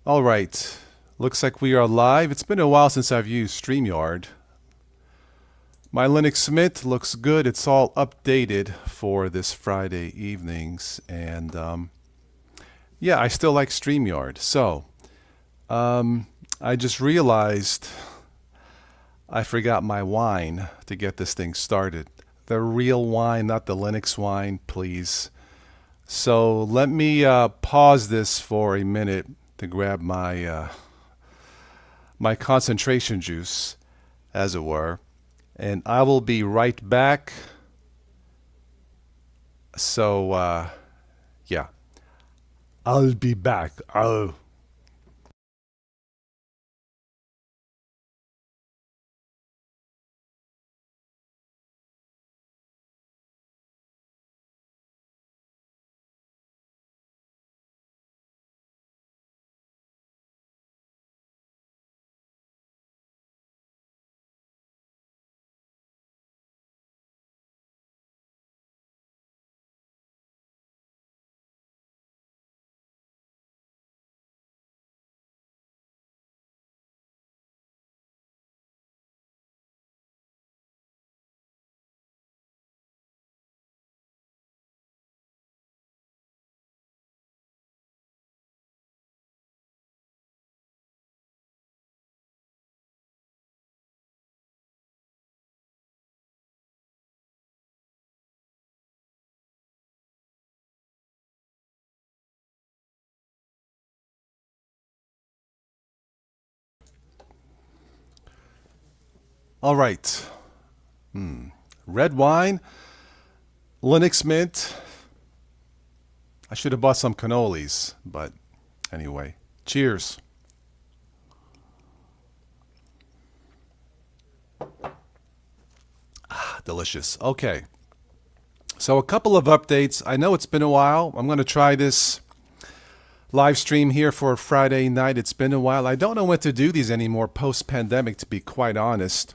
All right. Looks like we are live. It's been a while since I've used StreamYard. My Linux Mint looks good. It's all updated for this Friday evenings. And yeah, I still like StreamYard. So I just realized I forgot my wine to get this thing started. The real wine, not the Linux wine, please. So let me pause this for a minute to grab my concentration juice, as it were, and I will be right back. So yeah, I'll be back. Oh. All right. Red wine, Linux Mint. I should have bought some cannolis, but anyway. Cheers. Delicious. Okay. So a couple of updates. I know it's been a while. I'm going to try this live stream here for Friday night. It's been a while. I don't know when to do these anymore post-pandemic, to be quite honest.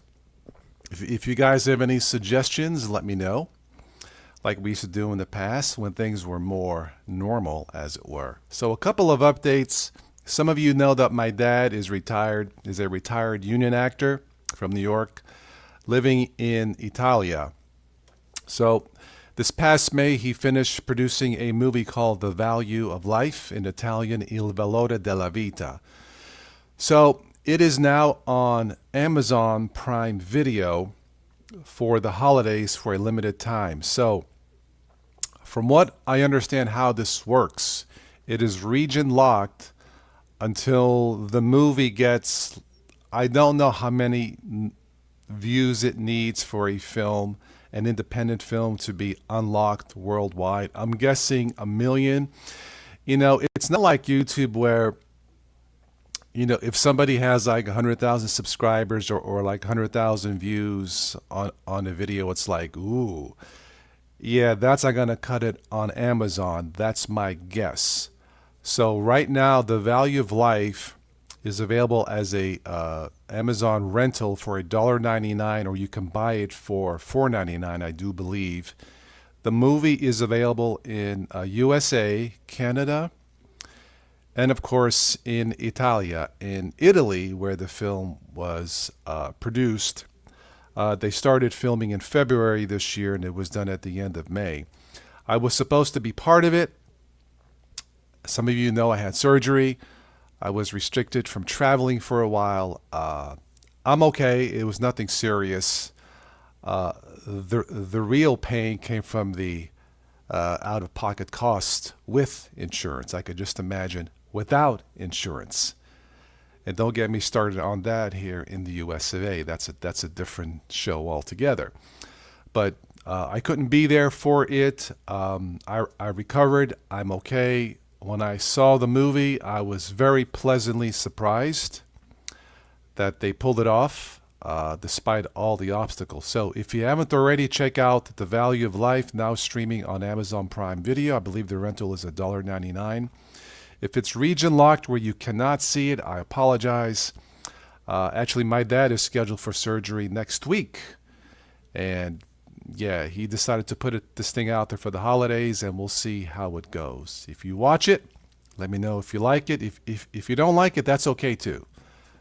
If you guys have any suggestions, let me know. Like we used to do in the past when things were more normal, as it were. So a couple of updates. Some of you know that my dad is retired, is a retired union actor from New York, living in Italia. So this past May, he finished producing a movie called The Value of Life, in Italian, Il Valore della Vita. So it is now on Amazon Prime Video for the holidays for a limited time. So from what I understand how this works, it is region locked until the movie gets, I don't know how many views it needs for a film, an independent film, to be unlocked worldwide. I'm guessing 1 million. You know, it's not like YouTube where, you know, if somebody has like 100,000 subscribers or like 100,000 views on a video, it's like, ooh, yeah, that's not gonna cut it on Amazon. That's my guess. So right now, The Value of Life is available as a Amazon rental for $1.99, or you can buy it for $4.99, I do believe. The movie is available in USA, Canada, and of course in Italia. In Italy, where the film was produced, they started filming in February this year, and it was done at the end of May. I was supposed to be part of it. Some of you know I had surgery. I was restricted from traveling for a while. I'm okay. It was nothing serious. The real pain came from the out-of-pocket cost with insurance. I could just imagine without insurance. And don't get me started on that here in the US of A. That's a different show altogether. But I couldn't be there for it. I recovered. I'm okay. When I saw the movie, I was very pleasantly surprised that they pulled it off despite all the obstacles. So if you haven't already, check out The Value of Life, now streaming on Amazon Prime Video. I believe the rental is $1.99. If it's region locked where you cannot see it, I apologize. Actually, my dad is scheduled for surgery next week. And yeah, he decided to put this thing out there for the holidays, and we'll see how it goes. If you watch it, Let me know if you like it. If you don't like it, that's okay too.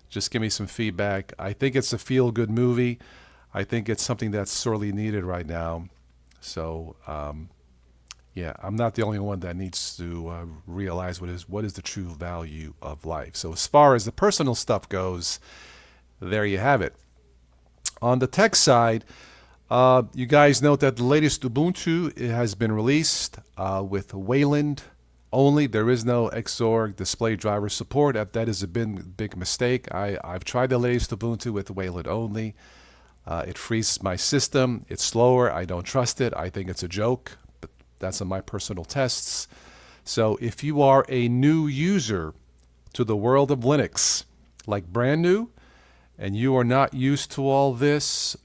Just give me some feedback. I think it's a feel-good movie. I think it's something that's sorely needed right now. So, yeah, I'm not the only one that needs to realize what is the true value of life. So, as far as the personal stuff goes, there you have it. On the tech side, you guys note that the latest Ubuntu has been released with Wayland only. There is no Xorg display driver support. That is a big mistake. I've tried the latest Ubuntu with Wayland only. It freezes my system. It's slower. I don't trust it. I think it's a joke. But that's on my personal tests. So if you are a new user to the world of Linux, like brand new, and you are not used to all this,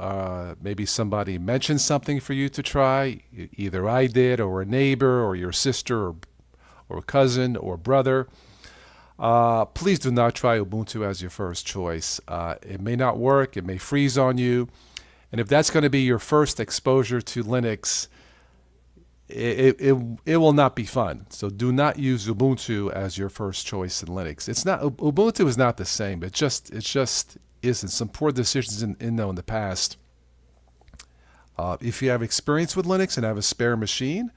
maybe somebody mentioned something for you to try. Either I did, or a neighbor, or your sister, or cousin, or brother. Please do not try Ubuntu as your first choice. It may not work. It may freeze on you. And if that's going to be your first exposure to Linux, it will not be fun. So do not use Ubuntu as your first choice in Linux. It's not Ubuntu is not the same. It just isn't. Some poor decisions in the past. If you have experience with Linux and have a spare machine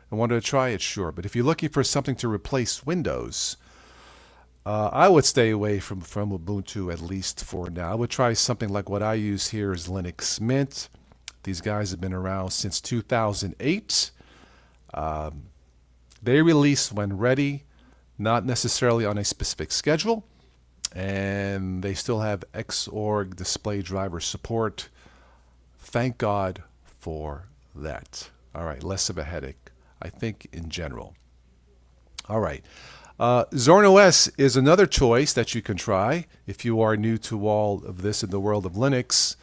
and wanted to try it, sure. But if you're looking for something to replace Windows, I would stay away from Ubuntu at least for now. I would try something like what I use here is Linux Mint. These guys have been around since 2008. They release when ready, not necessarily on a specific schedule, and they still have Xorg display driver support. Thank God for that. All right, less of a headache, I think, in general. All right. Zorn OS is another choice that you can try if you are new to all of this in the world of Linux.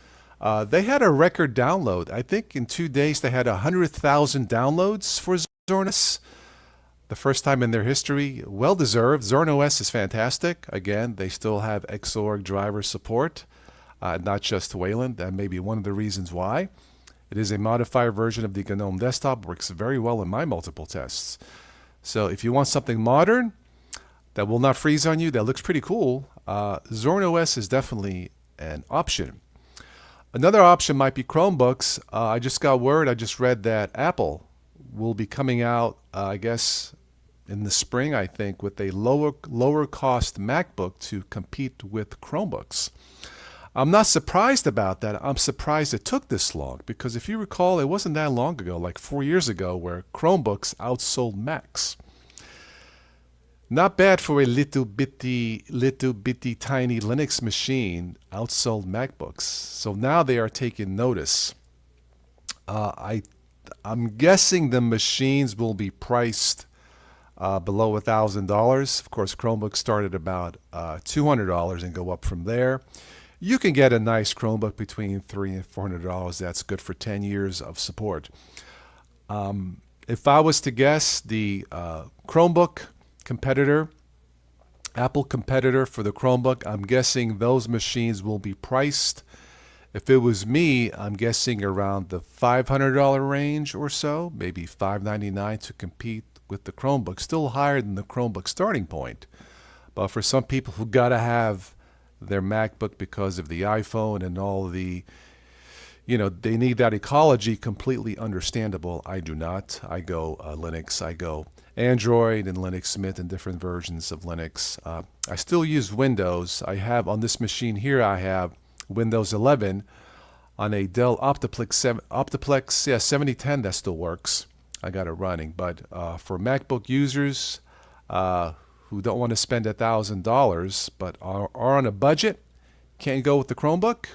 They had a record download. I think in 2 days they had 100,000 downloads for Zorn OS. The first time in their history. Well deserved. Zorn OS is fantastic. Again, they still have Xorg driver support, not just Wayland. That may be one of the reasons why. It is a modified version of the GNOME desktop. Works very well in my multiple tests. So if you want something modern that will not freeze on you, that looks pretty cool, Zorn OS is definitely an option. Another option might be Chromebooks. I just got word, I just read that Apple will be coming out, I guess, in the spring, I think, with a lower cost MacBook to compete with Chromebooks. I'm not surprised about that. I'm surprised it took this long, because if you recall, it wasn't that long ago, like 4 years ago, where Chromebooks outsold Macs. Not bad for a little bitty tiny Linux machine, outsold MacBooks. So now they are taking notice. I'm guessing the machines will be priced below $1,000. Of course, Chromebooks start at about $200 and go up from there. You can get a nice Chromebook between $300 and $400. That's good for 10 years of support. If I was to guess, the Chromebook competitor, Apple competitor for the Chromebook, I'm guessing those machines will be priced. If it was me, I'm guessing around the $500 range or so, maybe $599 to compete with the Chromebook. Still higher than the Chromebook starting point. But for some people who got to have their MacBook because of the iPhone and all the, they need that ecology, completely understandable. I do not. I go Linux. I go Android and Linux Mint and different versions of Linux. I still use Windows. I have on this machine here, I have Windows 11 on a Dell Optiplex 7010 that still works. I got it running. But for MacBook users who don't want to spend $1,000 but are on a budget, can't go with the Chromebook,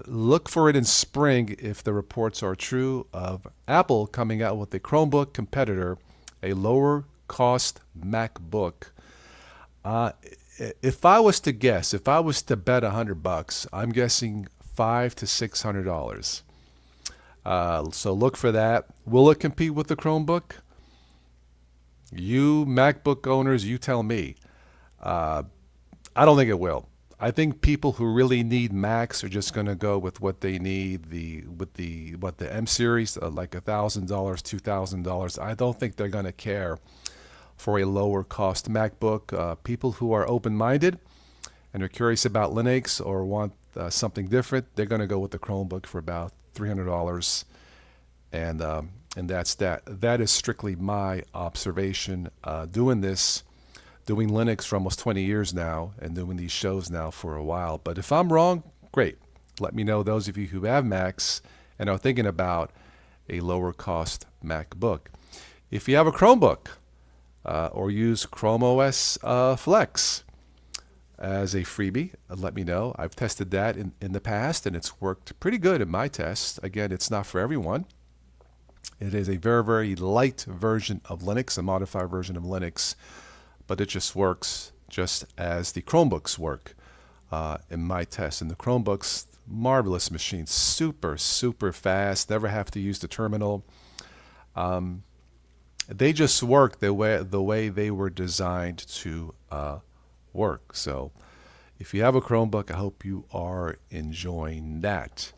look for it in spring if the reports are true of Apple coming out with a Chromebook competitor, a lower cost MacBook. If I was to guess, if I was to bet $100, I'm guessing $500 to $600. So look for that. Will it compete with the Chromebook? You MacBook owners, you tell me. I don't think it will. I think people who really need Macs are just going to go with what they need. The M series, like $1,000, $2,000. I don't think they're going to care for a lower cost MacBook. People who are open-minded and are curious about Linux or want something different, they're going to go with the Chromebook for about $300, and that's that. That is strictly my observation. Doing Linux for almost 20 years now, and doing these shows now for a while. But if I'm wrong, great. Let me know, those of you who have Macs and are thinking about a lower cost MacBook. If you have a Chromebook or use Chrome OS Flex as a freebie, let me know. I've tested that in the past, and it's worked pretty good in my tests. Again, it's not for everyone. It is a very, very light version of Linux, a modified version of Linux, but it just works just as the Chromebooks work in my test. And the Chromebooks, marvelous machines, super, super fast, never have to use the terminal. They just work the way they were designed to work. So if you have a Chromebook, I hope you are enjoying that.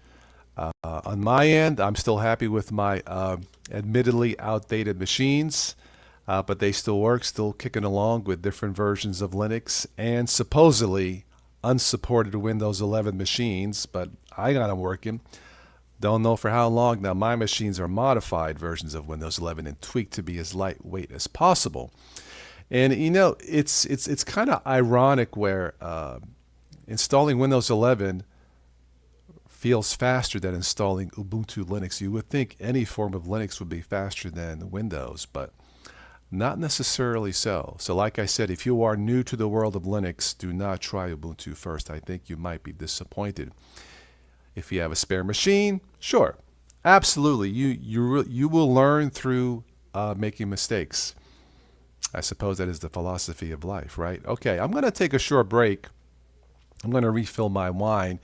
On my end, I'm still happy with my admittedly outdated machines, but they still work, still kicking along with different versions of Linux and supposedly unsupported Windows 11 machines, but I got them working. Don't know for how long. Now, my machines are modified versions of Windows 11 and tweaked to be as lightweight as possible. And you know, it's kind of ironic where installing Windows 11 feels faster than installing Ubuntu Linux. You would think any form of Linux would be faster than Windows, but not necessarily so. So like I said, if you are new to the world of Linux, do not try Ubuntu first. I think you might be disappointed. If you have a spare machine, sure, absolutely. You will learn through making mistakes. I suppose that is the philosophy of life, right? Okay, I'm going to take a short break. I'm going to refill my wine.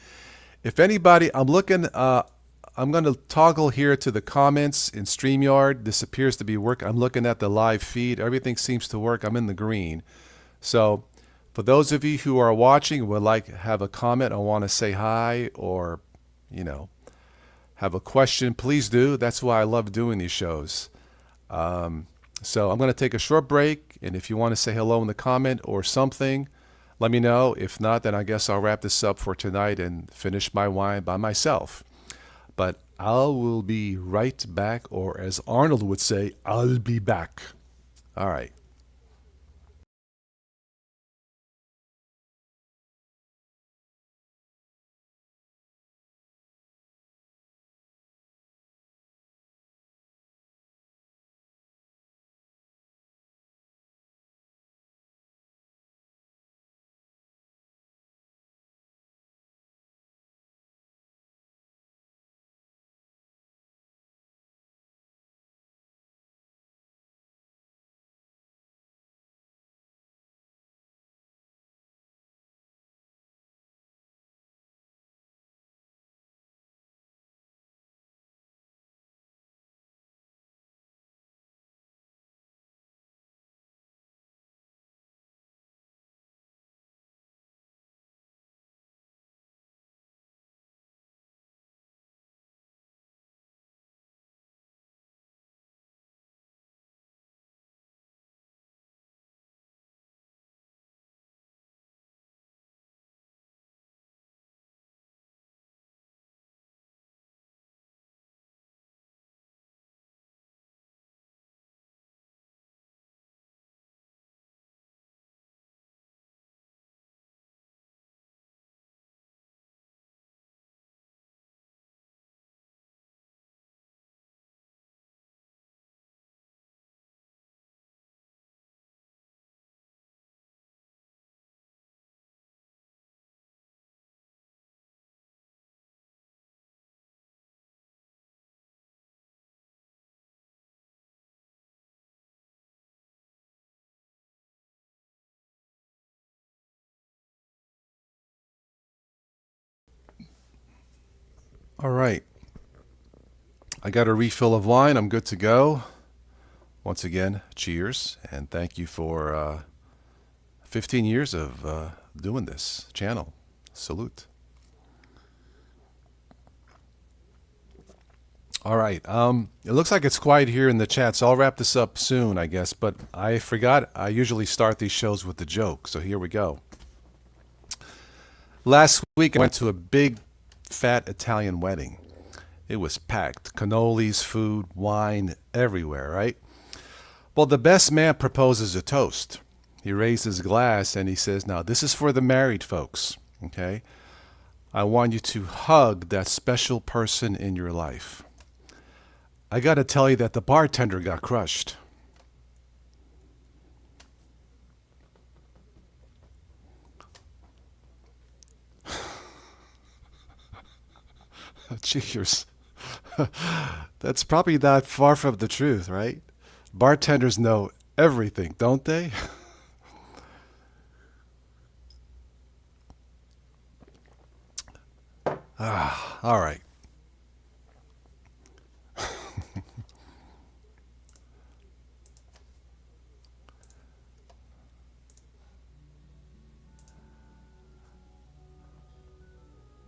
If anybody, I'm going to toggle here to the comments in StreamYard. This appears to be working. I'm looking at the live feed. Everything seems to work. I'm in the green. So for those of you who are watching, would like to have a comment, I want to say hi, or, you know, have a question, please do. That's why I love doing these shows. So I'm going to take a short break, and if you want to say hello in the comment or something, let me know. If not, then I guess I'll wrap this up for tonight and finish my wine by myself. But I will be right back, or as Arnold would say, I'll be back. All right. All right. I got a refill of wine. I'm good to go. Once again, cheers, and thank you for 15 years of doing this channel. Salute. All right. It looks like it's quiet here in the chat, so I'll wrap this up soon, I guess. But I forgot I usually start these shows with the joke, so here we go. Last week I went to a big, fat Italian wedding. It was packed. Cannolis, food, wine, everywhere, right? Well, the best man proposes a toast. He raised his glass and he says, "Now, this is for the married folks, okay? I want you to hug that special person in your life." I got to tell you that the bartender got crushed. Cheers. That's probably not far from the truth, right? Bartenders know everything, don't they? All right.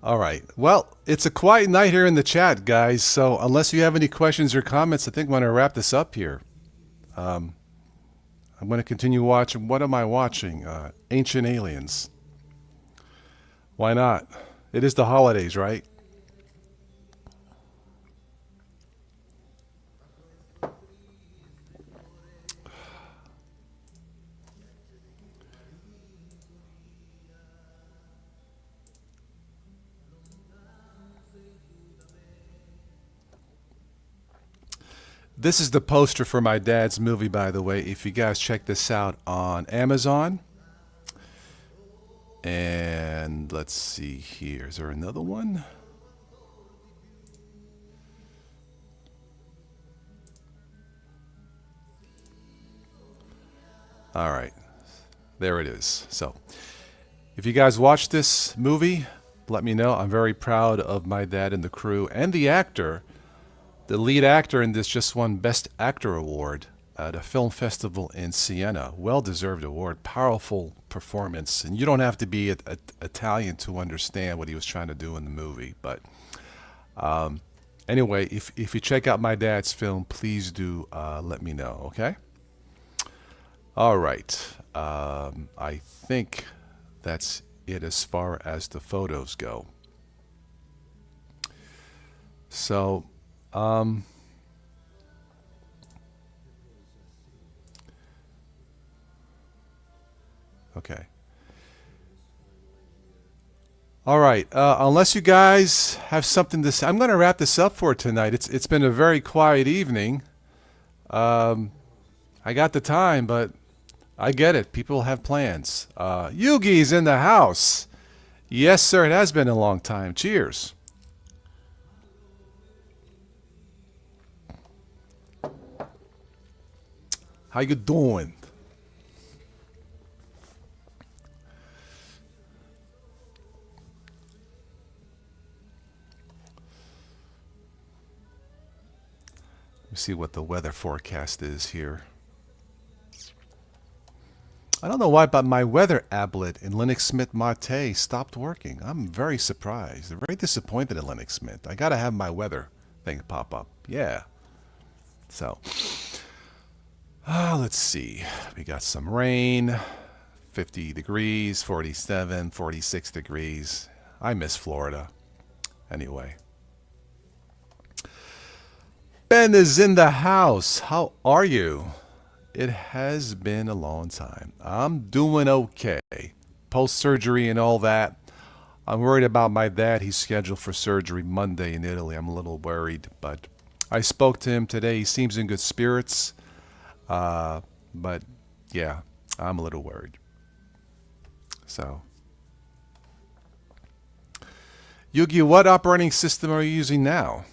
All right. Well, it's a quiet night here in the chat, guys. So unless you have any questions or comments, I think I'm going to wrap this up here. Um, I'm going to continue watching. What am I watching? Ancient Aliens. Why not? It is the holidays, right? This is the poster for my dad's movie, by the way. If you guys check this out on Amazon. And let's see here. Is there another one? All right. There it is. So, if you guys watch this movie, let me know. I'm very proud of my dad and the crew and the actor. The lead actor in this just won Best Actor Award at a film festival in Siena. Well-deserved award. Powerful performance. And you don't have to be Italian to understand what he was trying to do in the movie. But anyway, if you check out my dad's film, please do let me know, okay? All right. I think that's it as far as the photos go. So, okay. All right. Unless you guys have something to say, I'm going to wrap this up for tonight. It's been a very quiet evening. I got the time, but I get it. People have plans. Yugi's in the house. Yes, sir. It has been a long time. Cheers. How you doing? Let me see what the weather forecast is here. I don't know why, but my weather applet in Linux Smith Mate stopped working. I'm very surprised. I'm very disappointed in Linux Smith. I gotta have my weather thing pop up. Yeah. So, let's see. We got some rain, 50 degrees, 47, 46 degrees. I miss Florida. Anyway. Ben is in the house. How are you? It has been a long time. I'm doing okay. Post-surgery and all that. I'm worried about my dad. He's scheduled for surgery Monday in Italy. I'm a little worried, but I spoke to him today. He seems in good spirits. But yeah, I'm a little worried. So, Yugi, what operating system are you using now?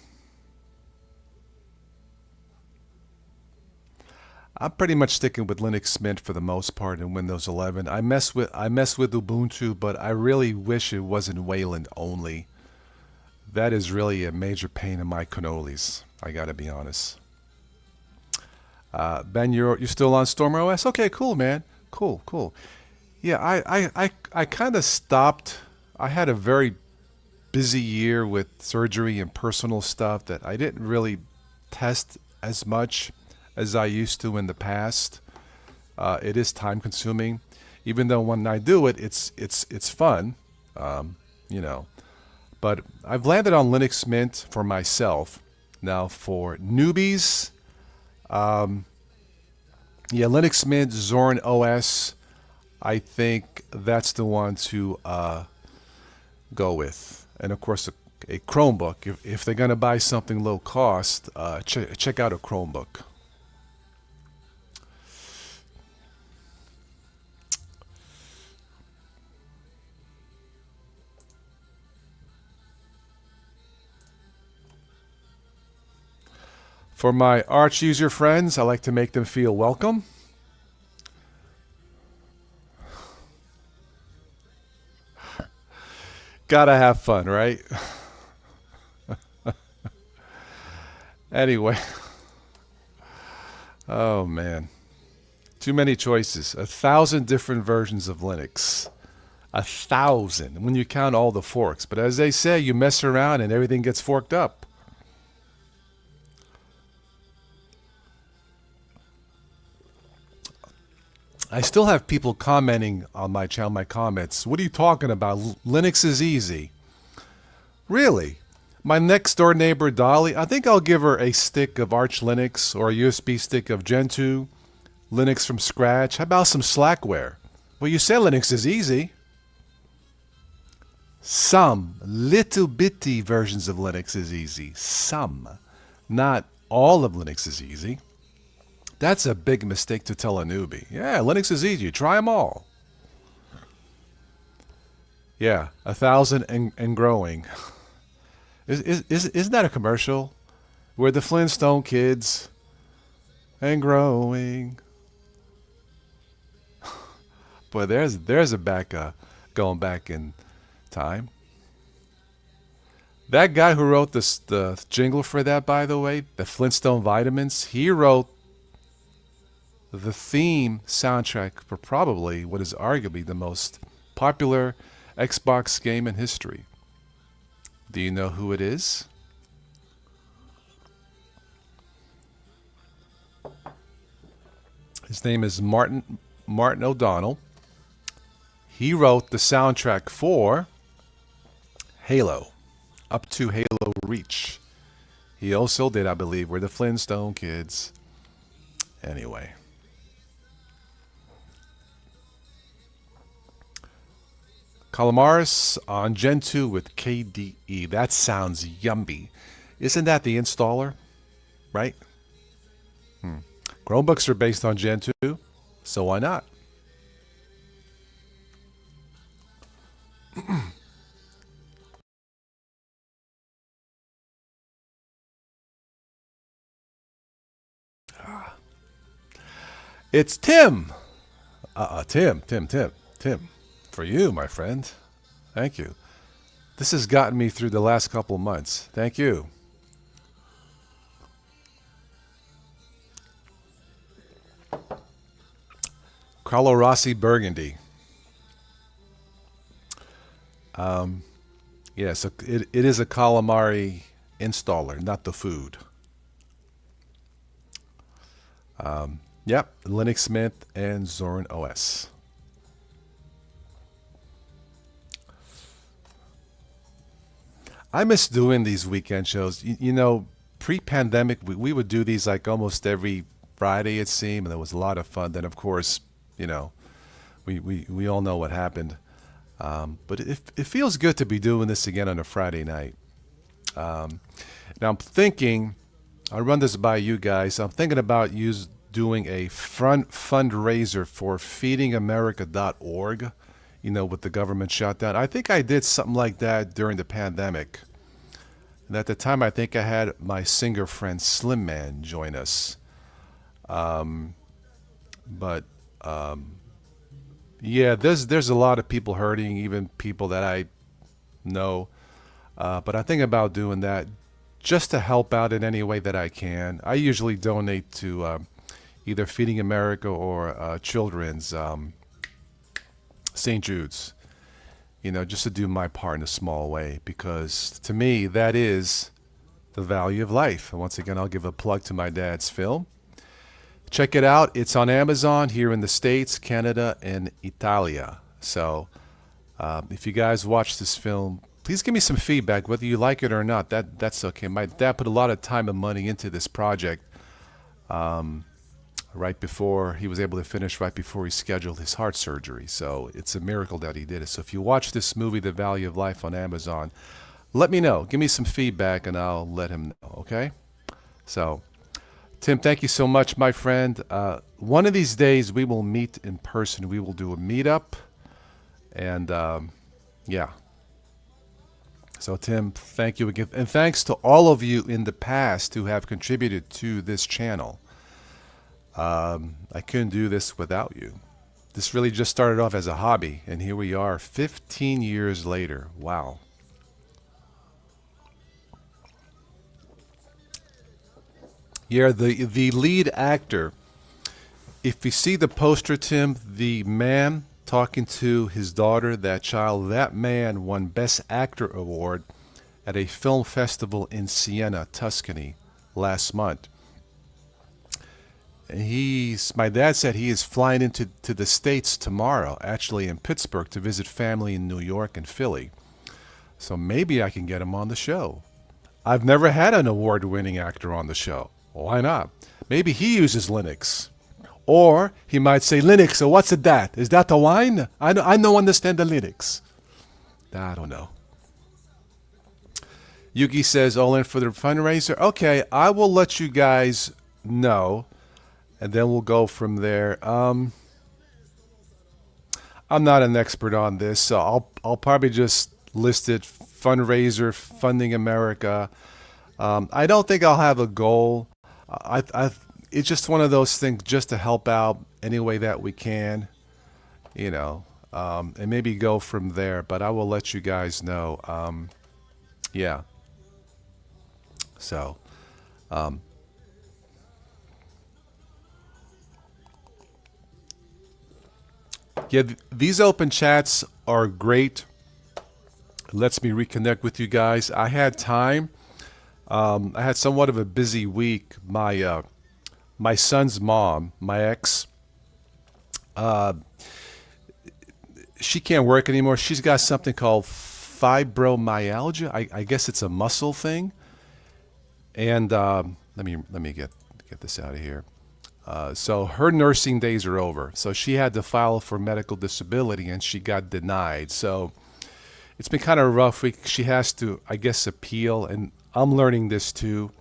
I'm pretty much sticking with Linux Mint for the most part in Windows 11. I mess with Ubuntu, but I really wish it wasn't Wayland only. That is really a major pain in my cannolis. I gotta be honest. Ben, you're still on Storm OS? Okay, cool, man. Cool, cool. Yeah, I kind of stopped. I had a very busy year with surgery and personal stuff that I didn't really test as much as I used to in the past. It is time consuming, even though when I do it, it's fun, you know. But I've landed on Linux Mint for myself. Now for newbies, yeah, Linux Mint, Zorin OS. I think that's the one to go with. And of course, a Chromebook. If they're going to buy something low cost, check out a Chromebook. For my Arch user friends, I like to make them feel welcome. Gotta have fun, right? Anyway, oh man, too many choices. 1,000 different versions of Linux. 1,000 when you count all the forks. But as they say, you mess around and everything gets forked up. I still have people commenting on my channel, my comments. What are you talking about? Linux is easy. Really? My next door neighbor, Dolly, I think I'll give her a stick of Arch Linux or a USB stick of Gentoo, Linux from scratch. How about some Slackware? Well, you say Linux is easy. Some little bitty versions of Linux is easy. Some. Not all of Linux is easy. That's a big mistake to tell a newbie. Yeah, Linux is easy. Try them all. Yeah, 1,000 and growing. Isn't that a commercial? We're the Flintstone kids and growing. Boy, there's a back going back in time. That guy who wrote the jingle for that, by the way, the Flintstone Vitamins, he wrote the theme soundtrack for probably what is arguably the most popular Xbox game in history. Do you know who it is? His name is Martin O'Donnell. He wrote the soundtrack for Halo, up to Halo Reach. He also did, I believe, We're the Flintstone Kids. Anyway. Calamaris on Gentoo with KDE. That sounds yummy. Isn't that the installer? Right? Chromebooks are based on Gentoo, so why not? It's Tim. Tim. For you, my friend. Thank you. This has gotten me through the last couple months. Thank you. Carlo Rossi Burgundy. Yeah, so it is a calamari installer, not the food. Yep, Linux Mint and Zorin OS. I miss doing these weekend shows. You know, pre-pandemic, we would do these like almost every Friday, it seemed, and it was a lot of fun. Then, of course, you know, we all know what happened. But it feels good to be doing this again on a Friday night. Now, I'm thinking, I'll run this by you guys. I'm thinking about doing a fundraiser for feedingamerica.org, you know, with the government shutdown. I think I did something like that during the pandemic. And at the time, I think I had my singer friend Slim Man join us. But yeah, there's a lot of people hurting, even people that I know. But I think about doing that just to help out in any way that I can. I usually donate to either Feeding America or Children's St. Jude's. just to do my part in a small way, because to me, that is the value of life. And once again, I'll give a plug to my dad's film. Check it out. It's on Amazon here in the States, Canada, and Italia. So if you guys watch this film, please give me some feedback, whether you like it or not. That's okay. My dad put a lot of time and money into this project right before he was able to finish, right before he scheduled his heart surgery. So it's a miracle that he did it. So if you watch this movie, The Value of Life, on Amazon, let me know. Give me some feedback, and I'll let him know, okay? So, Tim, thank you so much, my friend. One of these days, we will meet in person. We will do a meetup. And, yeah. So, Tim, thank you again. And thanks to all of you in the past who have contributed to this channel. I couldn't do this without you. This really just started off as a hobby, and here we are 15 years later. Wow. Yeah, the lead actor, if you see the poster, Tim, the man talking to his daughter, that child, that man won Best Actor Award at a film festival in Siena, Tuscany, last month. My dad said he is flying into the States tomorrow, actually in Pittsburgh, to visit family in New York and Philly. So maybe I can get him on the show. I've never had an award-winning actor on the show. Why not? Maybe he uses Linux. Or he might say, Linux, so what's that? Is that the wine? I don't understand the Linux. I don't know. Yugi says, all in for the fundraiser. Okay, I will let you guys know, and then we'll go from there. I'm not an expert on this, so I'll probably just list it, fundraiser, Funding America. I don't think I'll have a goal. It's just one of those things, just to help out any way that we can, and maybe go from there. But I will let you guys know. Yeah. So, yeah, these open chats are great. It lets me reconnect with you guys. I had time. I had somewhat of a busy week. My son's mom, my ex, she can't work anymore. She's got something called fibromyalgia. I guess it's a muscle thing. And let me get this out of here. So her nursing days are over. So she had to file for medical disability, and she got denied. So it's been kind of a rough week. She has to, I guess, appeal, and I'm learning this too.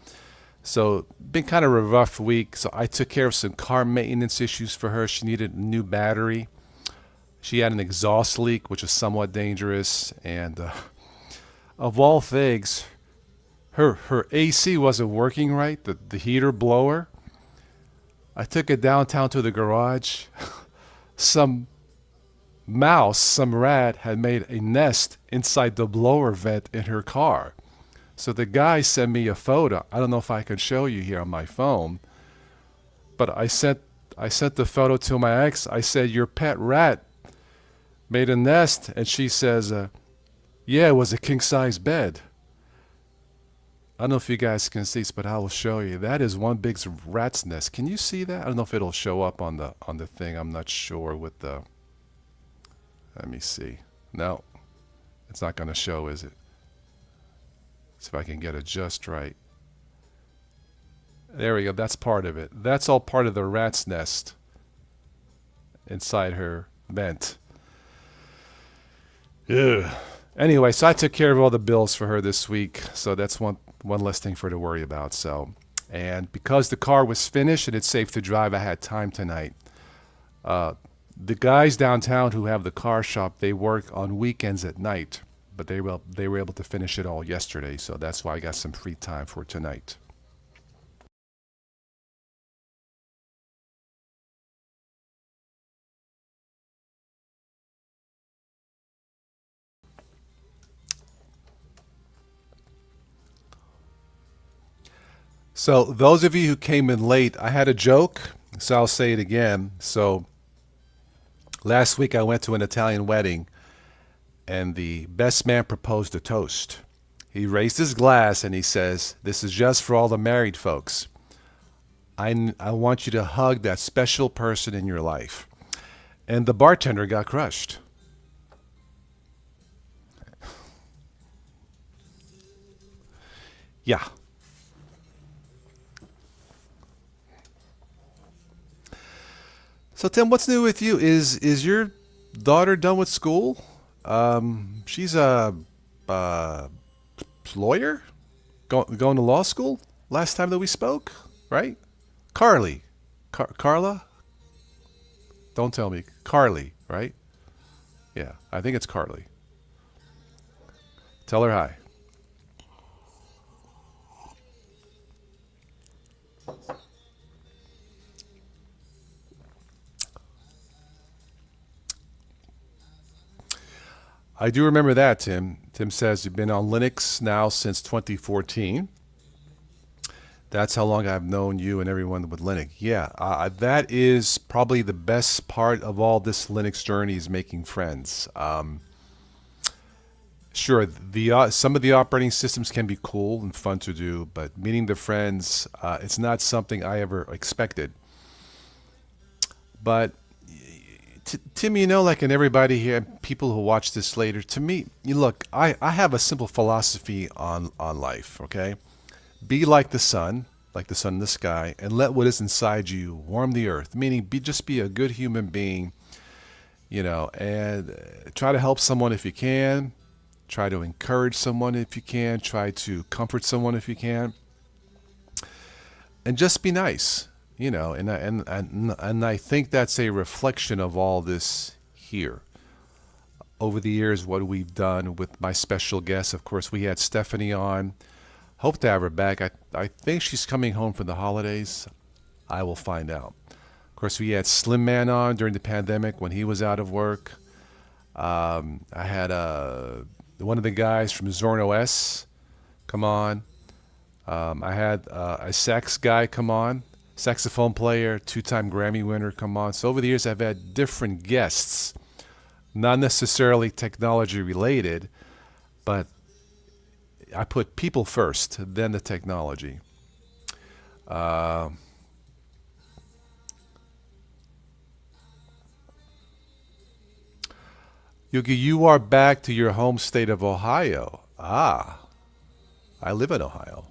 So been kind of a rough week. So I took care of some car maintenance issues for her. She needed a new battery. She had an exhaust leak, which was somewhat dangerous. And of all things, her AC wasn't working right, the heater blower. I took it downtown to the garage. Some rat had made a nest inside the blower vent in her car. So the guy sent me a photo. I don't know if I can show you here on my phone, but I sent the photo to my ex. I said, your pet rat made a nest, and she says, yeah, it was a king-size bed. I don't know if you guys can see this, but I will show you. That is one big rat's nest. Can you see that? I don't know if it'll show up on the thing. I'm not sure with the. Let me see. No, it's not going to show, is it? See if I can get it just right. There we go. That's part of it. That's all part of the rat's nest inside her vent. Ugh. Anyway, so I took care of all the bills for her this week. So that's one less thing for her to worry about. So, and because the car was finished and it's safe to drive, I had time tonight. The guys downtown who have the car shop, they work on weekends at night. But they were able to finish it all yesterday, so that's why I got some free time for tonight. So those of you who came in late, I had a joke, so I'll say it again. So last week I went to an Italian wedding, and the best man proposed a toast. He raised his glass and he says, "This is just for all the married folks. I want you to hug that special person in your life." And the bartender got crushed. Yeah. So Tim, what's new with you? Is your daughter done with school? She's a uh, lawyer, going to law school. Last time that we spoke, right? Carly, Carla. Don't tell me, Carly, right? Yeah, I think it's Carly. Tell her hi. I do remember that, Tim. Tim says you've been on Linux now since 2014. That's how long I've known you and everyone with Linux. Yeah, that is probably the best part of all this Linux journey is making friends. Sure, the some of the operating systems can be cool and fun to do, but meeting the friends, it's not something I ever expected. But Tim, like in everybody here, people who watch this later, to me, you look, I have a simple philosophy on life. Okay, be like the sun in the sky, and let what is inside you warm the earth. Meaning, just be a good human being, and try to help someone if you can. Try to encourage someone if you can. Try to comfort someone if you can, and just be nice. And I think that's a reflection of all this here. Over the years, what we've done with my special guests, of course, we had Stephanie on. Hope to have her back. I think she's coming home for the holidays. I will find out. Of course, we had Slim Man on during the pandemic when he was out of work. I had one of the guys from Zorn OS come on. I had a sax guy come on, saxophone player, two-time Grammy winner come on. So over the years, I've had different guests, not necessarily technology related, but I put people first, then the technology. Uh, Yuki, you are back to your home state of Ohio. Ah, I live in Ohio.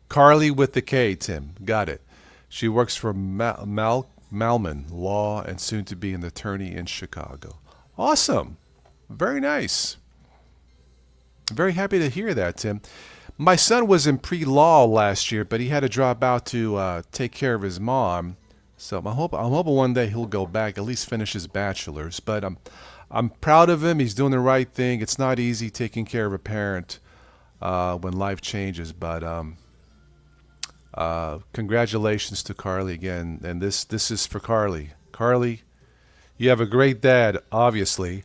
Carly with the K, Tim. Got it. She works for Malman Law and soon to be an attorney in Chicago. Awesome. Very nice. Very happy to hear that, Tim. My son was in pre-law last year, but he had to drop out to take care of his mom. So I'm hoping one day he'll go back, at least finish his bachelor's. But I'm proud of him. He's doing the right thing. It's not easy taking care of a parent when life changes. But congratulations to Carly again. And this is for Carly. Carly, you have a great dad, obviously.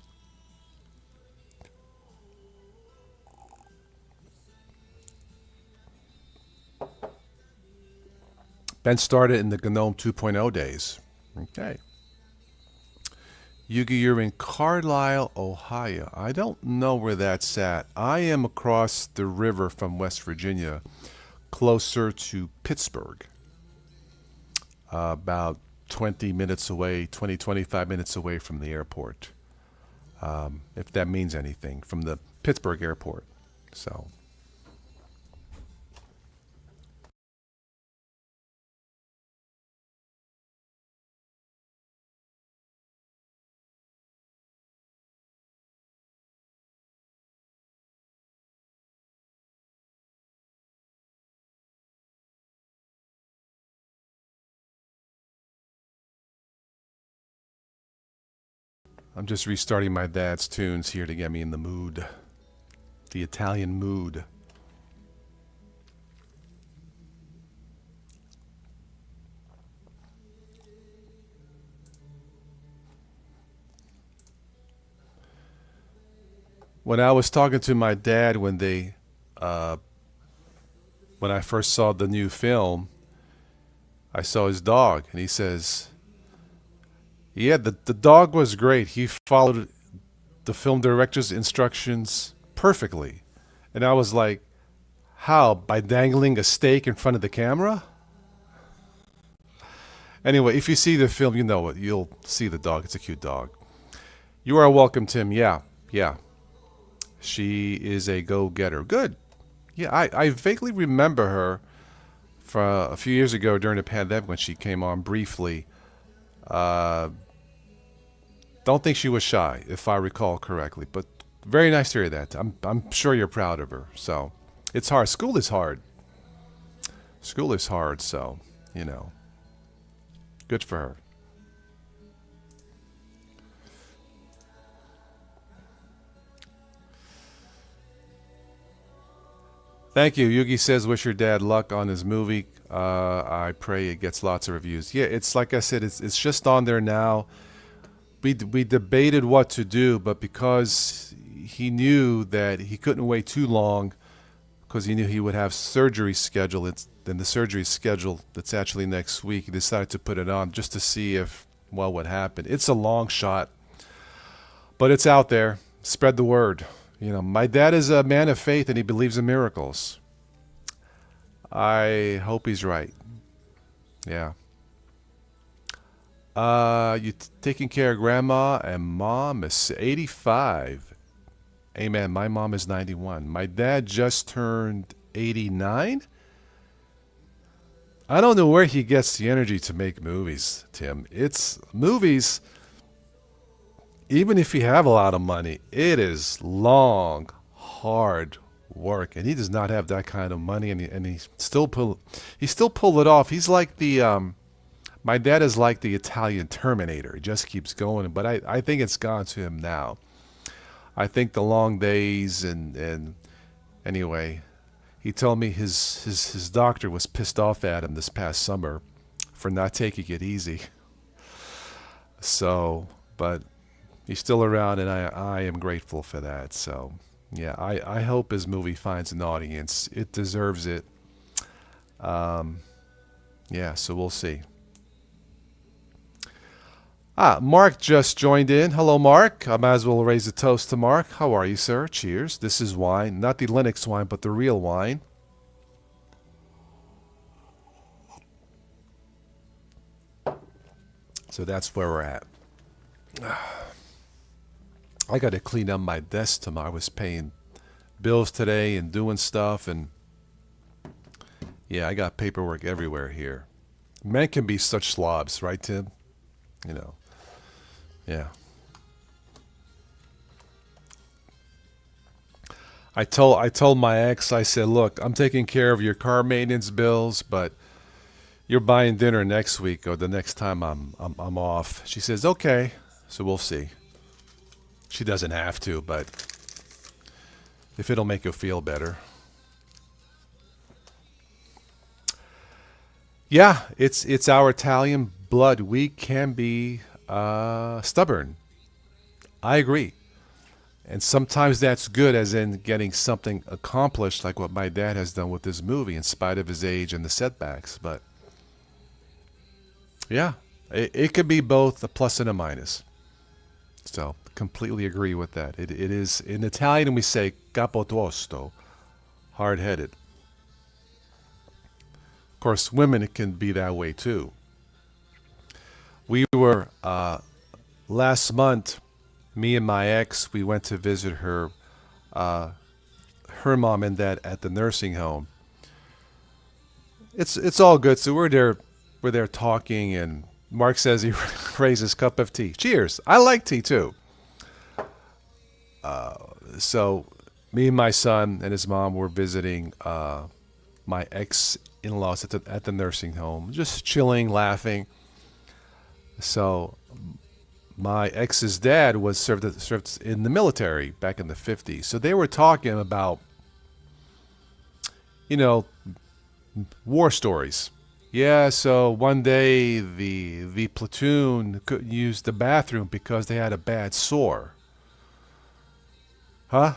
Ben started in the GNOME 2.0 days. Okay. Yugi, you're in Carlisle, Ohio. I don't know where that's at. I am across the river from West Virginia, closer to Pittsburgh, about 20 minutes away, 20, 25 minutes away from the airport, if that means anything, from the Pittsburgh airport. So, I'm just restarting my dad's tunes here to get me in the mood, the Italian mood. When I was talking to my dad uh, when I first saw the new film, I saw his dog, and he says, Yeah, the dog was great. He followed the film director's instructions perfectly. And I was like, how? By dangling a steak in front of the camera? Anyway, if you see the film, you know it. You'll see the dog. It's a cute dog. You are welcome, Tim. Yeah, yeah. She is a go getter. Good. Yeah, I vaguely remember her from a few years ago during the pandemic when she came on briefly. Uh, don't think she was shy, if I recall correctly, but very nice to hear that. I'm sure you're proud of her. So it's hard. School is hard. School is hard. So you know, good for her. Thank you. Yugi says, "Wish your dad luck on his movie. I pray it gets lots of reviews." Yeah, it's like I said. It's just on there now. We debated what to do, but because he knew that he couldn't wait too long, because he knew he would have surgery scheduled. It's then the surgery schedule that's actually next week. He decided to put it on just to see if well what happened. It's a long shot, but it's out there. Spread the word. You know, my dad is a man of faith and he believes in miracles. I hope he's right. Yeah. You taking care of grandma and mom is 85. Amen. My mom is 91. My dad just turned 89. I don't know where he gets the energy to make movies, Tim. It's movies, even if you have a lot of money, it is long, hard work. And he does not have that kind of money and he still pull it off. He's like the my dad is like the Italian Terminator. He just keeps going, but I think it's gone to him now. I think the long days and anyway, he told me his doctor was pissed off at him this past summer for not taking it easy. So, but he's still around, and I am grateful for that. So, yeah, I hope his movie finds an audience. It deserves it. Um, yeah, so we'll see. Mark just joined in. Hello, Mark. I might as well raise a toast to Mark. How are you, sir? Cheers. This is wine, not the Linux wine, but the real wine. So that's where we're at. I got to clean up my desk tomorrow. I was paying bills today and doing stuff, and yeah, I got paperwork everywhere here. Men can be such slobs, right, Tim? You know, yeah. I told my ex, I said, look, I'm taking care of your car maintenance bills, but you're buying dinner next week or the next time I'm off. She says, okay, so we'll see. She doesn't have to, but if it'll make you feel better. Yeah, it's our Italian blood. We can be stubborn. I agree. And sometimes that's good, as in getting something accomplished, like what my dad has done with this movie, in spite of his age and the setbacks. But yeah, it could be both a plus and a minus. So completely agree with that. It is in Italian we say capo tosto, hard headed. Of course, women it can be that way too. We were last month, me and my ex, we went to visit uh, her mom and dad at the nursing home. It's all good. So we're there talking, and Mark says he raised his cup of tea. Cheers. I like tea too. So me and my son and his mom were visiting my ex in-laws at the nursing home, just chilling, laughing. So my ex's dad was served in the military back in the 50s. So they were talking about, you know, war stories. Yeah, so one day the platoon couldn't use the bathroom because they had a bad sore. Huh?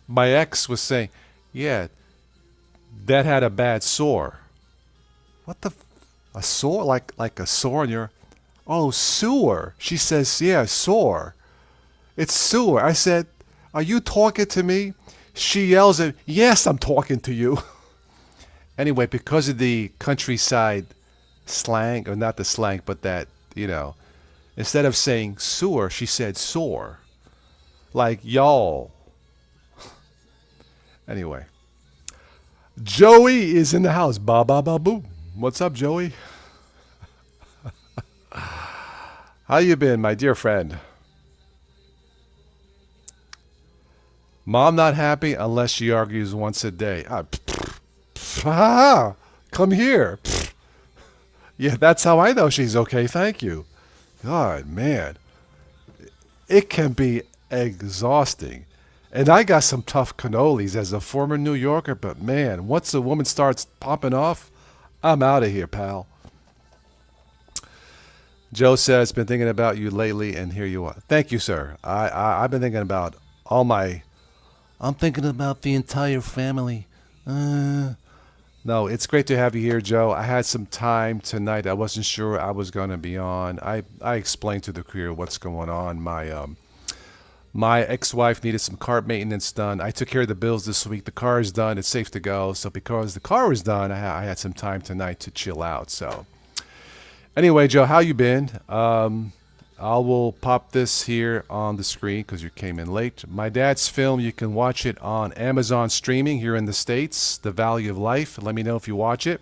My ex was saying, "Yeah, that had a bad sore." What the? A sore, like a sore in your. Oh, sewer. She says, yeah, sore. It's sewer. I said, are you talking to me? She yells at, yes, I'm talking to you. Anyway, because of the countryside slang, or not the slang, but that, instead of saying sewer, she said sore. Like y'all. Anyway, Joey is in the house. Ba ba ba boom. What's up, Joey? How you been, my dear friend? Mom not happy unless she argues once a day. Come here. Yeah, that's how I know she's okay. Thank you. God, man. It can be exhausting. And I got some tough cannolis as a former New Yorker, but man, once a woman starts popping off, I'm out of here, pal. Joe says, been thinking about you lately, and here you are. Thank you, sir. I've been thinking about I'm thinking about the entire family. No, it's great to have you here, Joe. I had some time tonight. I wasn't sure I was going to be on. I explained to the crew what's going on. My ex-wife needed some car maintenance done. I took care of the bills this week. The car is done. It's safe to go. So because the car was done, I had some time tonight to chill out. So anyway, Joe, how you been? I will pop this here on the screen because you came in late. My dad's film, you can watch it on Amazon streaming here in the States, The Value of Life. Let me know if you watch it.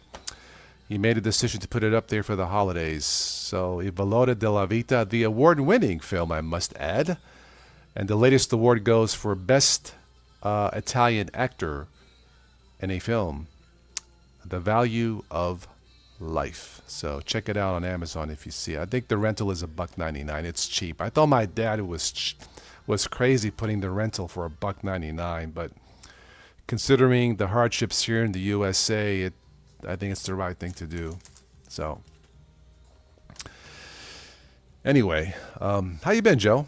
He made a decision to put it up there for the holidays. So, Il Valore della Vita, the award-winning film, I must add. And the latest award goes for Best Italian Actor in a Film, The Value of Life. So check it out on Amazon if you see it. I think the rental is $1.99. It's cheap. I thought my dad was crazy putting the rental for $1.99, but considering the hardships here in the USA, I think it's the right thing to do. So anyway, how you been, Joe?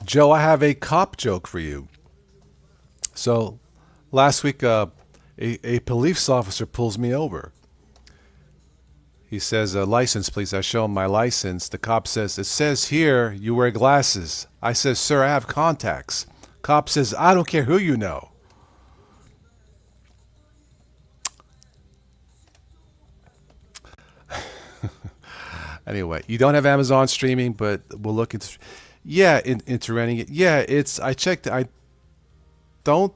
Joe, I have a cop joke for you. So last week, a police officer pulls me over. He says, license, please. I show him my license. The cop says, it says here you wear glasses. I says, sir, I have contacts. Cop says, I don't care who you know. Anyway, you don't have Amazon streaming, but we'll look into. Yeah, into renting it. Yeah, I checked. I don't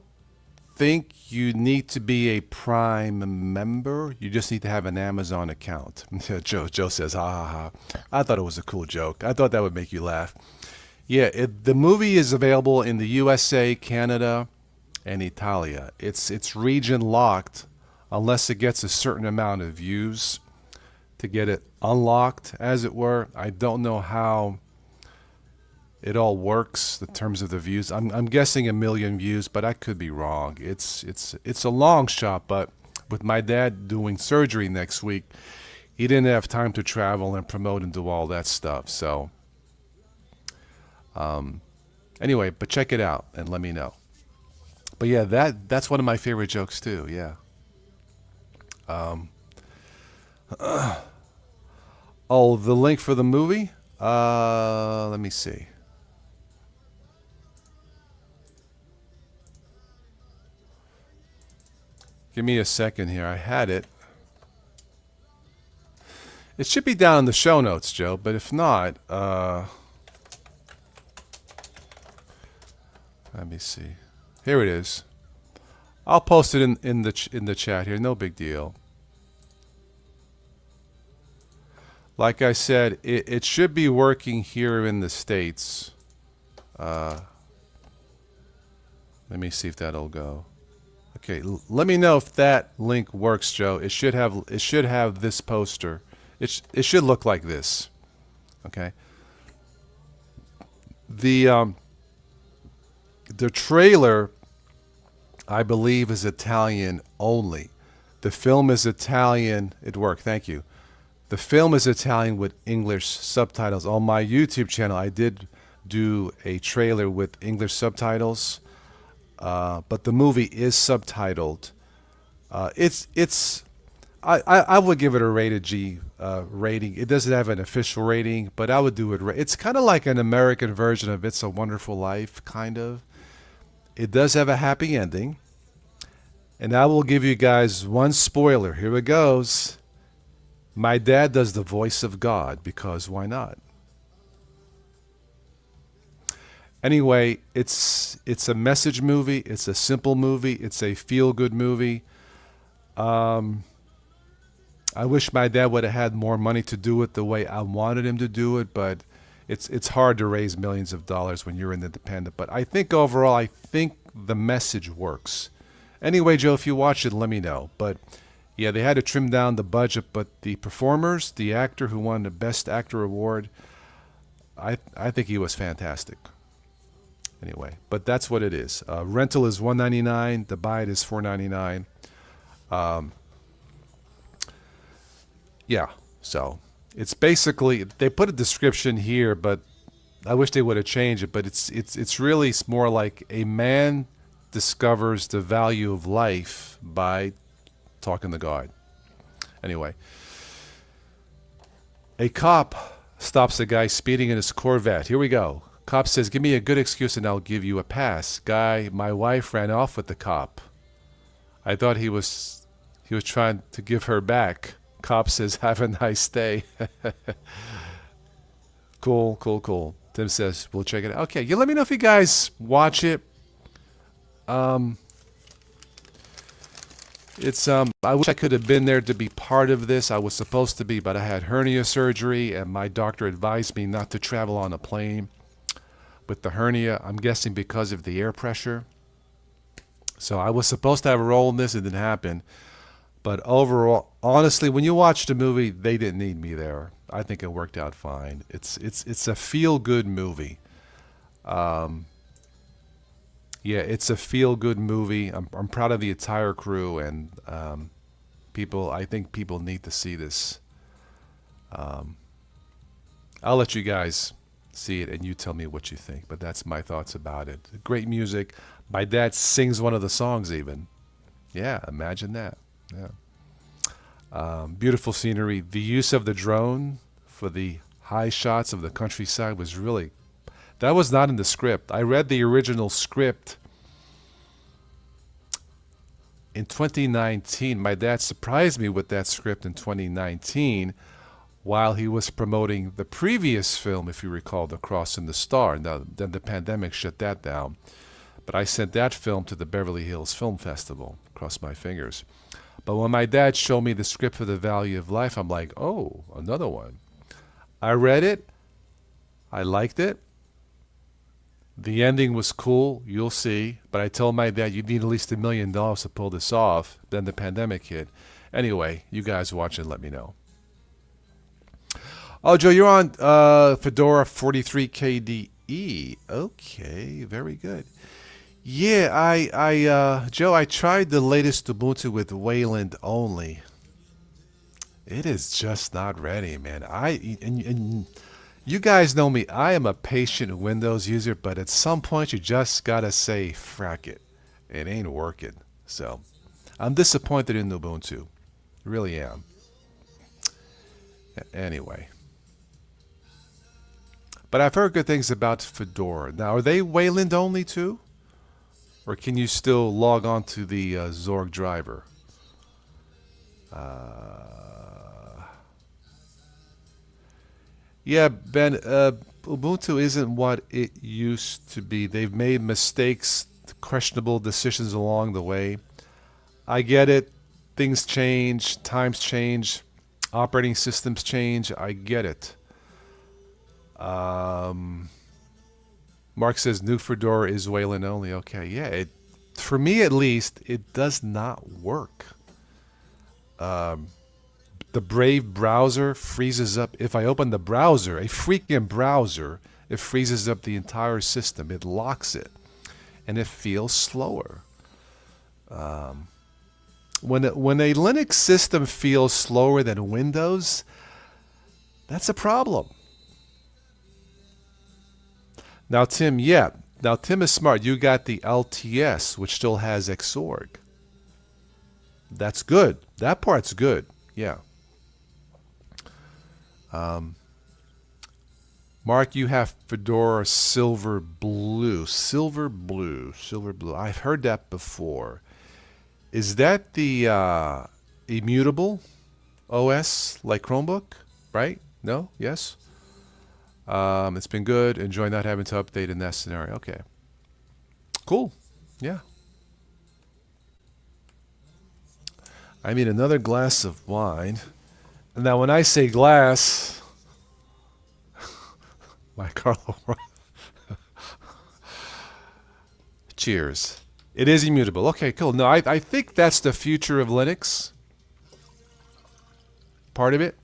think you need to be a Prime member. You just need to have an Amazon account. Joe says, ha ha ha. I thought it was a cool joke. I thought that would make you laugh. Yeah, the movie is available in the USA, Canada, and Italia. It's region locked unless it gets a certain amount of views to get it unlocked, as it were. I don't know how it all works in terms of the views. I'm guessing 1 million views, but I could be wrong. It's a long shot, but with my dad doing surgery next week, he didn't have time to travel and promote and do all that stuff. So anyway, but check it out and let me know. But yeah, that's one of my favorite jokes too. Yeah. Oh, the link for the movie? Let me see. Give me a second here. I had it. It should be down in the show notes, Joe, but if not, let me see. Here it is. I'll post it in the chat here. No big deal. Like I said, it should be working here in the States. Let me see if that'll go. Okay, let me know if that link works, Joe. It should have this poster. It should look like this. Okay. The trailer, I believe, is Italian only. The film is Italian. It worked. Thank you. The film is Italian with English subtitles. On my YouTube channel, I did do a trailer with English subtitles, but the movie is subtitled. It's I would give it a rated G rating. It doesn't have an official rating, but I would do it. It's kind of like an American version of It's a Wonderful Life, kind of. It does have a happy ending, and I will give you guys one spoiler. Here it goes. My dad does the voice of God because why not? Anyway, it's a message movie. It's a simple movie. It's a feel-good movie. I wish my dad would have had more money to do it the way I wanted him to do it, but it's hard to raise millions of dollars when you're an independent. But I think overall, I think the message works. Anyway, Joe, if you watch it, let me know. But yeah, they had to trim down the budget, but the performers, the actor who won the Best Actor award, I think he was fantastic. Anyway, but that's what it is. Rental is $199. To buy it is $499. Yeah, so it's basically, they put a description here, but I wish they would have changed it. But it's really more like a man discovers the value of life by talking to God. Anyway, a cop stops a guy speeding in his Corvette. Here we go. Cop says, "Give me a good excuse and I'll give you a pass." Guy, "My wife ran off with the cop. I thought he was trying to give her back." Cop says, "Have a nice day." Cool, cool, cool. Tim says, "We'll check it out." Okay, you let me know if you guys watch it. I wish I could have been there to be part of this. I was supposed to be, but I had hernia surgery, and my doctor advised me not to travel on a plane with the hernia. I'm guessing because of the air pressure. So I was supposed to have a role in this. It didn't happen. But overall, honestly, when you watch the movie, they didn't need me there. I think it worked out fine. It's a feel-good movie. Yeah, it's a feel-good movie. I'm proud of the entire crew, and I think people need to see this. I'll let you guys see it, and you tell me what you think. But that's my thoughts about it. Great music. My dad sings one of the songs even. Yeah, imagine that. Yeah. Beautiful scenery. The use of the drone for the high shots of the countryside was really... That was not in the script. I read the original script in 2019. My dad surprised me with that script in 2019 while he was promoting the previous film, if you recall, The Cross and the Star. Now, then the pandemic shut that down. But I sent that film to the Beverly Hills Film Festival. Cross my fingers. But when my dad showed me the script for The Value of Life, I'm like, oh, another one. I read it. I liked it. The ending was cool. You'll see. But I told my dad, you need at least $1 million to pull this off. Then the pandemic hit. Anyway, you guys watch it and let me know. Oh, Joe, you're on Fedora 43 KDE. Okay, very good. Yeah, Joe, I tried the latest Ubuntu with Wayland only. It is just not ready, man. And you guys know me. I am a patient Windows user, but at some point you just gotta say, frack it. It ain't working. So, I'm disappointed in Ubuntu. Really am. Anyway. But I've heard good things about Fedora. Now, are they Wayland only too? Or can you still log on to the Zorg driver? Yeah, Ben, Ubuntu isn't what it used to be. They've made mistakes, questionable decisions along the way. I get it. Things change, times change, operating systems change. I get it. Mark says new Fedora is Wayland only. Okay, yeah. For me at least, it does not work. The Brave browser freezes up. If I open the browser, a freaking browser, it freezes up the entire system. It locks it, and it feels slower. When a Linux system feels slower than Windows, That's a problem. Now, Tim, yeah. Now, Tim is smart. You got the LTS, which still has Xorg. That's good. That part's good. Yeah. Mark, you have Fedora Silver Blue. Silver Blue. Silver Blue. I've heard that before. Is that the immutable OS like Chromebook? Right? No? Yes? It's been good. Enjoy not having to update in that scenario. Okay. Cool. Yeah. I mean, another glass of wine. Now, when I say glass, my Carlo. Cheers. It is immutable. Okay, cool. No, I think that's the future of Linux. Part of it.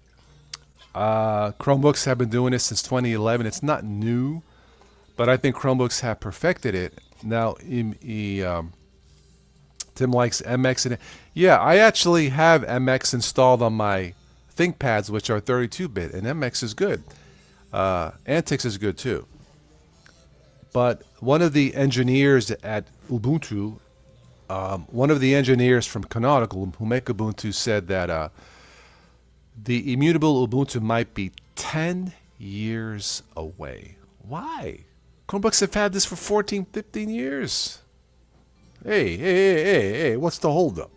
Chromebooks have been doing it since 2011. It's not new, but I think Chromebooks have perfected it. Now, Tim likes MX. And yeah, I actually have MX installed on my ThinkPads, which are 32-bit, and MX is good. Antix is good too. But one of the engineers at Ubuntu, one of the engineers from Canonical who make Ubuntu said that the immutable Ubuntu might be 10 years away. Why? Chromebooks have had this for 14, 15 years. Hey, what's the holdup?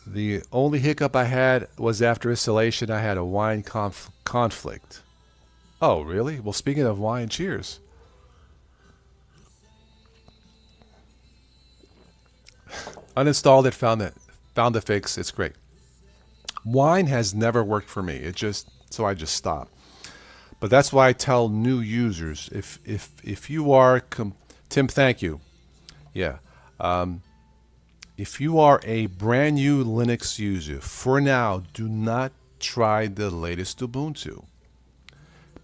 The only hiccup I had was after installation, I had a wine conflict. Oh, really? Well, speaking of wine, cheers. Uninstalled it, found the fix. It's great. Wine has never worked for me. So I just stopped. But that's why I tell new users, if you are Tim, thank you. Yeah. If you are a brand new Linux user, for now, do not try the latest Ubuntu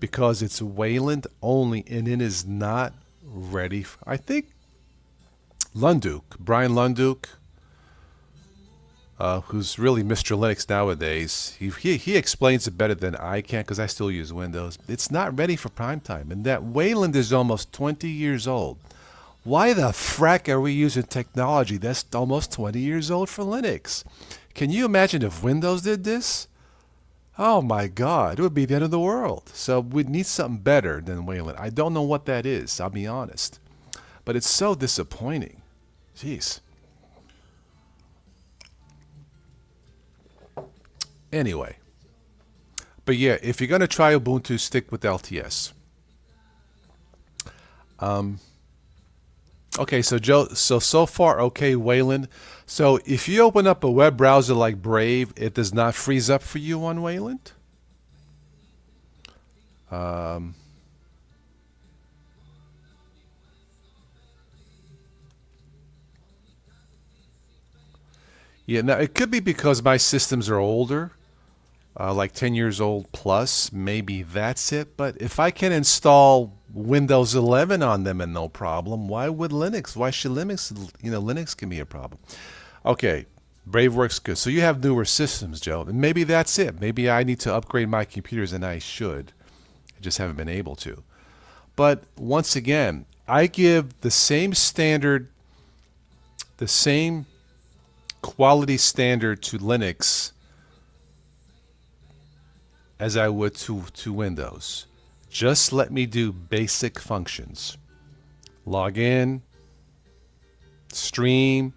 because it's Wayland only and it is not ready. I think Brian Lunduke, who's really Mr. Linux nowadays, he explains it better than I can because I still use Windows. It's not ready for prime time, and that Wayland is almost 20 years old. Why the frack are we using technology that's almost 20 years old for Linux? Can you imagine if Windows did this? Oh my God, it would be the end of the world. So we'd need something better than Wayland. I don't know what that is, I'll be honest. But it's so disappointing. Jeez. Anyway. But yeah, if you're going to try Ubuntu, stick with LTS. Okay, so Joe, so far, okay, Wayland. So if you open up a web browser like Brave, it does not freeze up for you on Wayland? Yeah, now it could be because my systems are older, like 10 years old plus. Maybe that's it. But if I can install Windows 11 on them and no problem, why would Linux? Why should Linux? Linux can be a problem. Okay, Brave works good. So you have newer systems, Joe, and maybe that's it. Maybe I need to upgrade my computers, and I should. I just haven't been able to. But once again, I give the same standard, the same quality standard to Linux as I would to Windows. Just let me do basic functions. Log in, stream,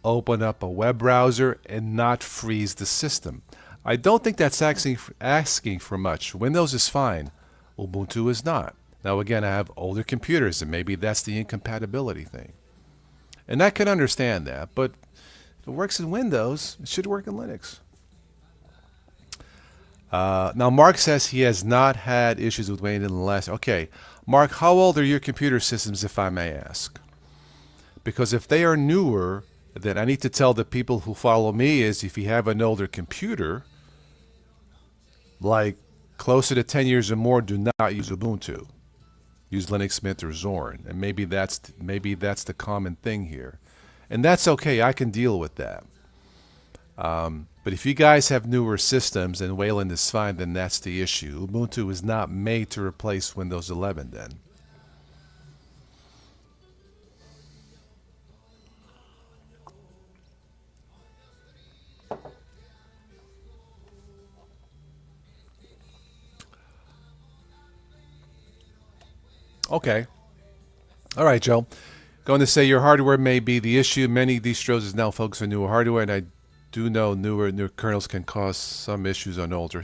open up a web browser, and not freeze the system. I don't think that's asking for much. Windows is fine. Ubuntu is not. Now again, I have older computers, and maybe that's the incompatibility thing. And I can understand that, but if it works in Windows, it should work in Linux. Now, Mark says he has not had issues with Wayland in the last... Okay, Mark, how old are your computer systems, if I may ask? Because if they are newer, then I need to tell the people who follow me is if you have an older computer, like closer to 10 years or more, do not use Ubuntu. Use Linux Mint or Zorn. And maybe that's the common thing here. And that's okay. I can deal with that. But if you guys have newer systems and Wayland is fine, then that's the issue. Ubuntu is not made to replace Windows 11 then. Okay. All right, Joe. Going to say your hardware may be the issue. Many distros is now focused on newer hardware, and I do know newer kernels can cause some issues on older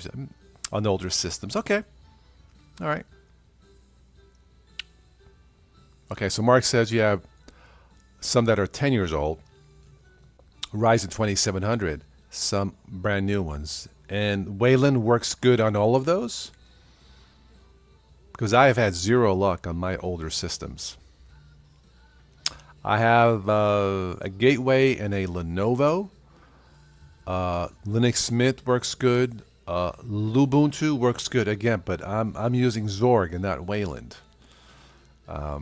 systems. Okay. All right. Okay, so Mark says you have some that are 10 years old, Ryzen 2700, some brand new ones. And Wayland works good on all of those? Because I have had zero luck on my older systems. I have a Gateway and a Lenovo. Linux Mint works good. Lubuntu works good again, but I'm using Zorg and not Wayland. But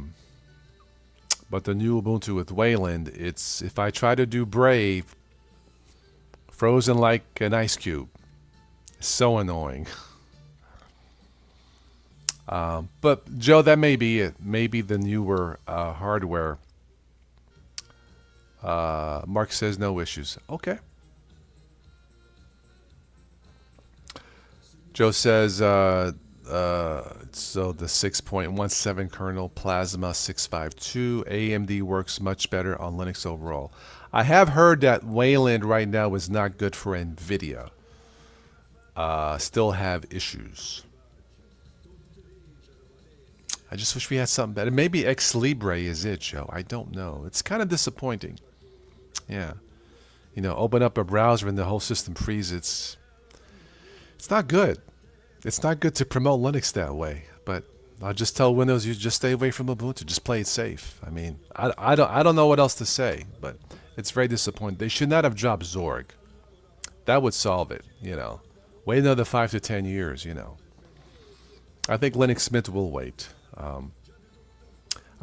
the new Ubuntu with Wayland, it's if I try to do Brave, frozen like an ice cube. It's so annoying. But Joe, that may be it. Maybe the newer hardware. Mark says no issues. Okay. Joe says so the 6.17 kernel Plasma 652 AMD works much better on Linux overall. I have heard that Wayland right now is not good for NVIDIA. Still have issues. I just wish we had something better. Maybe Ex Libre is it, Joe. I don't know. It's kind of disappointing. Yeah. You know, open up a browser and the whole system freezes. It's not good. It's not good to promote Linux that way. But I'll just tell Windows, you just stay away from Ubuntu. Just play it safe. I mean, I don't know what else to say, but it's very disappointing. They should not have dropped Zorg. That would solve it, you know. Wait another 5 to 10 years, you know. I think Linux Mint will wait.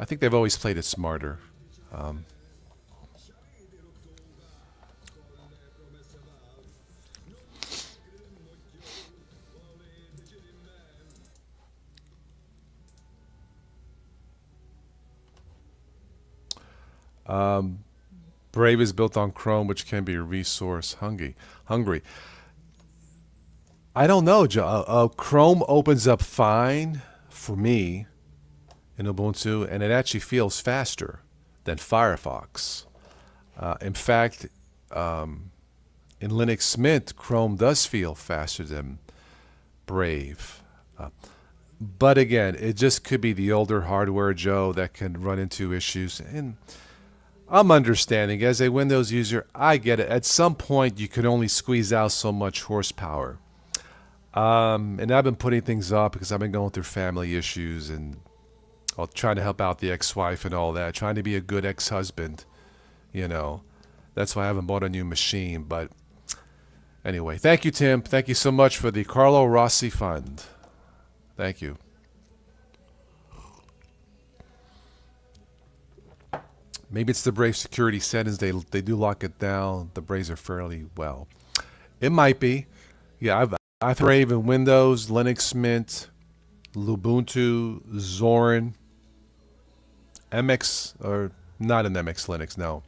I think they've always played it smarter. Brave is built on Chrome, which can be resource hungry. I don't know, Joe. Chrome opens up fine for me in Ubuntu, and it actually feels faster than Firefox. In fact, in Linux Mint, Chrome does feel faster than Brave. But again, it just could be the older hardware, Joe, that can run into issues. And I'm understanding. As a Windows user, I get it. At some point, you can only squeeze out so much horsepower. And I've been putting things off because I've been going through family issues and trying to help out the ex-wife and all that, trying to be a good ex-husband, you know. That's why I haven't bought a new machine. But anyway, thank you, Tim. Thank you so much for the Carlo Rossi Fund. Thank you. Maybe it's the Brave security settings. They do lock it down. The Braves are fairly well. It might be. Yeah, I've Brave in Windows, Linux Mint, Lubuntu, Zorin, MX, or not an MX Linux, no.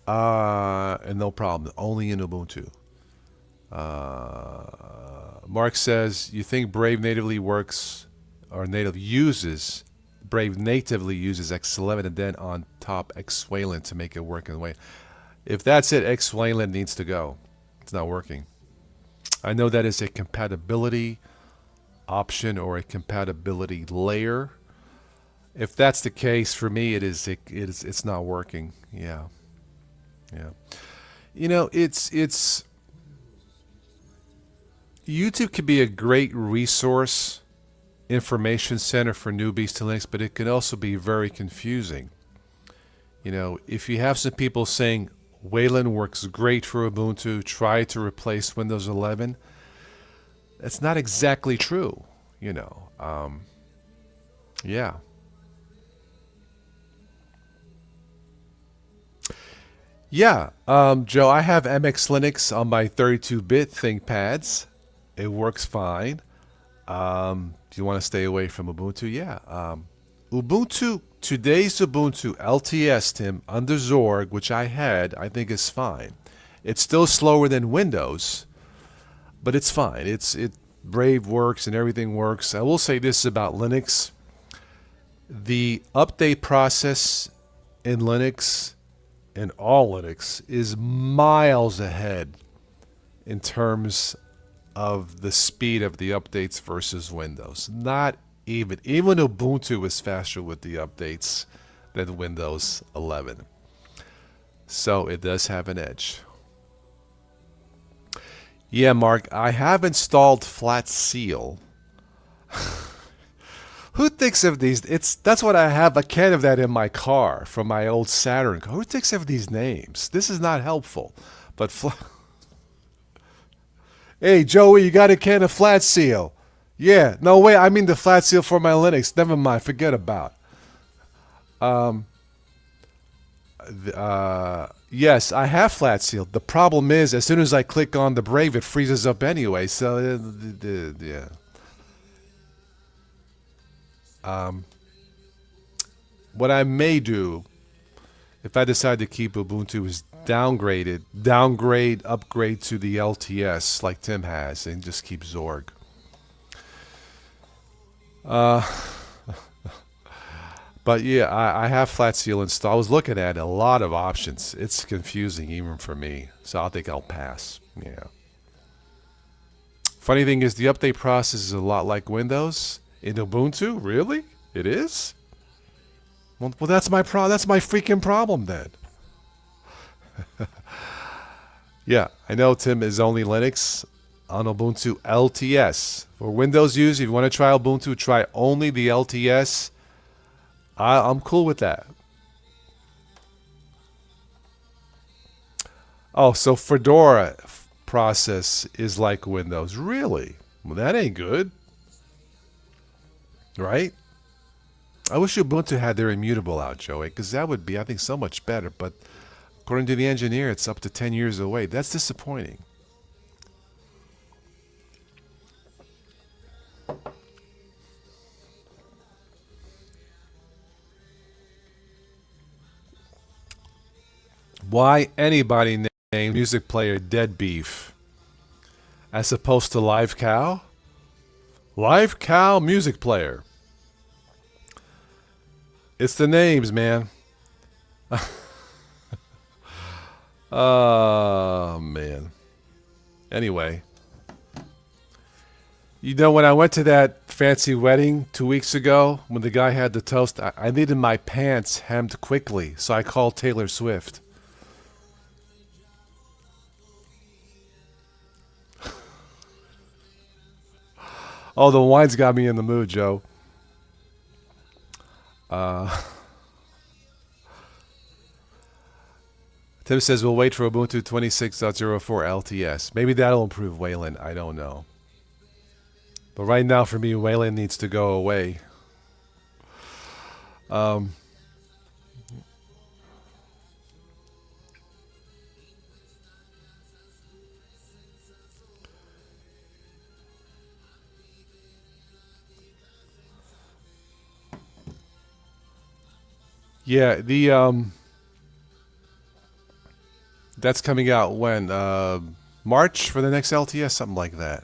And no problem, only in Ubuntu. Mark says, you think Brave natively works, or natively uses X11 and then on top X Wayland to make it work in the way. If that's it, X Wayland needs to go. It's not working. I know that is a compatibility option or a compatibility layer. If that's the case, for me, it's not working. Yeah. You know, it's YouTube could be a great resource, information center for newbies to Linux, but it can also be very confusing. You know, if you have some people saying Wayland works great for Ubuntu, try to replace Windows 11, that's not exactly true, you know. Yeah. Yeah, Joe, I have MX Linux on my 32-bit ThinkPads. It works fine. Do you want to stay away from Ubuntu? Yeah. Ubuntu, today's Ubuntu LTS, Tim, under Zorg, which I had, I think is fine. It's still slower than Windows, but it's fine. It Brave works and everything works. I will say this about Linux. The update process in Linux, in all Linux, is miles ahead in terms of the speed of the updates versus Windows. Not even. Even Ubuntu is faster with the updates than Windows 11. So it does have an edge. Yeah, Mark, I have installed Flat Seal. Who thinks of these? That's what I have a can of that in my car from my old Saturn car. Who thinks of these names? This is not helpful. But hey, Joey, you got a can of Flat Seal? Yeah, no way. I mean the Flat Seal for my Linux. Never mind. Forget about. Yes, I have Flat Seal. The problem is, as soon as I click on the Brave, it freezes up anyway. So, yeah. What I may do, if I decide to keep Ubuntu, is upgrade to the LTS like Tim has, and just keep Zorg. But yeah, I have Flat Seal installed. I was looking at a lot of options. It's confusing even for me, so I think I'll pass. Yeah. Funny thing is, the update process is a lot like Windows in Ubuntu. Really, it is. Well, that's my That's my freaking problem then. Yeah, I know Tim is only Linux on Ubuntu LTS. For Windows use, if you want to try Ubuntu, try only the LTS. I'm cool with that. Oh, so Fedora process is like Windows. Really? Well, that ain't good, right? I wish Ubuntu had their immutable out, Joey, because that would be, I think, so much better. But according to the engineer, it's up to 10 years away. That's disappointing. Why anybody named music player Dead Beef as opposed to Live Cow? Live Cow music player. It's the names, man. Oh, man. Anyway, you know, when I went to that fancy wedding 2 weeks ago, when the guy had the toast, I needed my pants hemmed quickly, so I called Taylor Swift. Oh, the wine's got me in the mood, Joe. Tim says we'll wait for Ubuntu 26.04 LTS. Maybe that'll improve Wayland. I don't know. But right now, for me, Wayland needs to go away. Yeah, the that's coming out when March for the next LTS, something like that.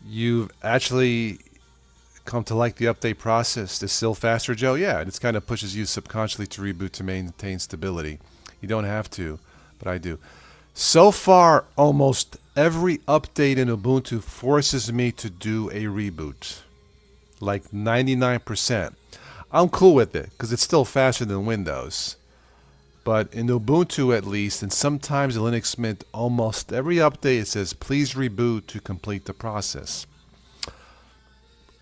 You've actually come to like the update process. It's still faster, Joe. Yeah, it kind of pushes you subconsciously to reboot to maintain stability. You don't have to, but I do. So far, almost every update in Ubuntu forces me to do a reboot, like 99%. I'm cool with it because it's still faster than Windows. But in Ubuntu at least, and sometimes in Linux Mint, almost every update it says, please reboot to complete the process.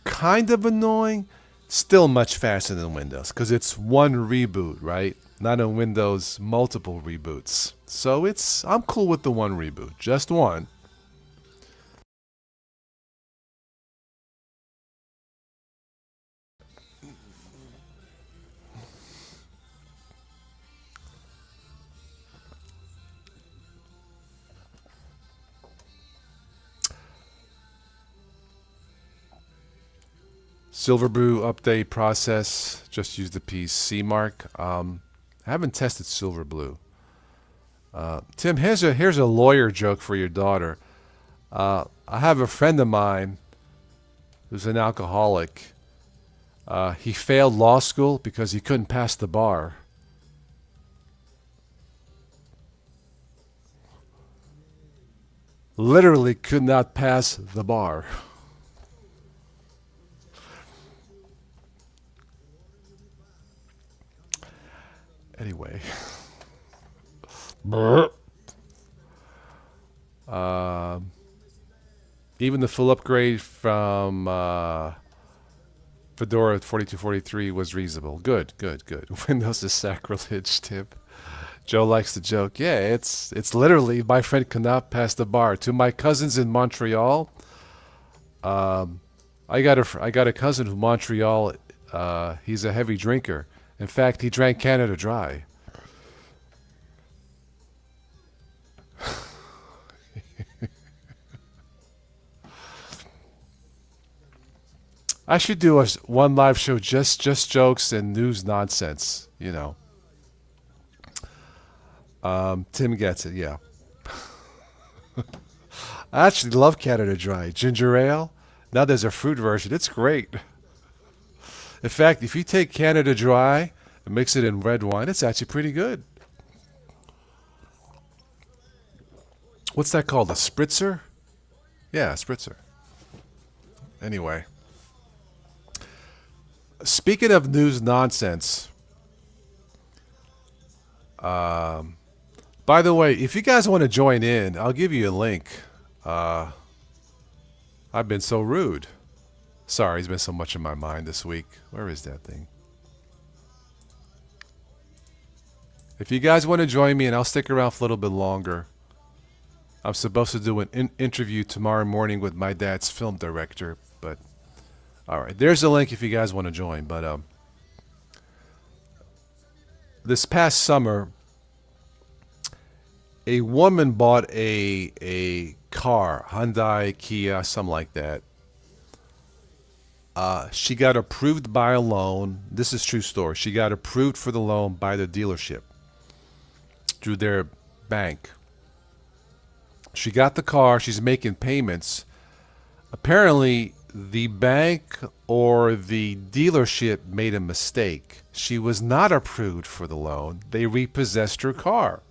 Kind of annoying, still much faster than Windows because it's one reboot, right? Not in Windows, multiple reboots. So I'm cool with the one reboot, just one. Silverbrew update process. Just use the PC mark. I haven't tested Silverbrew. Tim, here's a lawyer joke for your daughter. I have a friend of mine who's an alcoholic. He failed law school because he couldn't pass the bar. Literally could not pass the bar. Anyway. Even the full upgrade from Fedora 4243 was reasonable. Good. Windows is sacrilege, Tip. Joe likes the joke. Yeah, it's literally my friend cannot pass the bar. To my cousins in Montreal, I got a cousin from Montreal. He's a heavy drinker. In fact, he drank Canada Dry. I should do one live show just jokes and news nonsense. Tim gets it. Yeah. I actually love Canada Dry. Ginger ale. Now there's a fruit version. It's great. In fact, if you take Canada Dry and mix it in red wine, it's actually pretty good. What's that called? A spritzer? Yeah, a spritzer. Anyway. Speaking of news nonsense, by the way, if you guys want to join in, I'll give you a link. I've been so rude. Sorry, there's been so much in my mind this week. Where is that thing? If you guys want to join me, and I'll stick around for a little bit longer. I'm supposed to do an interview tomorrow morning with my dad's film director, but all right, there's a link if you guys want to join. But this past summer, a woman bought a car, Hyundai, Kia, something like that. She got approved by a loan. This is true story. She got approved for the loan by the dealership through their bank. She got the car. She's making payments. Apparently, the bank or the dealership made a mistake. She was not approved for the loan. They repossessed her car.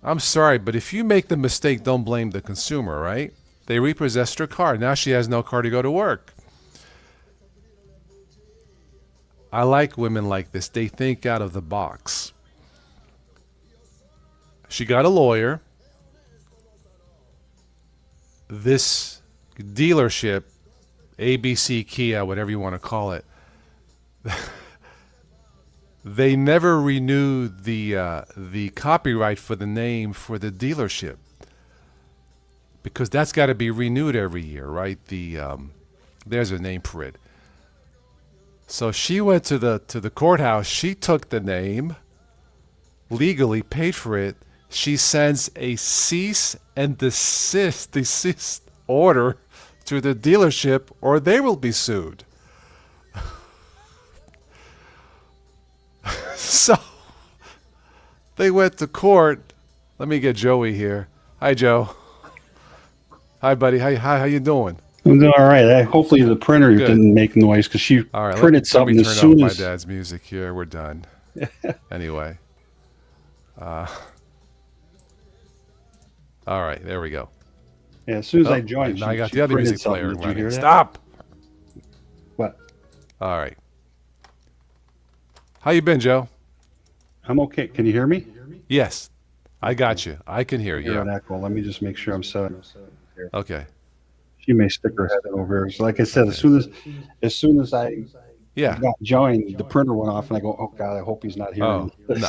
I'm sorry, but if you make the mistake, don't blame the consumer, right? They repossessed her car. Now she has no car to go to work. I like women like this. They think out of the box. She got a lawyer. This dealership, ABC Kia, whatever you want to call it, they never renewed the copyright for the name for the dealership, because that's got to be renewed every year, right? There's a name for it. So she went to the courthouse. She took the name, legally paid for it. She sends a cease and desist order to the dealership, or they will be sued. So they went to court. Let me get Joey here. Hi, Joe. Hi, buddy. How you doing? I'm doing all right. Hopefully the printer didn't make noise, because she printed something as soon as... Let me turn off my dad's music here. We're done. Anyway. All right, there we go. Yeah, as soon as I joined, now I got the other music player running. Did you hear that? Stop! What? All right. How you been, Joe? I'm okay. Can you hear me? Yes, I got you. I can hear you. Yeah. Echo. Let me just make sure I'm set. Okay. She may stick her head over here. So like I said, as soon as I got joined, the printer went off, and I go, "Oh God, I hope he's not hearing this." No,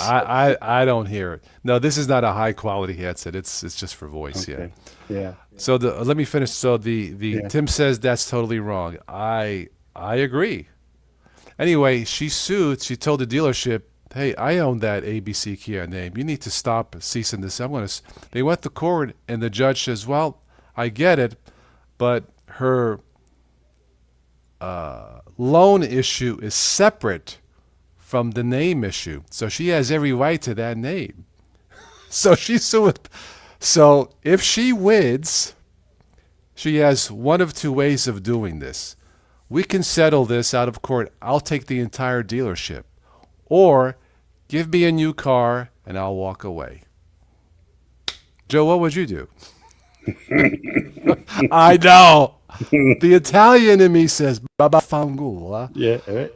I don't hear it. No, this is not a high quality headset. It's just for voice. Okay. Yeah. So let me finish. So Tim says that's totally wrong. I agree. Anyway, she sued. She told the dealership, "Hey, I own that ABC Kia name. You need to stop cease and desist." They went to court, and the judge says, "Well, I get it, but her loan issue is separate from the name issue. So she has every right to that name. So she's suing. So if she wins, she has one of two ways of doing this. We can settle this out of court. I'll take the entire dealership. Or give me a new car and I'll walk away. Joe, what would you do? I know. The Italian in me says, Baba Fangula. Yeah. Right.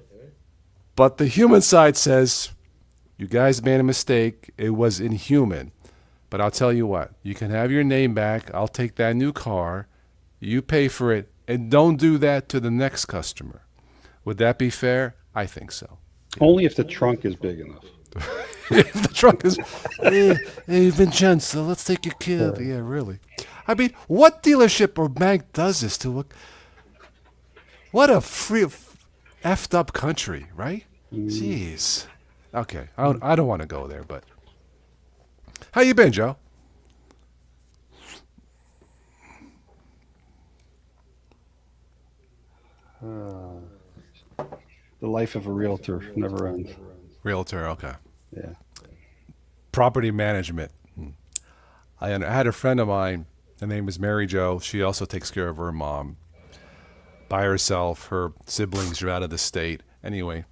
But the human side says, you guys made a mistake. It was inhuman. But I'll tell you what, you can have your name back. I'll take that new car. You pay for it. And don't do that to the next customer. Would that be fair? I think so. Only if the trunk is big enough. If the trunk is, hey, Vincenzo, let's take your kid. Yeah, really. I mean, what dealership or bank does this to a, what a effed up country, right? Jeez. Okay, I don't want to go there, but how you been, Joe? The life of a realtor never ends. Realtor, okay. Yeah. Property management. I had a friend of mine. Her name is Mary Jo. She also takes care of her mom by herself. Her siblings are out of the state. Anyway,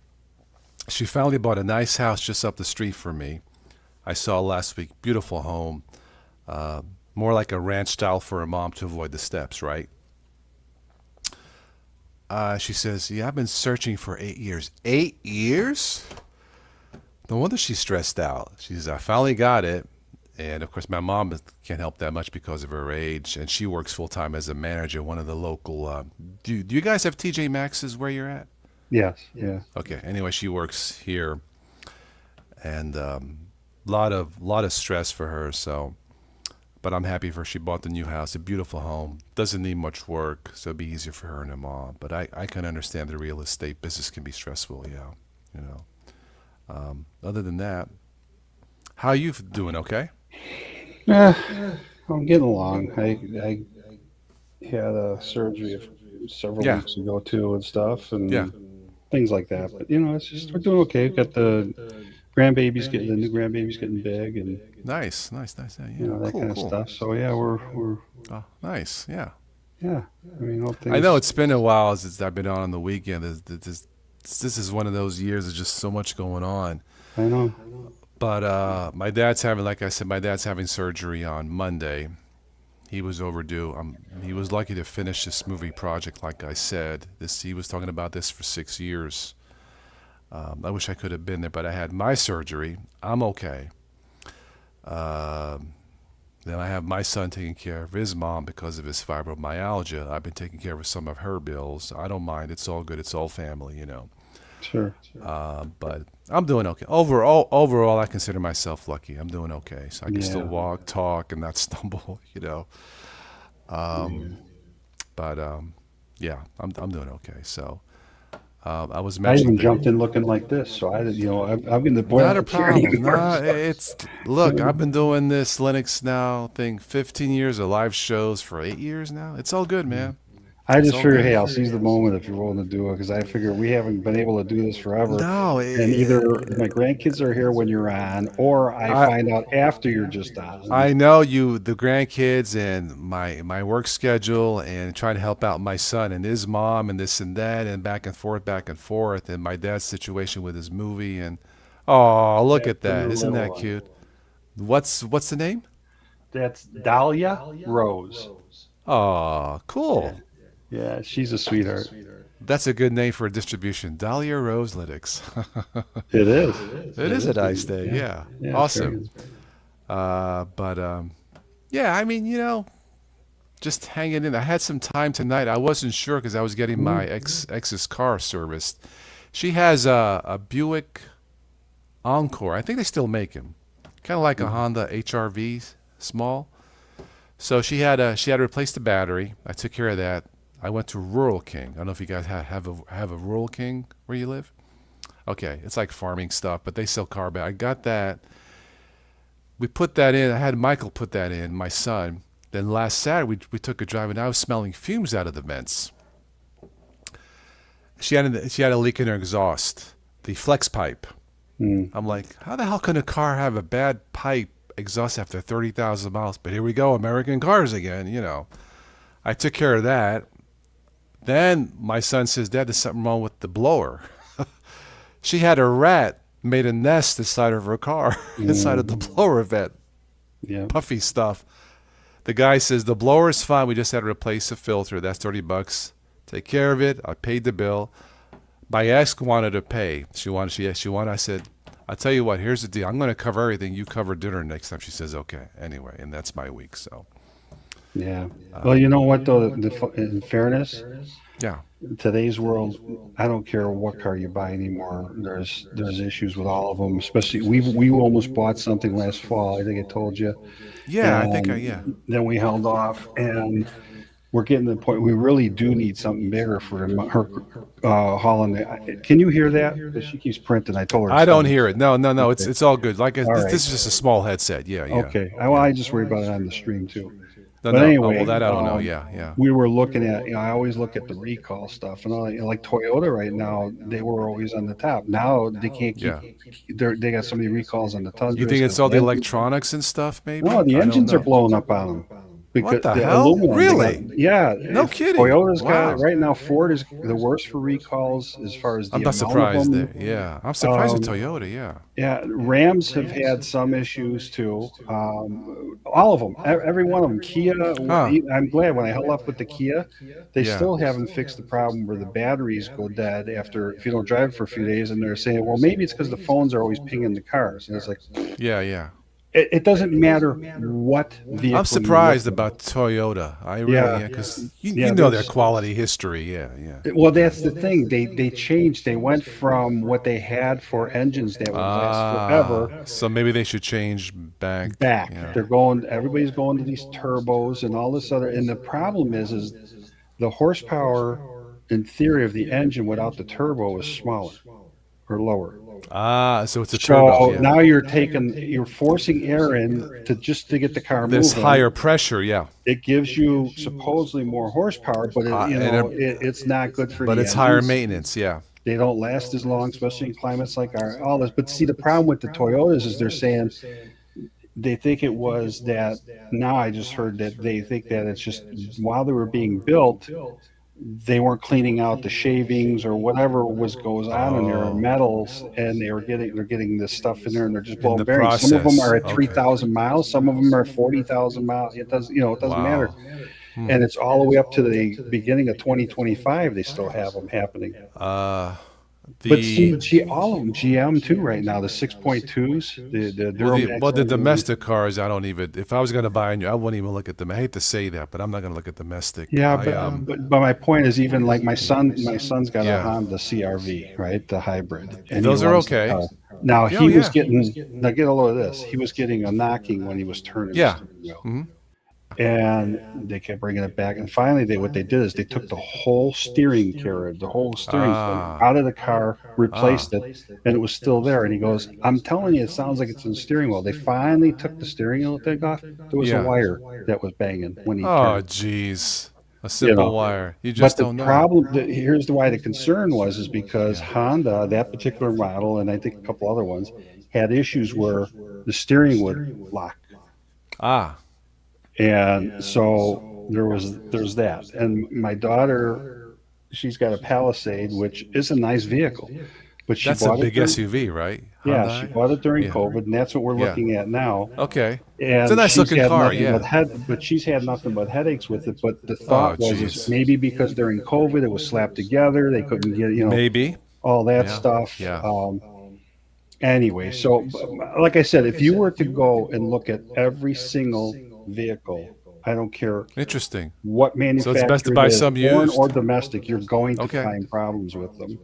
she finally bought a nice house just up the street from me. I saw last week. Beautiful home. More like a ranch style for her mom to avoid the steps, right? She says, yeah, I've been searching for 8 years. 8 years? No wonder she's stressed out. She says, I finally got it. And, of course, my mom can't help that much because of her age. And she works full-time as a manager, one of the local... do you guys have TJ Maxx's where you're at? Yes. Yeah. Okay. Anyway, she works here. And lot of stress for her, so... But I'm happy for her. She bought the new house, a beautiful home. Doesn't need much work, so it'll be easier for her and her mom. But I can understand the real estate business can be stressful, yeah. You know. Other than that, how you doing? Okay. I'm getting along. I had a surgery several weeks ago too, and stuff, and things like that. But it's just we're doing okay. We've got the new grandbabies getting big, and nice. Yeah, that cool, kind of stuff. So yeah, we're oh, nice. Yeah. I mean, all things. I know it's been a while since I've been on the weekend. This is one of those years. There's just so much going on. I know. But my dad's having surgery on Monday. He was overdue. He was lucky to finish this movie project, like I said. He was talking about this for 6 years. I wish I could have been there, but I had my surgery. I'm okay. Then I have my son taking care of his mom because of his fibromyalgia. I've been taking care of some of her bills. I don't mind. It's all good. It's all family, Sure. But I'm doing okay. Overall, I consider myself lucky. I'm doing okay. So I can still walk, talk, and not stumble, But I'm doing okay. So I was mentioning. I even jumped in looking like this, so I'm in the boy. Not a problem. No, look. I've been doing this Linux now 15 years of live shows for 8 years now. It's all good, man. I just figured, hey, I'll seize the moment if you're willing to do it, because I figure we haven't been able to do this forever. No, and either my grandkids are here when you're on, or I find out after you're just on. I know the grandkids, and my work schedule, and trying to help out my son and his mom, and this and that, and back and forth, and my dad's situation with his movie, and look at that! Isn't that cute? What's the name? That's Dahlia Rose. Oh, cool. Yeah, she's a sweetheart. That's a good name for a distribution. Dahlia Rose Linux. It is. It is a nice day. Yeah. Awesome. I mean, just hanging in. I had some time tonight. I wasn't sure because I was getting my ex's car serviced. She has a Buick Encore. I think they still make them. Kind of like a Honda HR-V, small. So she had to replace the battery. I took care of that. I went to Rural King. I don't know if you guys have a Rural King where you live. Okay, it's like farming stuff, but they sell car battery. I got that. We put that in. I had Michael put that in, my son. Then last Saturday we took a drive, and I was smelling fumes out of the vents. she had a leak in her exhaust, the flex pipe. Mm. I'm like, how the hell can a car have a bad pipe exhaust after 30,000 miles? But here we go, American cars again, you know. I took care of that. Then my son says, Dad, there's something wrong with the blower. She had a rat made a nest inside of her car, inside of the blower vent, Yeah. puffy stuff. The guy says, the blower is fine. We just had to replace the filter. That's $30. Take care of it. I paid the bill. My ex wanted to pay. She wanted. I said, I'll tell you what, here's the deal. I'm going to cover everything. You cover dinner next time. She says, okay. Anyway, and that's my week. So, Yeah. Well, you know what though? In fairness, yeah. today's world, I don't care what car you buy anymore. There's issues with all of them. Especially we almost bought something last fall. I think I told you. Yeah, I think, And yeah. then we held off, and we're getting to the point we really do need something bigger for her hauling. Can you hear that? 'Cause she keeps printing. I told her. to I don't stop. hear it. No. Okay. It's all good. Like, All this right. is just a small headset. Yeah, yeah. Okay. Well, I just worry about it on the stream too. No, But no. Oh, anyway, well, that I don't know. Yeah, yeah. we were looking at, I always look at the recall stuff, and all, like Toyota right now, they were always on the top. Now they can't keep. Yeah. They got so many recalls on the Tundra. You think it's all the electronics and stuff, maybe? No, the I don't engines are know. blowing up on them. What the The hell? aluminum, they Really? got- yeah. No kidding. Toyota's Wow. got right now. Ford is the worst for recalls as far as the I'm not amount surprised of them. there. Yeah. I'm surprised with Um, Toyota. Yeah. Yeah, Rams have had some issues too. All of them, every one of them. Kia, Huh. I'm glad when I held up with the Kia, they Yeah. still haven't fixed the problem where the batteries go dead after if you don't drive it for a few days, and they're saying, well, maybe it's because the phones are always pinging the cars. And it's like, Yeah, yeah. it doesn't matter what vehicle. I'm surprised about Toyota. I really, Yeah. yeah, because Yeah, you know their there's- quality history. Yeah, yeah. Well, that's the thing. They changed. They went from what they had for engines that would last forever So maybe they should change back. back. Yeah. They're going. Everybody's going to these turbos and all this other. And the problem is the horsepower, in theory, of the engine without the turbo is smaller or lower. So it's a So turbo. Yeah. now you're forcing air in to get the car There's moving. higher pressure. Yeah, It gives you supposedly more horsepower, but and it's not good for. but the it's higher engines. maintenance. Yeah. They don't last as long, especially in climates like all this. But see, the problem with the Toyotas is they're saying they think it was that. Now I just heard that they think that it's just while they were being built, they weren't cleaning out the shavings or whatever goes on in there, metals, and they're getting this stuff in there, and they're just blowing the bearings. Some of them process. are at Okay. 3,000 miles, some of them are 40,000 miles. It doesn't Wow. matter. And it's all the way up to the beginning of 2025. They still have them happening. But see, all of them, GM too, right now, the 6.2s, the the domestic cars, I don't even. If I was going to buy a new, I wouldn't even look at them. I hate to say that, but I'm not going to look at domestic. Yeah, I, but my point is, even like my son's got Yeah. a Honda CRV, right, the hybrid, and Those he are loves the okay. car. Now Yeah, he was yeah. getting. Now get a load of this. He was getting a knocking when he was turning. Yeah. The steering wheel. And they kept bringing it back, and finally, what they did is they took the whole steering carriage, the whole steering out of the car, replaced it, and it was still there. And he goes, "I'm telling you, it sounds like it's in the steering wheel." They finally took the steering wheel thing off. There was Yeah. a wire that was banging when he Oh, turned. jeez. A simple wire. You But just the don't know. problem, here's why the concern is because Honda, that particular model, and I think a couple other ones, had issues where the steering would lock. And so there's that. And my daughter, she's got a Palisade, which is a nice vehicle, but she That's a bought big it. SUV, right? Yeah, Hyundai? she bought it during Yeah. COVID, and that's what we're Yeah. looking at now. Okay. And It's a nice she's looking had car, nothing yeah. but she's had nothing but headaches with it. But the thought was geez. is maybe because during COVID it was slapped together, they couldn't get Maybe. all that Yeah, stuff. yeah. Anyway, so like I said, if you were to go and look at every single vehicle, I don't care Interesting. what manufacturer best to buy it is, some foreign used? or domestic, you're going to Okay. find problems with them.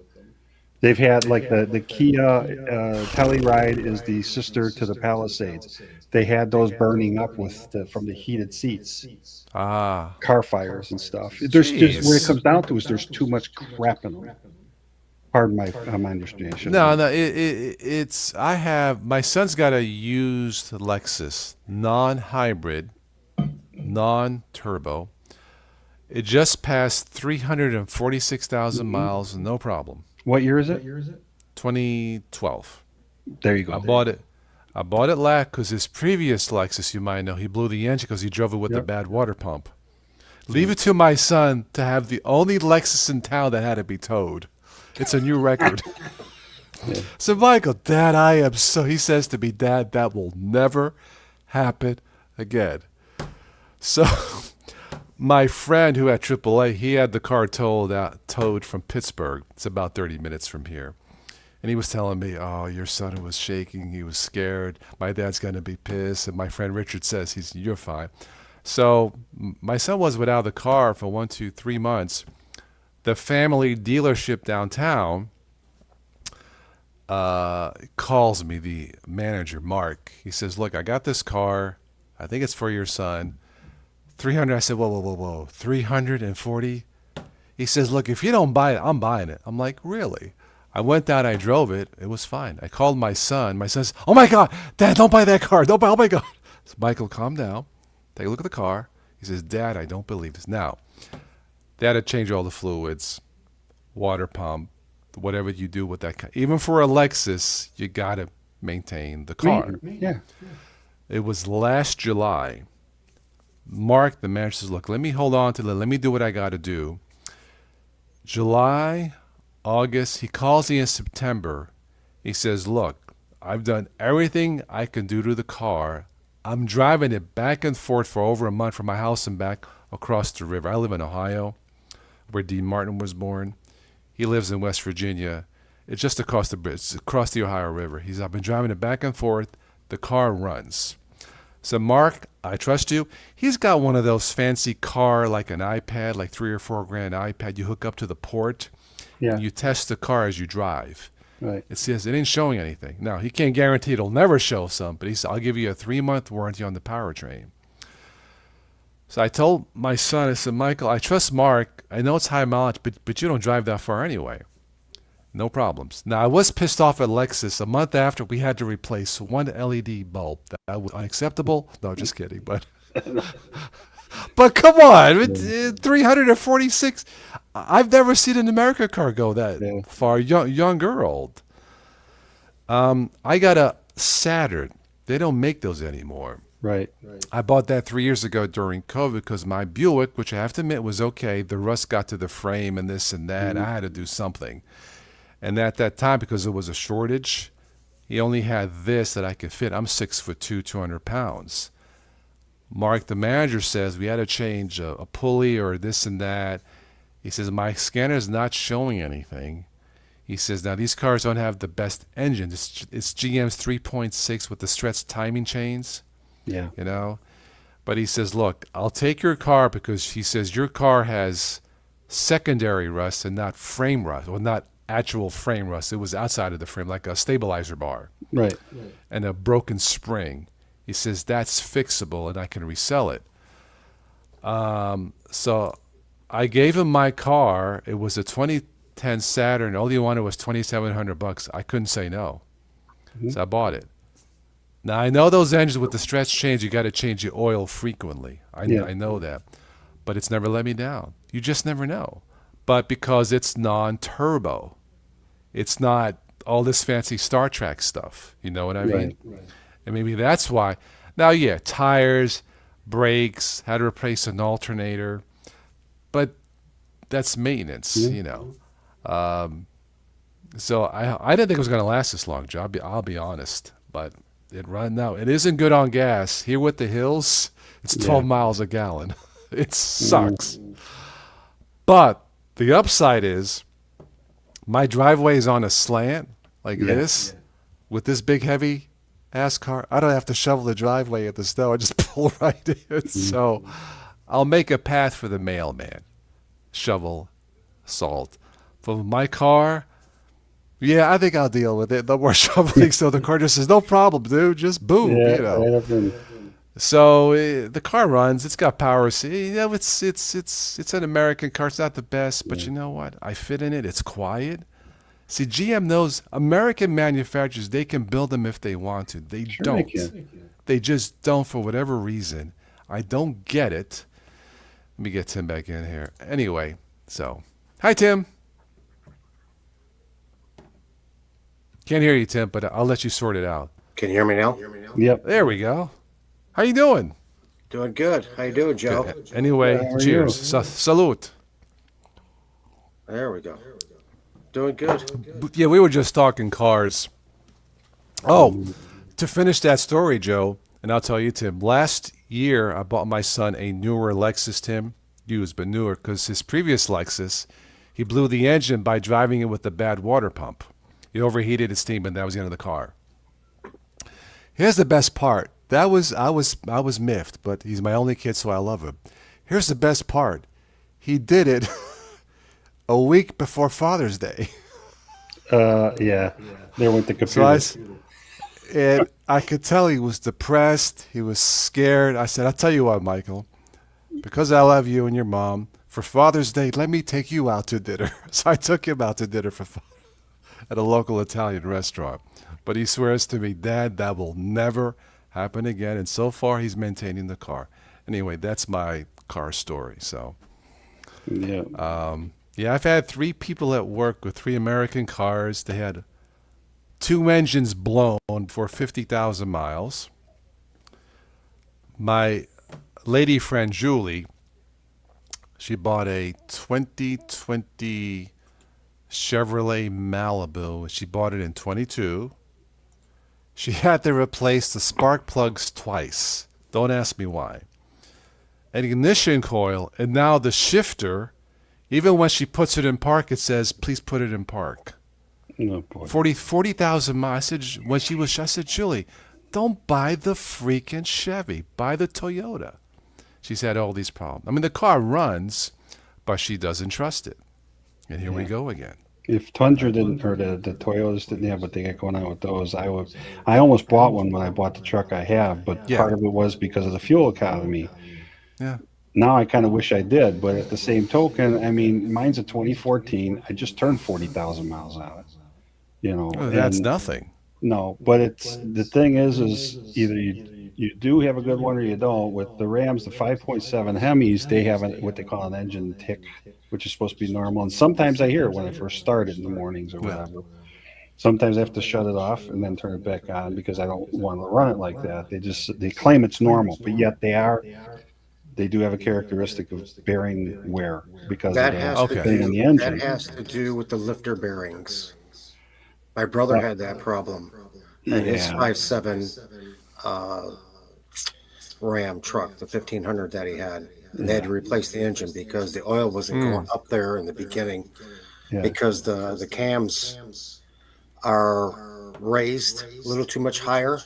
They've had like the Kia Telluride is the sister to the Palisades. They had those burning up from the heated seats, car fires and stuff. There's just what it comes down to is there's too much crap in them. Pardon my understanding. No, it's. I have my son's got a used Lexus, non-hybrid, non-turbo, It just passed 346,000 Mhm. miles, no problem. What year is it? 2012. There you I go. bought it. I bought it last because his previous Lexus, you might know, he blew the engine because he drove it with a Yep. bad water pump. Leave Yep. it to my son to have the only Lexus in town that had to be towed. It's a new record. Yeah. So, Michael, Dad, I am so. He says to me, Dad, that will never happen again. So, my friend who had AAA, he had the car towed from Pittsburgh. It's about 30 minutes from here. And he was telling me, oh, your son was shaking. He was scared. My dad's going to be pissed. And my friend Richard says, you're fine. So my son was without the car for 1, 2, 3 months. The family dealership downtown calls me, the manager, Mark. He says, look, I got this car. I think it's for your son. 300. I said, whoa, whoa, whoa, whoa. 340? He says, look, if you don't buy it, I'm buying it. I'm like, really? I went down, I drove it. It was fine. I called my son. My son says, oh my God, Dad, don't buy that car. Don't buy, oh my God. So Michael, calm down. Take a look at the car. He says, Dad, I don't believe this. Now, they had to change all the fluids, water pump, whatever you do with that car. Even for a Lexus, you got to maintain the car. Yeah. It was last July. Mark, the manager, says, look, let me hold on to it. Let me do what I got to do. July, August, he calls me in September. He says, look, I've done everything I can do to the car. I'm driving it back and forth for over a month from my house and back across the river. I live in Ohio, where Dean Martin was born. He lives in West Virginia. It's just across the bridge, it's across the Ohio River. I've been driving it back and forth. The car runs. So, Mark, I trust you. He's got one of those fancy car, like an iPad, like $3 or $4 iPad. You hook up to the port, Yeah. and you test the car as you drive. Right. It says it ain't showing anything. Now, he can't guarantee it'll never show some, but he said, I'll give you a 3-month warranty on the powertrain. So I told my son, I said, Michael, I trust Mark. I know it's high mileage, but you don't drive that far anyway. No problems. Now, I was pissed off at Lexus. A month after, we had to replace one LED bulb. That was unacceptable. No, just kidding. But come on, 346. I've never seen an American car go that Yeah. far, young or old. I got a Saturn. They don't make those anymore. Right. I bought that 3 years ago during COVID because my Buick, which I have to admit was okay, the rust got to the frame and this and that. I had to do something. And at that time, because it was a shortage, he only had this that I could fit. I'm 6'2", 200 pounds. Mark, the manager, says we had to change a pulley or this and that. He says, my scanner is not showing anything. He says, now these cars don't have the best engine. It's GM's 3.6 with the stretched timing chains, Yeah. you know. But he says, look, I'll take your car because he says your car has secondary rust and not frame rust, or not actual frame rust. It was outside of the frame, like a stabilizer bar Right. and a broken spring. He says that's fixable and I can resell it. So I gave him my car. It was a 2010 Saturn. All he wanted was $2,700. I couldn't say no, so I bought it. Now I know those engines with the stretch chains, you got to change the oil frequently. I know that, but it's never let me down. You just never know. But because it's non-turbo, it's not all this fancy Star Trek stuff. You know what I mean? Right. And maybe that's why. Now, yeah, tires, brakes, had to replace an alternator, but that's maintenance, you know. So I didn't think it was going to last this long, Joe. I'll be honest, but it run now. It isn't good on gas. Here with the hills, it's 12 miles a gallon. It sucks. But the upside is my driveway is on a slant like this with this big heavy ass car. I don't have to shovel the driveway at the snow. I just pull right in. So I'll make a path for the mailman. Shovel, salt. For my car, yeah, I think I'll deal with it. No more shoveling. So the car just says, no problem, dude. Just boom, Yeah. you know. Right up in. So the car runs. It's got power. You know, it's an American car. It's not the best, but you know what? I fit in it. It's quiet. See, GM knows American manufacturers. They can build them if they want to. They don't. They can. They just don't for whatever reason. I don't get it. Let me get Tim back in here. Anyway, so hi Tim. Can't hear you, Tim, but I'll let you sort it out. Can you hear me now? Yep. There we go. How you doing? Doing good. How you doing, Joe? Good. Anyway, How are cheers. you? Salute. There we go. Doing good. Yeah, we were just talking cars. Oh, to finish that story, Joe, and I'll tell you, Tim, last year I bought my son a newer Lexus, Tim, used but newer, because his previous Lexus, he blew the engine by driving it with a bad water pump. He overheated his steam, and that was the end of the car. Here's the best part. I was miffed, but he's my only kid, so I love him. Here's the best part. He did it a week before Father's Day. Yeah. There went the computer. And I could tell he was depressed. He was scared. I said, I'll tell you what, Michael, because I love you and your mom, for Father's Day, let me take you out to dinner. So I took him out to dinner at a local Italian restaurant. But he swears to me, Dad, that will never happen again. And so far, he's maintaining the car. Anyway, that's my car story. So, Yeah. yeah, I've had 3 people at work with 3 American cars. They had 2 engines blown for 50,000 miles. My lady friend Julie, she bought a 2020 Chevrolet Malibu. She bought it in 22. She had to replace the spark plugs twice. Don't ask me why. An ignition coil, and now the shifter, even when she puts it in park, it says, please put it in park. Oh, boy. 40,000 miles. I said, Julie, don't buy the freaking Chevy. Buy the Toyota. She's had all these problems. I mean, the car runs, but she doesn't trust it. And here we go again. If Tundra didn't, or the Toyotas didn't have what they got going on with those, I almost bought one when I bought the truck I have, but Yeah. part of it was because of the fuel economy. Yeah. Now I kind of wish I did, but at the same token, I mean, mine's a 2014. I just turned 40,000 miles on it. You know, Oh, that's and- nothing. No, but it's the thing is either you do have a good one or you don't. With the Rams, the 5.7 Hemis, they have what they call an engine tick, which is supposed to be normal. And sometimes I hear it when I first started in the mornings or whatever. Sometimes I have to shut it off and then turn it back on because I don't want to run it like that. They claim it's normal, but yet they do have a characteristic of bearing wear because That of has the Okay. thing in the engine. That has to do with the lifter bearings. My brother had that problem. And his Yeah. 5.7 Ram truck, the 1500 that he had, and they had to replace the engine because the oil wasn't going up there in the beginning Yeah. because the cams are raised a little too much higher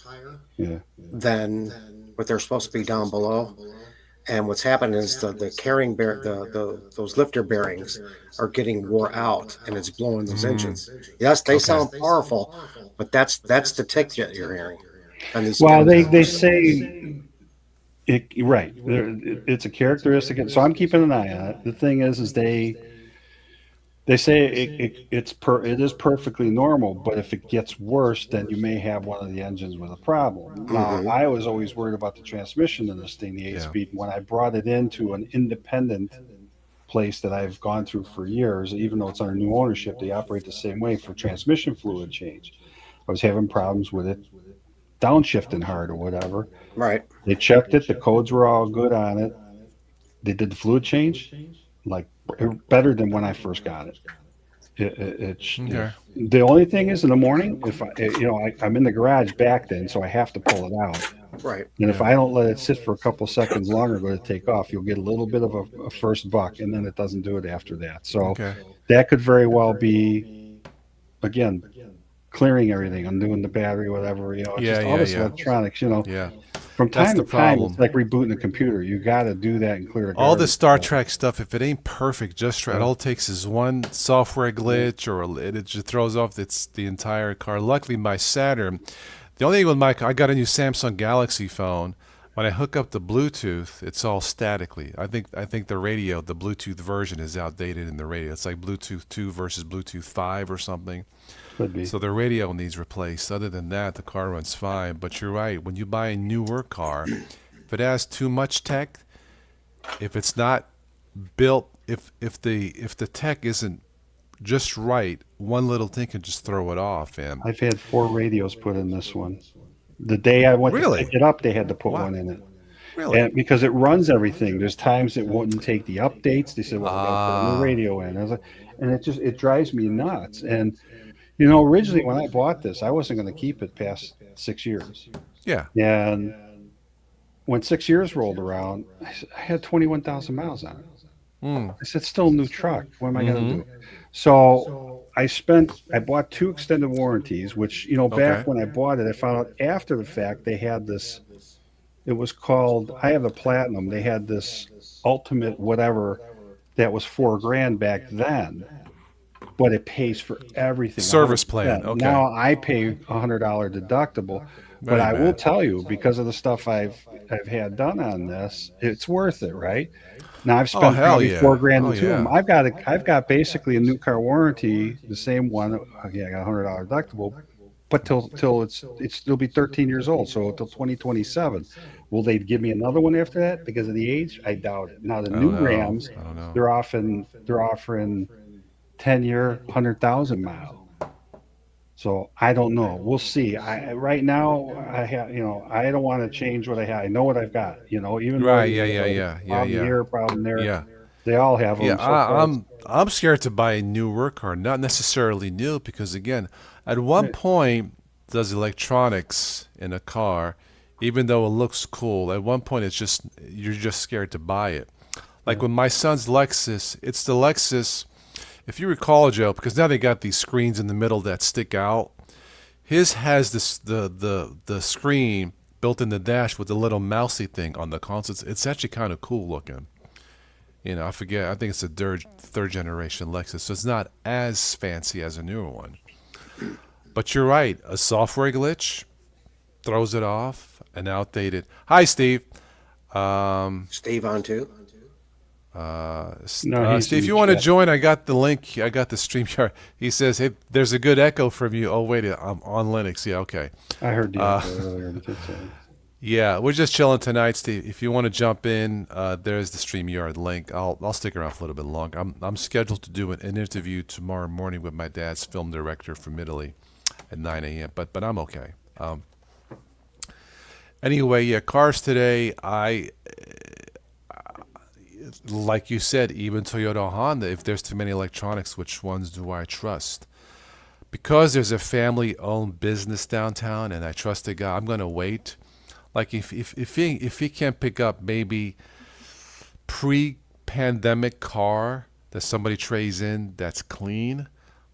Yeah. than what they're supposed to be down below. And what's happening is the carrying those lifter bearings are getting wore out, and it's blowing those engines. Yes, they sound powerful, but that's the tick that you're hearing. on these Well, cameras. they say it right. It's a characteristic. So I'm keeping an eye on it. The thing is they say it is perfectly normal, but if it gets worse, then you may have one of the engines with a problem. Now, I was always worried about the transmission in this thing, the 8-speed. When I brought it into an independent place that I've gone through for years, even though it's under new ownership, they operate the same way for transmission fluid change. I was having problems with it downshifting hard or whatever. Right. They checked it. The codes were all good on it. They did the fluid change, like better than when I first got it. The only thing is in the morning, if I'm in the garage back then, so I have to pull it out. Right. And if I don't let it sit for a couple seconds longer, go to take off, you'll get a little bit of a first buck, and then it doesn't do it after that. So that could very well be, again, clearing everything, undoing the battery, whatever, just all this electronics, From time to time, it's like rebooting a computer. You got to do that and clear the all the Star Trek stuff. If it ain't perfect, just right. All it takes is one software glitch, or it just throws off the entire car. Luckily, my Saturn. The only thing with I got a new Samsung Galaxy phone. When I hook up the Bluetooth, it's all statically. I think the radio, the Bluetooth version, is outdated in the radio. It's like Bluetooth 2 versus Bluetooth 5 or something. Could be. So the radio needs replaced. Other than that, the car runs fine. But you're right. When you buy a newer car, if it has too much tech, if it's not built. If the tech isn't just right, one little thing can just throw it off. And I've had 4 radios put in this one. The day I went to really, pick it up, they had to put wow, one in it. really, And because it runs everything, there's times it wouldn't take the updates. They said, "Well, we got to put a new radio in." I was like, and it drives me nuts. And originally when I bought this, I wasn't going to keep it past 6 years. yeah. And when 6 years rolled around, I had 21,000 miles on it. Mm, I said, "Still a new truck. What am I going to do?" So I bought 2 extended warranties, which okay. back when I bought it, I found out after the fact they had this. It was called. I have the Platinum. They had this Ultimate whatever that was $4,000 back then, but it pays for everything. Service plan. 100%. Okay. Now I pay $100 deductible, but That ain't I will bad. tell you because of the stuff I've had done on this, it's worth it, right? Now I've Oh spent hell probably yeah. 4,000 Oh into them. yeah. I've got basically a new car warranty, the same one. Yeah, I got $100 deductible, but till it'll be 13 years old, so till 2027. Will they give me another one after that because of the age? I doubt it. Now the I don't new know. Rams, I don't know. they're offering 10-year, 100,000 mile. So I don't know. We'll see. Right now I have, I don't want to change what I have. I know what I've got. Even though Right. Yeah. Yeah. Yeah. Yeah. problem Yeah. here, problem there, Yeah. they all have Yeah. them. So far, I'm scared to buy a newer car, not necessarily new, because again, at one point, does electronics in a car, even though it looks cool, at one point you're just scared to buy it. Like yeah, with my son's Lexus, it's the Lexus. If you recall, Joe, because now they got these screens in the middle that stick out. His has this the screen built in the dash with the little mousy thing on the console. It's actually kind of cool looking. I forget. I think it's a third generation Lexus, so it's not as fancy as a newer one. But you're right. A software glitch throws it off. An outdated. Hi, Steve. Um, Steve on too. no, he's Steve, in if the you want to chat. join, I got the link. I got the StreamYard. He says, "Hey, there's a good echo from you." Oh, wait, I'm on Linux. Yeah, okay. I heard the Uh, echo earlier, but it's, yeah, we're just chilling tonight, Steve. If you want to jump in, there's the StreamYard link. I'll stick around for a little bit longer. I'm scheduled to do an interview tomorrow morning with my dad's film director from Italy at 9 a.m. But I'm okay. Anyway, yeah, cars today. Like you said, even Toyota or Honda. If there's too many electronics, which ones do I trust? Because there's a family-owned business downtown, and I trust the guy. I'm gonna wait. Like if he can't pick up maybe pre-pandemic car that somebody trades in that's clean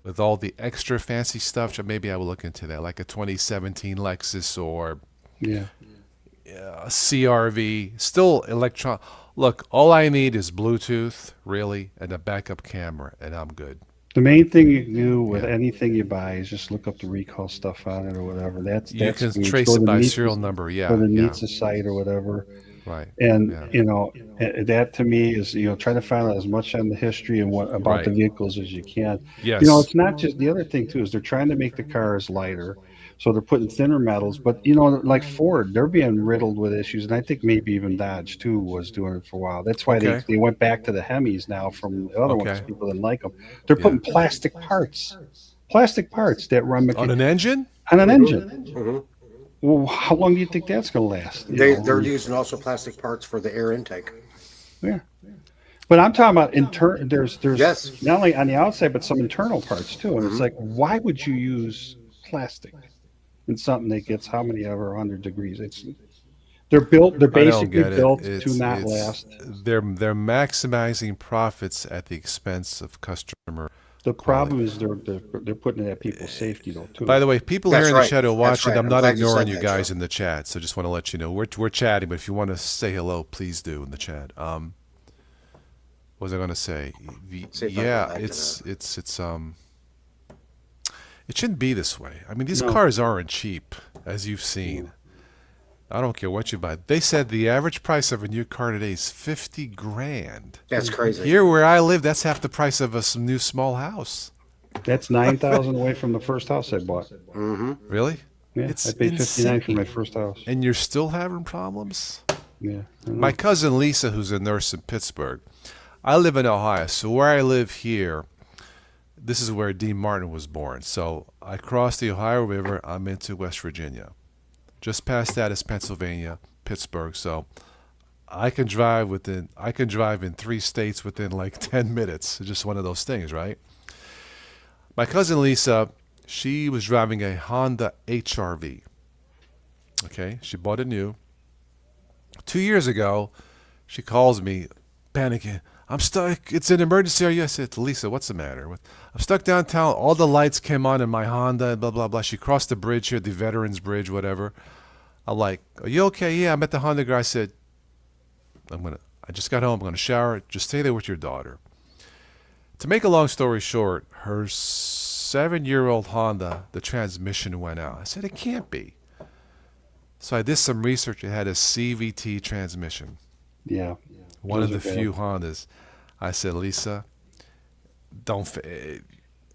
with all the extra fancy stuff, maybe I will look into that, like a 2017 Lexus or yeah. a CRV, still electron. Look, all I need is Bluetooth, really, and a backup camera, and I'm good. The main thing you do with Yeah, anything you buy is just look up the recall stuff on it or whatever. you That's can huge. trace it by serial number. Go Yeah, to yeah, NHTSA site or whatever. right. And Yeah, that to me is try to find out as much on the history and what about the right. vehicles as you can. Yes. It's not just the other thing too is they're trying to make the cars lighter, so they're putting thinner metals. But like Ford, they're being riddled with issues, and I think maybe even Dodge too was doing it for a while. That's why Okay. they went back to the Hemis now from the other ones. Okay. People didn't like them. They're Yeah. putting plastic parts that run On an engine? on an engine. Hmm. Well, how long do you think that's going to last? They're using also plastic parts for the air intake. Yeah. But I'm talking about there's Yes. not only on the outside but some internal parts too. And it's Hmm. like, why would you use plastic in something that gets how many ever 100 degrees? They're I don't basically get it. built to not last. They're maximizing profits at the expense of customer The quality. problem is they're putting it at people's safety though too. By the way, people here That's in the right. chat are That's watching. right. I'm I'm not glad you ignoring said you that, guys Joe. in the chat, so just want to let you know we're chatting. But if you want to say hello, please do in the chat. What was I going to say? See if I go Yeah, back to it shouldn't be this way. I mean, these No. cars aren't cheap, as you've seen. I don't care what you buy. They said the average price of a new car today is 50 grand. That's crazy. Here where I live, that's half the price of a new small house. That's 9,000 away from the first house I bought. Hmm. Really? Yeah, It's I paid 59 for my insane. first house. And you're still having problems? Yeah, I My know. cousin Lisa, who's a nurse in Pittsburgh, I live in Ohio, so where I live here, this is where Dean Martin was born. So I cross the Ohio River, I'm into West Virginia. Just past that is Pennsylvania, Pittsburgh. So I can drive in 3 states within like 10 minutes. It's just one of those things, right? My cousin Lisa, she was driving a Honda HRV. Okay, she bought it new. 2 years ago, she calls me, panicking. I'm stuck. It's an emergency. Are you? I said, Lisa, what's the matter? I'm stuck downtown. All the lights came on in my Honda, blah, blah, blah. She crossed the bridge here, the Veterans Bridge, whatever. I'm like, are you okay? Yeah, I'm at the Honda garage. I said, I just got home. I'm going to shower. Just stay there with your daughter. To make a long story short, her 7-year-old Honda, the transmission went out. I said, it can't be. So I did some research. It had a CVT transmission. Yeah. One of Those the are few bad. Hondas. I said, Lisa,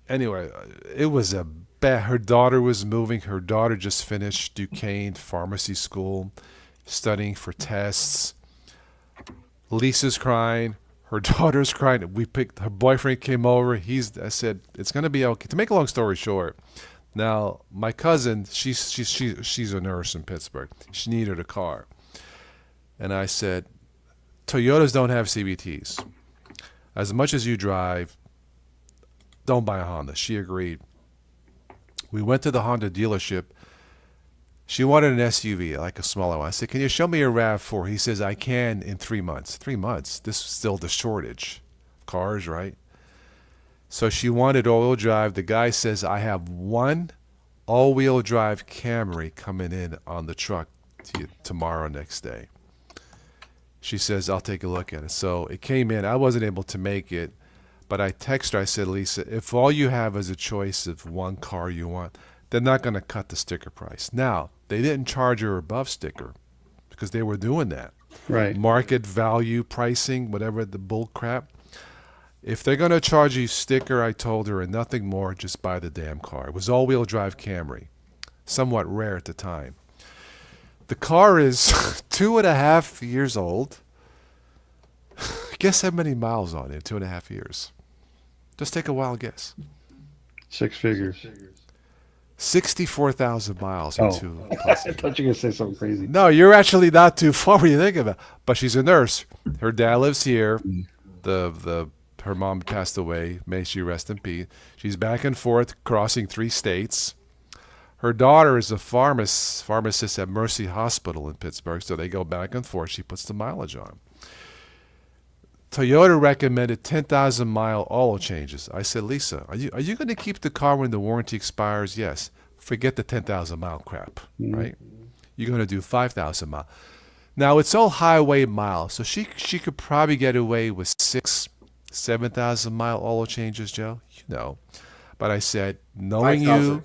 anyway, it was a bad. Her daughter was moving. Her daughter just finished Duquesne Pharmacy School, studying for tests. Lisa's crying. Her daughter's crying. Her boyfriend came over. I said, it's going to be okay. To make a long story short, now my cousin, she's a nurse in Pittsburgh. She needed a car. And I said, Toyotas don't have CVTs. As much as you drive, don't buy a Honda. She agreed. We went to the Honda dealership. She wanted an SUV, like a smaller one. I said, can you show me a RAV4? He says, I can in 3 months. 3 months? This is still the shortage of cars, right? So she wanted all-wheel drive. The guy says, I have one all-wheel drive Camry coming in on the truck to you tomorrow, next day. She says, I'll take a look at it. So it came in. I wasn't able to make it, but I texted her. I said, Lisa, if all you have is a choice of one car you want, they're not going to cut the sticker price. Now, they didn't charge her above sticker because they were doing that. Right. Market value pricing, whatever the bull crap. If they're going to charge you sticker, I told her, and nothing more, just buy the damn car. It was all-wheel drive Camry, somewhat rare at the time. The car is 2.5 years old. Guess how many miles on it? 2.5 years. Just take a wild guess. 6 figures. 64,000 miles Oh, into. I thought you were gonna say something crazy. No, you're actually not too far when you think about it. But she's a nurse. Her dad lives here. Her mom passed away. May she rest in peace. She's back and forth, crossing 3 states. Her daughter is a pharmacist at Mercy Hospital in Pittsburgh, so they go back and forth. She puts the mileage on. Toyota recommended 10,000-mile oil changes. I said, Lisa, are you going to keep the car when the warranty expires? Yes. Forget the 10,000-mile crap, right? You're going to do 5,000 miles. Now, it's all highway miles, so she could probably get away with 7,000-mile oil changes, Joe. You know. But I said, knowing 5,000. you,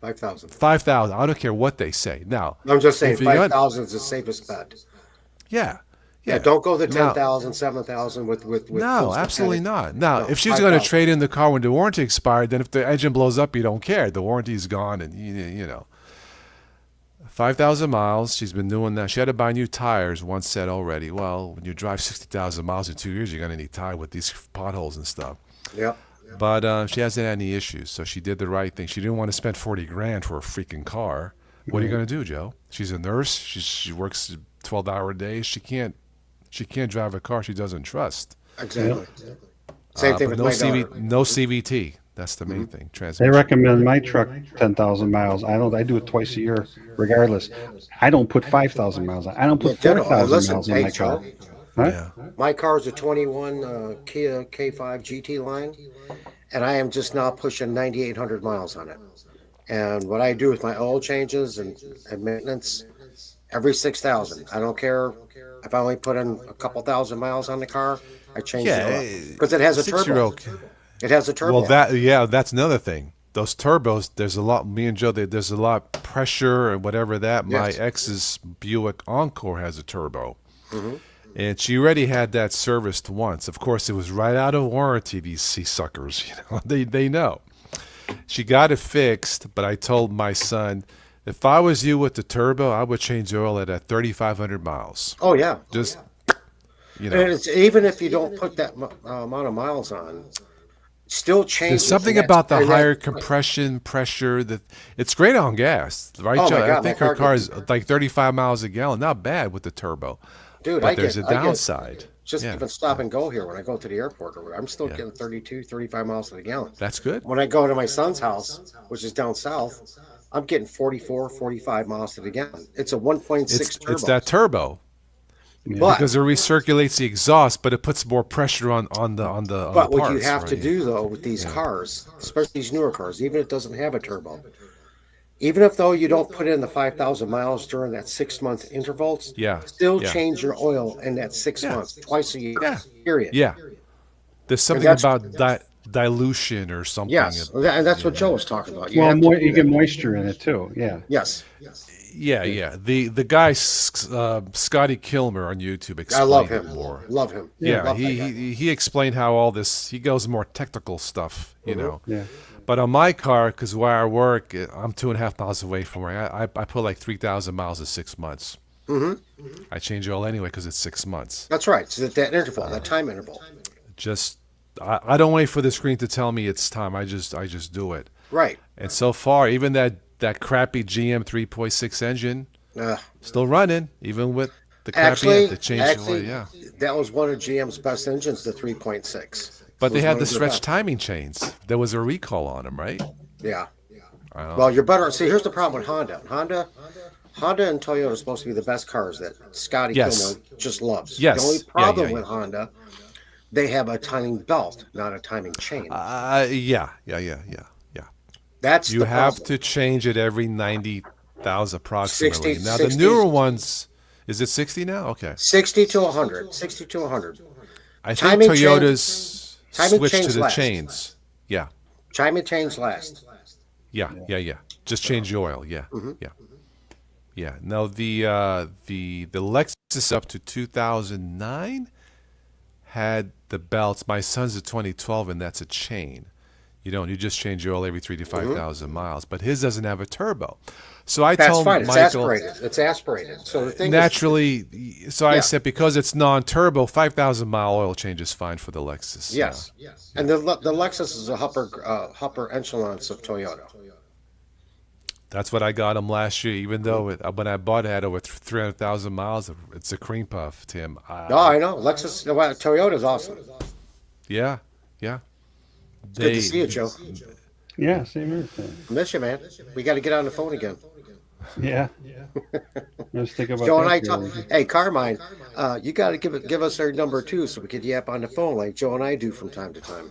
5,000. 5,000. I don't care what they say. Now, I'm just saying if you got- 5,000 is the safest bet. yeah. Yeah, Yeah. don't go the Now- 10,000, 7,000 with No, full absolutely mechanic. not. Now, No, if she's going to 5,000. trade in the car when the warranty expired, then if the engine blows up, you don't care. The warranty's gone, and you know. 5,000 miles. She's been doing that. She had to buy new tires, one set already. Well, when you drive 60,000 miles in 2 years, you're going to need tires with these potholes and stuff. Yep. But she hasn't had any issues, so she did the right thing. She didn't want to spend 40 grand for a freaking car. What are you going to do, Joe? She's a nurse. She works 12-hour days. She can't drive a car she doesn't trust. Exactly. Same thing But with my daughter. no CVT. That's the main thing. They Transmission. recommend my truck 10,000 miles. I do it twice a year, regardless. I don't put 5,000 miles on. I don't put Yeah, ditto. 4,000 Listen, miles in hey, my car. Joe. Huh? Yeah. My car is a 21 Kia K5 GT line, and I am just now pushing 9,800 miles on it. And what I do with my oil changes and maintenance, every 6,000. I don't care if I only put in a couple thousand miles on the car. I change it because it has a turbo. 6-year-old. It has a turbo. Well, that's another thing. Those turbos, there's a lot. Me and Joe, there's a lot of pressure and whatever that. My Yes. ex's Buick Encore has a turbo, and she already had that serviced once. Of course, it was right out of warranty. These suckers, they know. She got it fixed, but I told my son, if I was you with the turbo, I would change oil at 3,500 miles. Oh yeah. Just You And know, it's even if you don't put that amount of miles on, still there's changes. something about the higher compression pressure that it's great on gas, right, Oh Joe? my I God, my think her car car gets, is like 35 miles a gallon. Not bad with the turbo, dude. but there's a I get downside. just Yeah, even stop and go here when I go to the airport. I'm still yeah, getting 32, 35 miles to the gallon. that's good. When I go to my son's house, which is down south, I'm getting 44, 45 miles to the gallon. It's a It's 1.6 it's turbo, that turbo Yeah. but because it recirculates the exhaust, but it puts more pressure on the what you parts, have to right? do though with these Yeah, cars, especially these newer cars, even if it doesn't have a turbo, even if though you don't put in the 5,000 miles during that 6 month intervals, yeah, still yeah, change your oil in that six yeah, months, twice a year, yeah, period. yeah. There's And something that's about dilution or something. yes, and that's what Yeah. Joe was talking about. You Well, have to you do get that. moisture in it too. Yeah. Yes, Yeah, yeah. The guy Scotty Kilmer on YouTube I love explained it him. more. Love him. Yeah. Yeah, Love that guy. he explained how all this. He goes more technical stuff, you Mm-hmm. know. Yeah. But on my car, because where I work, I'm 2.5 miles away from where I put like 3,000 miles in 6 months. I change oil anyway because it's 6 months. That's right. So that interval, that time interval. Just I don't wait for the screen to tell me it's time. I just do it. Right. And so far, even that crappy GM 3.6 engine Uh, still running, even with the crappy the change the oil. actually, Yeah. that was one of GM's best engines, the 3.6. But It they was had one the of their stretch best. timing chains. There was a recall on them, right? Yeah. I don't know. Well, you're better. See, here's the problem with Honda. Honda and Toyota are supposed to be the best cars that Scotty Yes. Kilmer just loves. Yes. The only Yeah, problem yeah, with Honda, they have a timing belt, not a timing chain. Yeah. That's You the have problem. to change it every 90,000 approximately. 60, Now the 60 newer ones, is it 60 now? Okay. 60 to 100. 60 to 100. I think Timing chain- Toyota's timing switched to chains the last. chains. Yeah. Timing chains last. Yeah. Just change the oil. Yeah. Mm-hmm. Yeah. Yeah. Now the Lexus up to 2009 had the belts. My son's a 2012 and that's a chain. You just change your oil every 3 to 5,000 miles, but his doesn't have a turbo. So I That's told fine. It's Michael aspirated. It's aspirated. So the thing is, naturally. So I Yeah. said because it's non-turbo, 5,000 mile oil change is fine for the Lexus. yes. And the Lexus is a upper echelons of Toyota. That's what I got him last year. Even though when I bought it, had over 300,000 miles. It's a cream puff, Tim. No, I know. Toyota's awesome. Yeah. Good to see you, Joe. Yeah. Same here. Miss you, man. We got to get on the phone again. Yeah. Let's think about Joe and that. I talk. Hey, Carmine, you got to give us our number too, so we could yap on the phone like Joe and I do from time to time.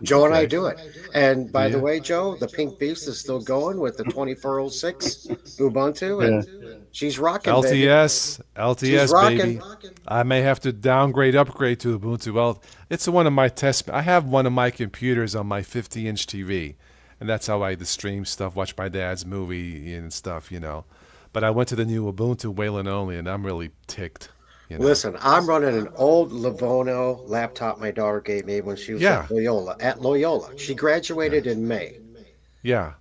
Joe and I do it. And by the way, Joe, the Pink Beast is still going with the 2406 Ubuntu, and she's rocking. Baby. LTS, She's rocking. baby. I may have to upgrade to Ubuntu. Well, it's one of my tests. I have one of my computers on my 50-inch TV, and that's how I stream stuff, watch my dad's movie and stuff, But I went to the new Ubuntu Wayland only, and I'm really ticked. Listen, I'm running an old Livono laptop my daughter gave me when she was at Loyola. She graduated in May. Yeah,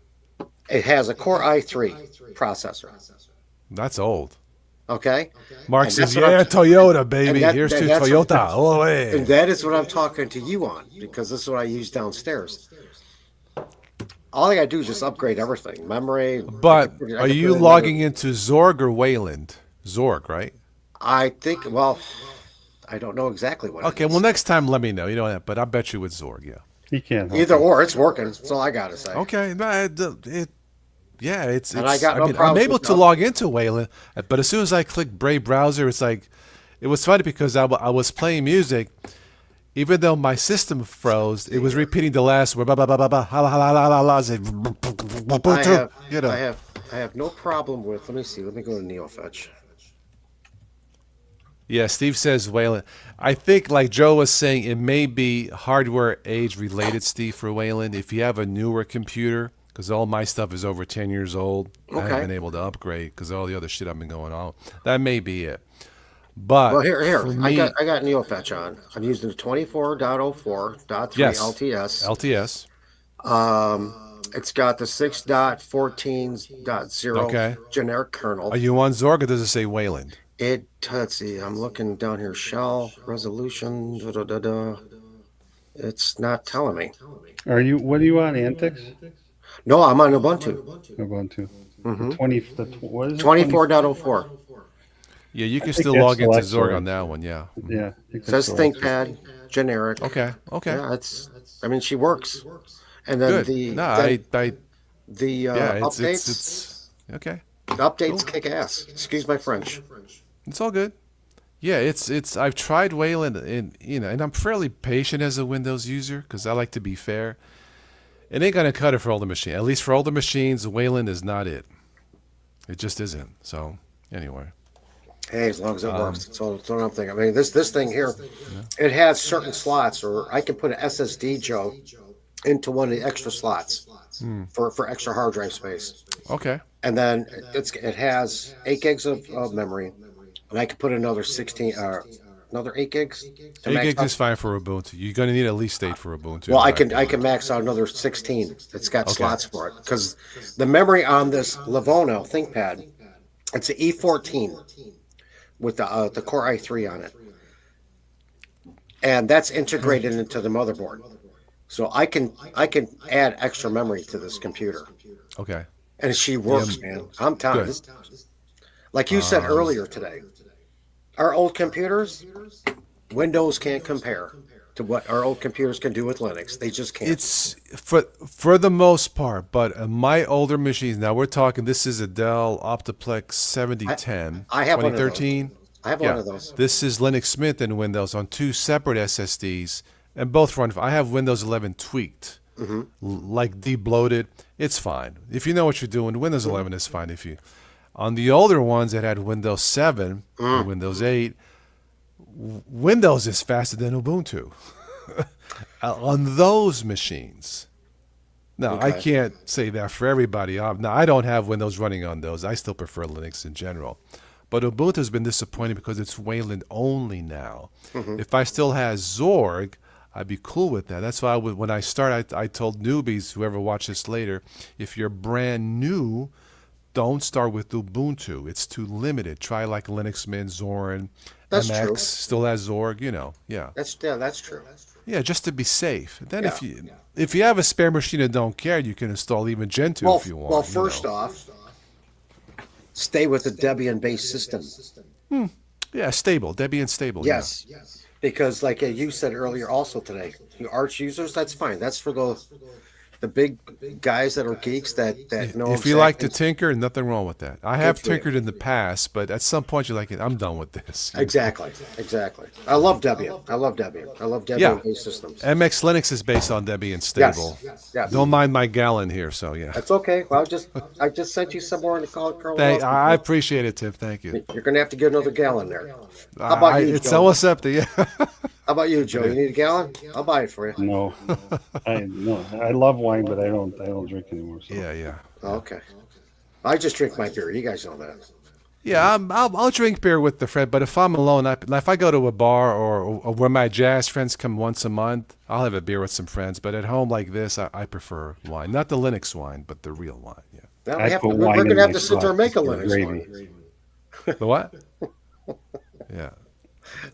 It has a Core i3 processor. that's old. Okay? Mark And says, that's what I'm- Toyota, baby. and that- Here's that- to that's what- Toyota. Oh, hey. And that is what I'm talking to you on, because this is what I use downstairs. All I gotta do is just upgrade everything. Memory. But I are can you put in logging into Zorg or Wayland? Zorg, right? I think, well, I don't know exactly what Okay, it is. well, next time let me know. But I bet you it's Zorg, yeah. He can't. help Either it. or, it's working. That's all I gotta say. Okay, no, it's. And I got no I'm problems able with to that. log into Wayland, but as soon as I click Brave browser, it's like, it was funny because I was playing music, even though my system froze, it was repeating the last word, ba ba ba ba ba, ha la ha la la la la, I have no problem with. Let me see. Let me go to NeoFetch. Yeah, Steve says Wayland. I think, like Joe was saying, it may be hardware age related, Steve, for Wayland. If you have a newer computer, because all my stuff is over 10 years old, I haven't been able to upgrade because all the other shit I've been going on. That may be it. But Well, here, for I me, got NeoFetch on. I'm using the 24.04.3 Yes. LTS. LTS. It's got the 6.14.0 Okay. generic kernel. Are you on Zorg or does it say Wayland? Let's see. I'm looking down here. Shell resolution. Da, da, da, da. It's not telling me. What are you on, Antix? No, I'm on Ubuntu. Ubuntu. Mm-hmm. What is it? 24.04. Yeah, you can think still that's log into still Zorg Xorg. on that one. Yeah. Yeah. I think Says that's what ThinkPad, generic. Okay. Okay. Yeah, I mean, she works. And then Good. No, I the yeah, updates, it's okay. updates kick ass. Excuse my French. It's all good. Yeah, it's. I've tried Wayland, and and I'm fairly patient as a Windows user because I like to be fair. It ain't gonna cut it for older machines. At least for older machines, Wayland is not it. It just isn't. So anyway, Hey, as long as it works, that's all I'm thinking. I mean, this thing here, it has certain slots, or I can put an SSD, Joe, into one of the extra slots for extra hard drive space. okay. And then it has 8 gigs of memory, and I can put another 8 gigs. To 8 max gigs out. is fine for Ubuntu. You're gonna need at least 8 for Ubuntu. Well, in I my can max out another 16. It's got Okay. slots for it because the memory on this Livono ThinkPad, it's an E14 with the Core i3 on it, and that's integrated into the motherboard. So I can add extra memory to this computer, Okay. and she works, man. I'm telling you, Good. this, like you said earlier today, our old computers, Windows can't compare to what our old computers can do with Linux. They just can't. It's for the most part, but my older machines. Now we're talking. This is a Dell Optiplex 7010, I have one of those. 2013. I have Yeah, one of those. this is Linux Mint and Windows on 2 separate SSDs, and both run. I have Windows 11 tweaked, like debloated. It's fine if you know what you're doing. Windows 11 is fine if you. On the older ones that had Windows 7 or Windows 8, Windows is faster than Ubuntu on those machines. Now, I Okay. can't say that for everybody. Now, I don't have Windows running on those. I still prefer Linux in general. But Ubuntu has been disappointing because it's Wayland only now. If I still had Zorg, I'd be cool with that. That's why when I start, I told newbies, whoever watch this later, if you're brand new, don't start with Ubuntu. It's too limited. Try like Linux Mint, Zorin, That's MX true. still has Zorg. Yeah. That's true. Yeah, just to be safe. Then Yeah. if you have a spare machine and don't care, you can install even Gentoo Well, if you want. well, you first know. off, stay with the Debian-based system. Yeah, stable. Debian stable. Yes, because like you said earlier, also today, you Arch users, that's fine. That's for the big guys that are geeks that Yeah. know. If you like to exactly- tinker, nothing wrong with that. I have for you. tinkered in the past, but at some point you're like, I'm done with this. Exactly. I love Debian. I love Debian-based Yeah. systems. MX Linux is based on Debian stable. Yes. Don't mind my gallon here, so yeah. That's okay. Well, I just sent you some more in the call, Carl. I appreciate it, Tim. Thank you. You're gonna have to get another gallon there. How about you, It's Joe? almost up to you. How about you, Joe? You need a gallon? I'll buy it for you. No, I love wine, but I don't drink anymore. So. Yeah. Oh, okay. I just drink my beer. You guys know that. Yeah, I'll drink beer with the friend, but if I'm alone, if I go to a bar or where my jazz friends come once a month, I'll have a beer with some friends. But at home like this, I prefer wine, not the Linux wine, but the real wine. Yeah. Now I put we're wine going in to have my to sit there and make a sauce, Linux gravy. one. The what? Yeah.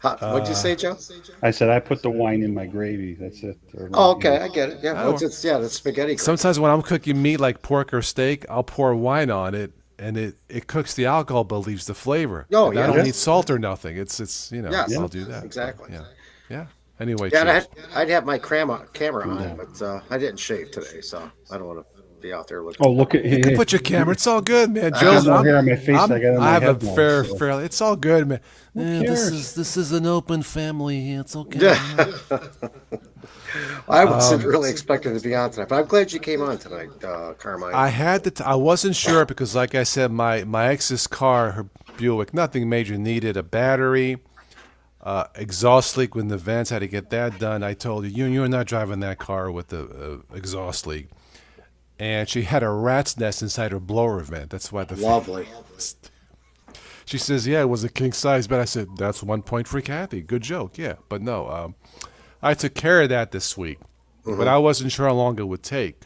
What'd you say, Joe? I said I put the wine in my gravy. That's it. Or, Oh, okay. I get it. Yeah. Oh. It's the spaghetti. gravy. Sometimes when I'm cooking meat like pork or steak, I'll pour wine on it, and it cooks the alcohol but leaves the flavor. Oh, And I yeah. don't Yeah. need salt or nothing. It's Yes. I'll do that. Exactly. Yeah. Anyway, Yeah, cheers. I'd have my camera on, but I didn't shave today, so I don't want to be out there looking. Oh, look at here. Put your camera. It's all good, man. I got Joe's. no hair on my face. I got it on my I have head a now, fair. so. It's all good, man. cares? This is an open family. It's okay. I wasn't really expecting to be on tonight, but I'm glad you came on tonight, Carmine. I had to. I wasn't sure because, like I said, my ex's car, her Buick, nothing major needed. A battery, exhaust leak when the vents, had to get that done. I told her, you're not driving that car with the exhaust leak. And she had a rat's nest inside her blower vent. That's why the. Lovely. She says, "Yeah, it was a king size bed." I said, "That's 1 point for Kathy. Good joke, yeah." But no, I took care of that this week, but I wasn't sure how long it would take.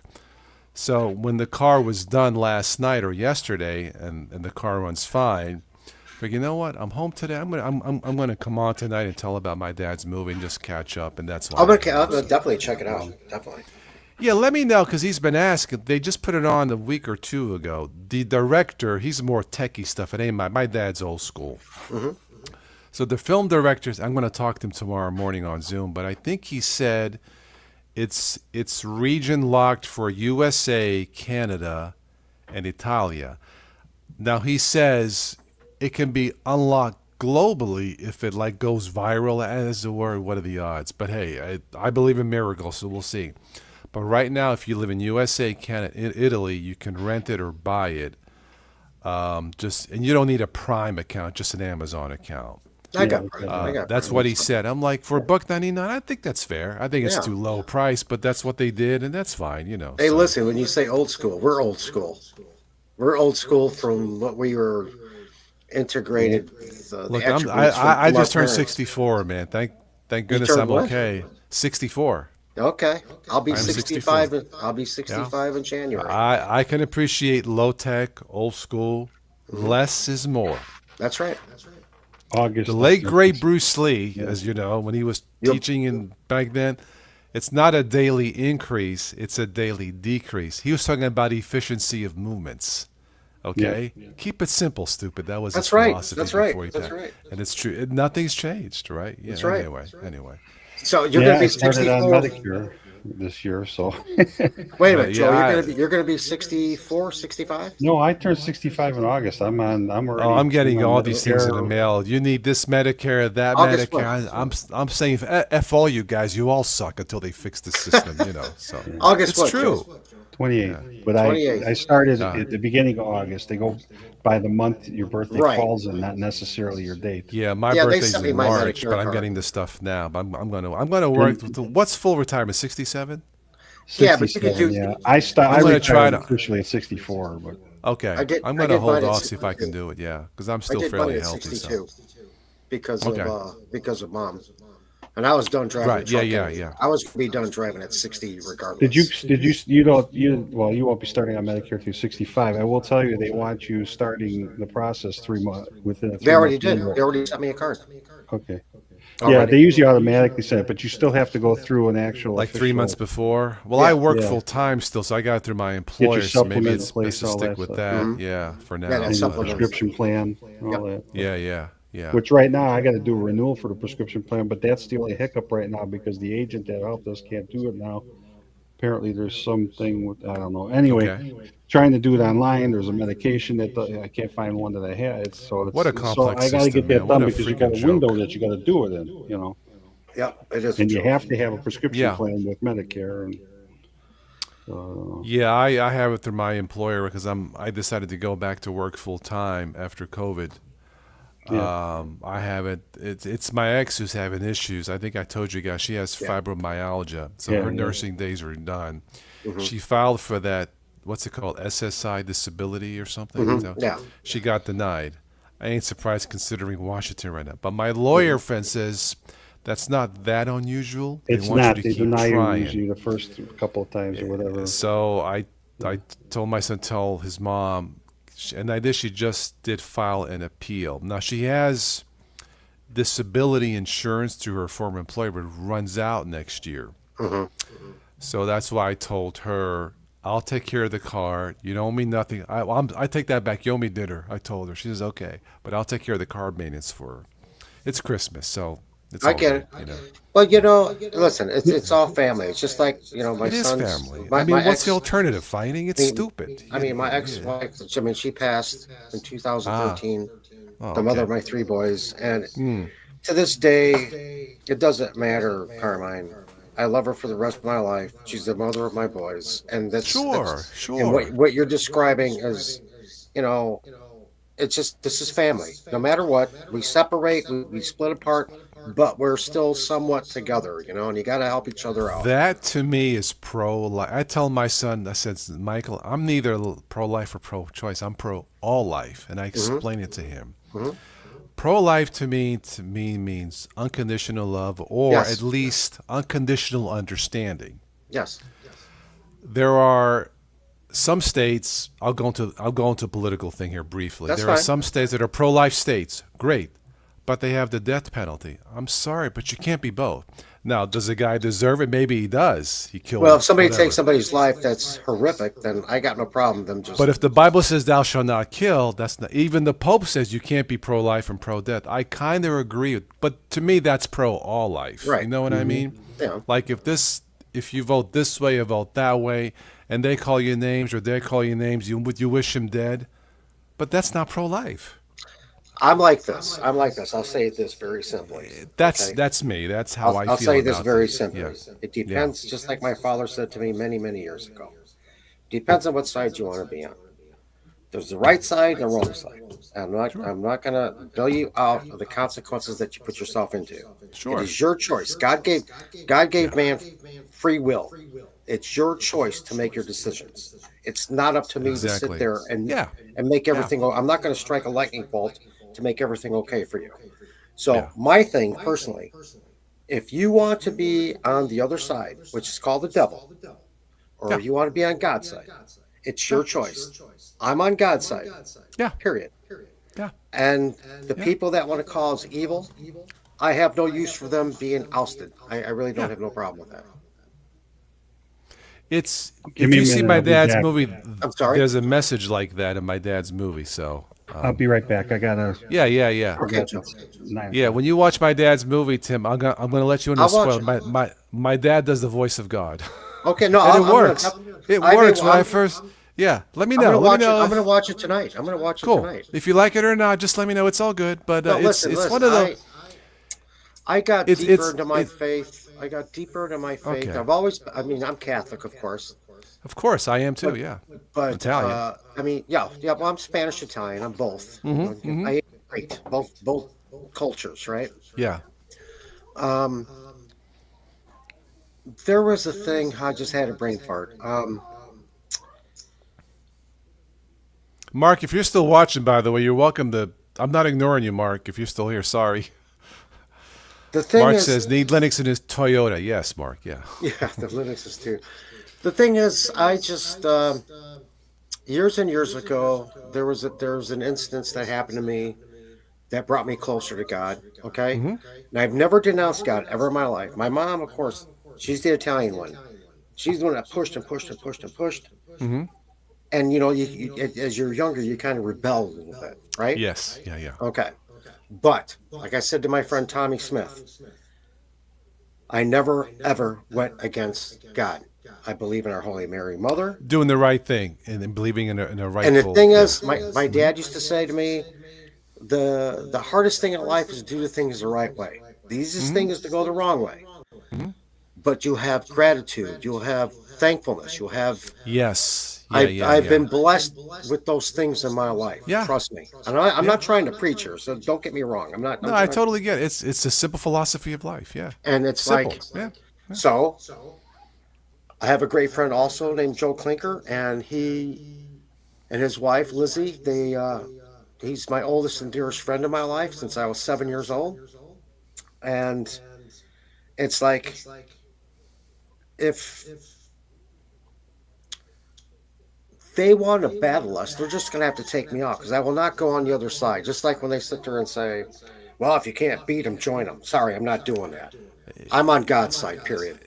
So when the car was done last night or yesterday, and the car runs fine, But you know what? I'm home today. I'm gonna come on tonight and tell about my dad's movie and just catch up, and that's why. I'm gonna definitely check it out. Definitely. Yeah, let me know because he's been asking. They just put it on a week or two ago. The director, he's more techie stuff. It ain't my dad's old school. Hmm. So the film directors, I'm going to talk to him tomorrow morning on Zoom. But I think he said it's region locked for USA, Canada, and Italia. Now he says it can be unlocked globally if it like goes viral as it were. What are the odds? But hey, I believe in miracles, so we'll see. But right now, if you live in USA, Canada, Italy, you can rent it or buy it. And you don't need a Prime account, just an Amazon account. I got Prime. I got That's Prime. what he said. I'm like, for $1.99, I think that's fair. I think it's Yeah. too low price, but that's what they did, and that's fine, you know. Hey, so. listen, when you say old school, we're old school. We're old school from what we were integrated. The Look, attributes I from just our turned parents. 64, man. Thank goodness turned I'm what? okay. 64. Okay, I'll be I'm 65. 64. I'll be 65 in January. I can appreciate low tech, old school. Less is more. That's right. August. The late great Bruce Lee, as you know, when he was Yep. teaching in back then, it's not a daily increase; it's a daily decrease. He was talking about efficiency of movements. Okay, keep it simple, stupid. That was That's his right. philosophy That's right. before he That's died. right. And it's true. Nothing's changed, right? Yeah. That's right. Anyway. So you're Yeah, going to I be started on 64. Medicare this year, so Wait a minute, Joe. yeah, You're going to be 64, 65? no, I turned 65 in August. I'm Oh, already. I'm getting on all these things in the Medicare. mail. You need this Medicare, that August Medicare. what? I'm saying, F all you guys. You all suck until they fix the system. You know. So August it's what, true. Joe? 28. But 28. I started at the beginning of August. They go by the month your birthday Right. falls in, not necessarily your date. Yeah, my Yeah, they birthday's sent me in my March, Medicare but I'm card. getting this stuff now. But I'm gonna work. What's full retirement? 67. Yeah, but you could 67, do- yeah. I I'm gonna try retired to- officially at 64, but Okay, I'm I gonna did hold mine at off see if I can 62. do it. Yeah, because I'm I still did fairly mine at healthy. 62 So because of mom, and I was done driving. Right, a truck yeah. anyway. I was going to be done driving at 60 regardless. you won't be starting on Medicare through 65. I will tell you they want you starting the process 3 months within a 3 They already month did. window. They already sent me a card. Okay. Yeah, Already. they usually automatically send it, but you still have to go through an actual like 3 official- months before. Well, Yeah. I work Yeah. full time still, so I got it through my employer. So maybe supplement it's in place, best to all stick that with stuff. that. Mhm. Yeah, for now. Yeah, that and the supplement. prescription plan, and all that. Yeah. Which right now I got to do a renewal for the prescription plan, but that's the only hiccup right now because the agent that helped us can't do it now. Apparently, there's something with I don't know. Anyway, Okay. trying to do it online. There's a medication that I can't find one that I had. What a complex So I got to system, get that man. What done a because you got a freaking window joke. that you got to do it in. You know, Yep, it is. a and you joke. have to have a prescription Yeah. plan with Medicare. And Yeah, I have it through my employer because I decided to go back to work full time after COVID. Yeah. I have it. It's my ex who's having issues. I think I told you guys she has fibromyalgia, so Yeah, her yeah. nursing days are done. Mm-hmm. She filed for that. What's it called? SSI disability or something. So Yeah. she got denied. I ain't surprised considering Washington right now. But my lawyer friend says that's not that unusual. it's want not. you to They keep deny you trying. usually the first couple of times or whatever. So I told my son tell his mom, and I did. She just did file an appeal. Now she has disability insurance through her former employer, but it runs out next year. So that's why I told her, I'll take care of the car. You don't owe me nothing. I take that back. You owe me dinner. I told her. She says okay, but I'll take care of the car maintenance for her. It's Christmas, so it's I all get good, it. you know. Well, listen, it's all family. It's just like my It is son's family. My, I mean, my what's ex, the alternative? Fighting? It's stupid. I mean, my ex-wife. I mean, she passed in 2013. Oh, The mother okay. of my 3 boys, and to this day, it doesn't matter, Carmine. I love her for the rest of my life. She's the mother of my boys, and that's Sure, that's, sure. And what you're describing is, it's just this is family. No matter what, we separate, we split apart, but we're still somewhat together. And you got to help each other out. That to me is pro-life. I tell my son, I said, Michael, I'm neither pro-life or pro-choice. I'm pro all life, and I explain it to him. Pro-life to me means unconditional love, or Yes. at least unconditional understanding. Yes. There are some states, I'll go into a political thing here briefly. That's There are fine. some states that are pro-life states, great, but they have the death penalty. I'm sorry, but you can't be both. Now, does a guy deserve it? Maybe he does. He killed. Well, if somebody whatever. takes somebody's life that's horrific, then I got no problem with them just. But if the Bible says thou shalt not kill, that's not, even the Pope says you can't be pro-life and pro-death. I kind of agree with, but to me that's pro-all life. Right. You know what I mean? Yeah. Like if you vote this way or vote that way, and they call you names or they call you names, you wish him dead, but that's not pro-life. I'm like this. I'll say this very simply. That's Okay? that's me. That's how I feel. I'll say this about very things. simply. Yeah. It depends, just like my father said to me many, many years ago. Depends on what side you want to be on. There's the right side and the wrong side. I'm not gonna bail you out of the consequences that you put yourself into. Sure. It is your choice. God gave man free will. It's your choice to make your decisions. It's not up to me to Exactly. sit there and Yeah. make everything. I'm not going to strike a lightning bolt to make everything okay for you. So Yeah. my thing personally, if you want to be on the other side, which is called the devil, or Yeah. you want to be on God's side, it's your choice. I'm on God's side. Yeah. Period. Yeah. And the people that want to cause evil, I have no use for them being ousted. I really don't have no problem with that. It's Give if me a you see minute, my I'll be dad's back. movie, I'm sorry? there's a message like that in my dad's movie. So I'll be right back. I gotta. yeah. Okay, Joe. Yeah, when you watch my dad's movie, Tim, I'm gonna let you in I'll the watch spoil. it. My dad does the voice of God, Okay, no, and I'm it works. It I works. mean, When I I'm- first, yeah, let me I'm know. gonna Let watch me it. know. I'm gonna watch it tonight. I'm gonna watch it Cool. tonight. If you like it or not, just let me know. It's all good. But No, it's listen, one of those. I got It's- deeper it's- into my it's- faith. I got deeper into my faith. Okay. I've always. I mean, I'm Catholic, of course, Of course, I am too. Yeah. but Italian. I mean, yeah. Well, I'm Spanish Italian. I'm both. I integrate both cultures, right? Yeah. There was a thing. I just had a brain fart. Mark, if you're still watching, by the way, you're welcome to. I'm not ignoring you, Mark. If you're still here, sorry. The thing Mark is, says need Linux in his Toyota. Yes, Mark. Yeah. yeah, the Linux is too. The thing is, I just years and years ago, there was an instance that happened to me that brought me closer to God. Okay, and I've never denounced God ever in my life. My mom, of course, she's the Italian one. She's the one that pushed and pushed and pushed and pushed. And you know, as you're younger, you kind of rebel a little bit, right? Yes. Yeah. Okay. But like I said to my friend Tommy Smith, I never ever went against God. I believe in our Holy Mary Mother. Doing the right thing and believing in a rightful. And the thing is, my dad used to say to me, the hardest thing in life is to do the things the right way. The easiest thing is to go the wrong way. But you have gratitude, you'll have thankfulness, you'll have. Yes. I've been blessed with those things in my life. Yeah. Trust me. And I'm not trying to preach here, so don't get me wrong. I'm not. No, I totally get it. It's a simple philosophy of life. Yeah. And it's Simple. like, Yeah. so I have a great friend also named Joe Klinker, and he and his wife Lizzie. He's my oldest and dearest friend in my life since I was 7 years old, and it's like if they want to battle us, they're just going to have to take me off because I will not go on the other side. Just like when they sit there and say, well, if you can't beat them, join them. Sorry, I'm not doing that. I'm on God's side, period.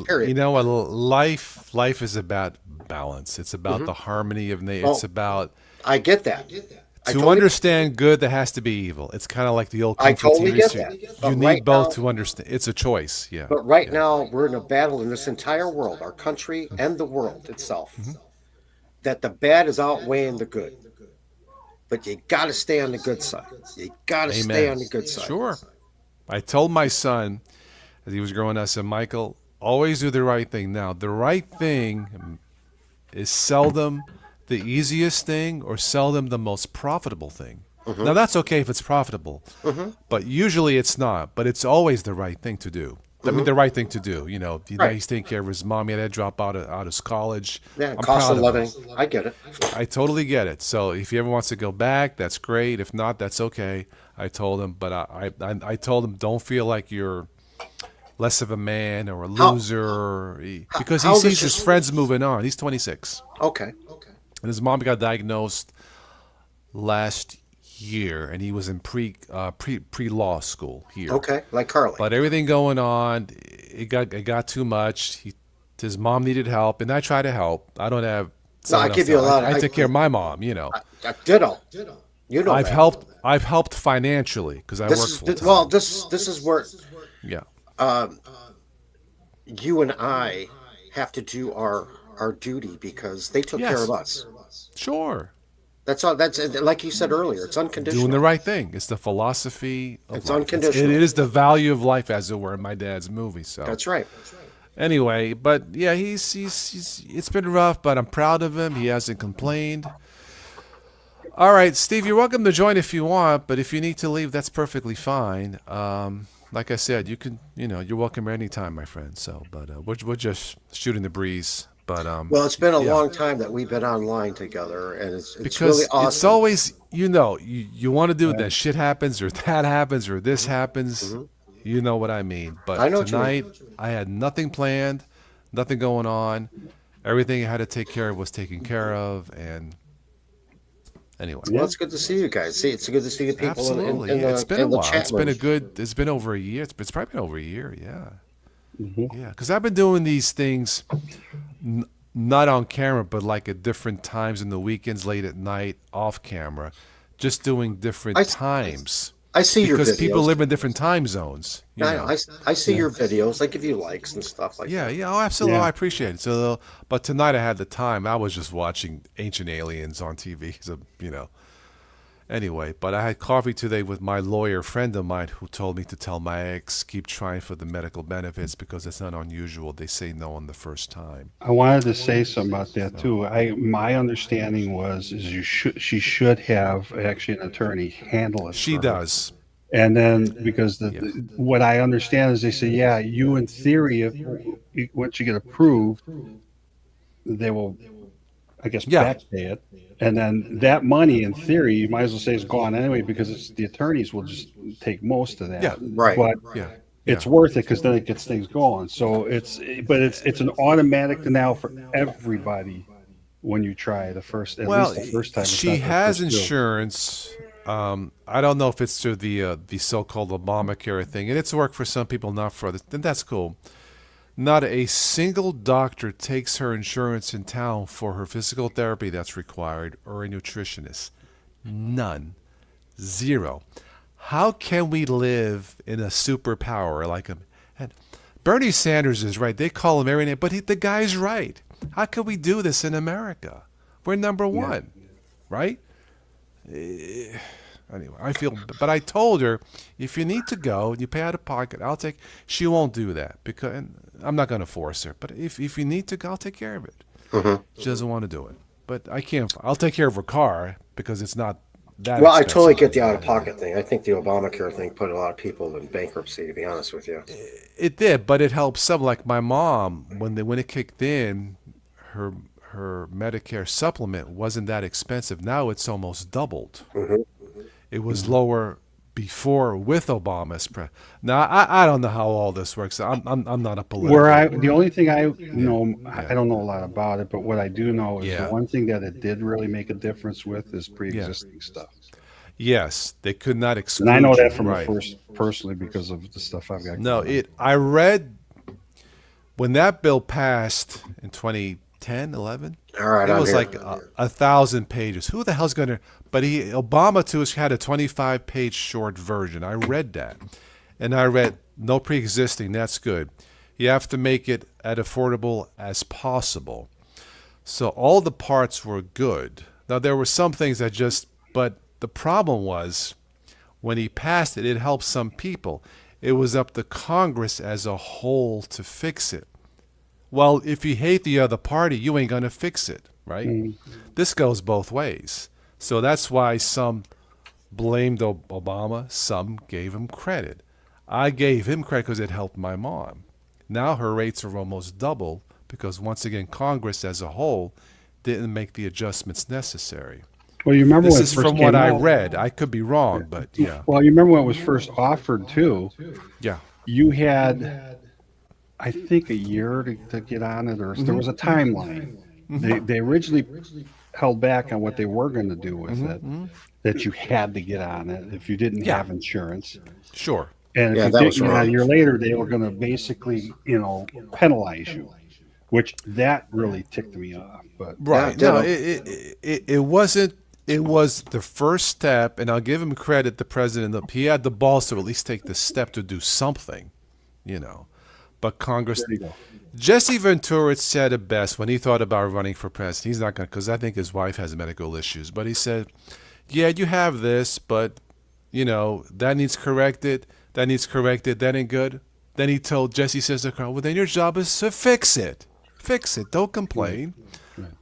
Period. You know what? Life is about balance. It's about the harmony of nature. It's about I get that. to understand good. There has to be evil. It's kind of like the old. I Kung Fu totally TV get series. that. But You need right both now- to understand. It's a choice. Yeah. But right now, we're in a battle in this entire world, our country and the world itself, that the bad is outweighing the good. But you got to stay on the good side. You got to stay on the good side. Sure. I told my son as he was growing up, I said, Michael, always do the right thing. Now, the right thing is seldom the easiest thing or seldom the most profitable thing. Now, that's okay if it's profitable, but usually it's not. But it's always the right thing to do. I mean, the right thing to do. You know, he's taking care of his mom. He had to drop out of college. Yeah, I'm cost proud of of living. him. I get it. I totally get it. So if he ever wants to go back, that's great. If not, that's okay. I told him, but I told him, don't feel like you're less of a man or a How- loser, because he how old is sees his your- friends moving on. He's 26, Okay. and his mom got diagnosed last year, and he was in pre law school here. Okay. Like Carly. But everything going on, it got too much. His mom needed help, and I try to help. I don't have. No, I someone give else you a to- lot of- I take care of my mom. Ditto. You know I've that. helped. I've helped financially because I work This full is time. well. This is where Yeah. you and I have to do our duty because they took Yes. care of us. Sure. That's all. That's like you said earlier. It's unconditional. Doing the right thing. It's the philosophy of It's life. unconditional. It is the value of life, as it were, in my dad's movie. So That's right. anyway, but yeah, he's it's been rough, but I'm proud of him. He hasn't complained. All right, Steve, you're welcome to join if you want, but if you need to leave, that's perfectly fine. Like I said, you can, you're welcome anytime, my friend. So, but we're just shooting the breeze. But Well, it's been a yeah. long time that we've been online together, and it's because really awesome. it's always you want to do it, that shit happens or that happens or this happens. You know what I mean. But I know what you mean. tonight I had nothing planned, nothing going on. Everything I had to take care of was taken care of, and anyway. Well, it's good to see you guys. See, it's good to see the people Absolutely. in the, It's been a in the while. chat room. It's been over a year. It's probably been over a year. Yeah. Mhm. Yeah. Because I've been doing these things not on camera, but like at different times in the weekends, late at night, off camera, just doing different times. I see your Because videos. people live in different time zones. You know. I see your videos. I give you likes and stuff like Yeah, that. yeah, oh, absolutely. Yeah. I appreciate it. So, but tonight I had the time. I was just watching Ancient Aliens on TV. So, Anyway, but I had coffee today with my lawyer friend of mine who told me to tell my ex keep trying for the medical benefits because it's not unusual. They say no on the first time. I wanted to say something about that too. My understanding was she should have actually an attorney handle it. She for her. does. And then because what I understand is they say, yeah, you in theory, once you get approved, they will, I guess, Yeah. back pay it. And then that money, in theory, you might as well say is gone anyway because the attorneys will just take most of that. Yeah. Right. But Yeah. it's worth it because then it gets things going. So it's an automatic denial for everybody when you try at least the first time. It's she not the has first two. insurance. I don't know if it's through the so-called Obamacare thing, and it's worked for some people, not for others. Then that's cool. Not a single doctor takes her insurance in town for her physical therapy that's required or a nutritionist. None. Zero. How can we live in a superpower like him? And Bernie Sanders is right. They call him every name, but the guy's right. How can we do this in America? We're number one, right? Anyway, but I told her, if you need to go and you pay out of pocket, I'll take. She won't do that because and I'm not going to force her. But if you need to go, I'll take care of it. She doesn't want to do it, but I can't. I'll take care of her car because it's not that. Well, I expensive. totally get the out-of-pocket thing. I think the Obamacare thing put a lot of people in bankruptcy, to be honest with you. It did, but it helped some. Like my mom, when it kicked in, her Medicare supplement wasn't that expensive. Now it's almost doubled. It was lower before with Obama's Now I don't know how all this works. I'm not a political. The only thing I know, I don't know a lot about it, but what I do know is Yeah. the one thing that it did really make a difference with is pre-existing stuff. Yes, they could not exclude. And I know that you, from right. the first personally because of the stuff I've got. No, going on. I read when that bill passed in 2010, 11. All right, It I'm was here. like 1,000 pages. Who the hell's going to? But Obama too had a 25-page short version. I read that, and I read no pre-existing. That's good. You have to make it as affordable as possible. So all the parts were good. Now there were some things but the problem was when he passed it, it helped some people. It was up to Congress as a whole to fix it. Well, if you hate the other party, you ain't going to fix it, right? This goes both ways. So that's why some blamed Obama, some gave him credit. I gave him credit because it helped my mom. Now her rates are almost double because, once again, Congress as a whole didn't make the adjustments necessary. Well, you remember This when it is first from what came I out? read. I could be wrong, but yeah. Well, you remember when it was first offered too. Yeah. you had, I think, a year to get on it, or there was a timeline. They originally held back on what they were going to do with it, that you had to get on it if you didn't Yeah. have insurance. Sure. And Yeah, if that you was didn't, a wrong. year later, they were going to basically, penalize you, which that really ticked me off. But Right. Yeah, No, ditto. it wasn't. It was the first step, and I'll give him credit. The president, look, he had the balls to at least take the step to do something, you know. But Congress, there you go. Jesse Ventura said it best when he thought about running for president. He's not going to, because I think his wife has medical issues. But he said, "Yeah, you have this, but that needs corrected. That needs corrected. That ain't good." Then he told Jesse says to Carl, "Well, then your job is to fix it. Fix it. Don't complain."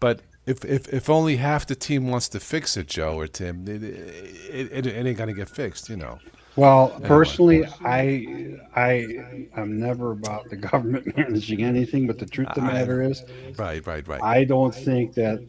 But if only half the team wants to fix it, Joe or Tim, it ain't gonna get fixed, Well, personally, I'm never about the government managing anything, but the truth of the matter is, Right. I don't think that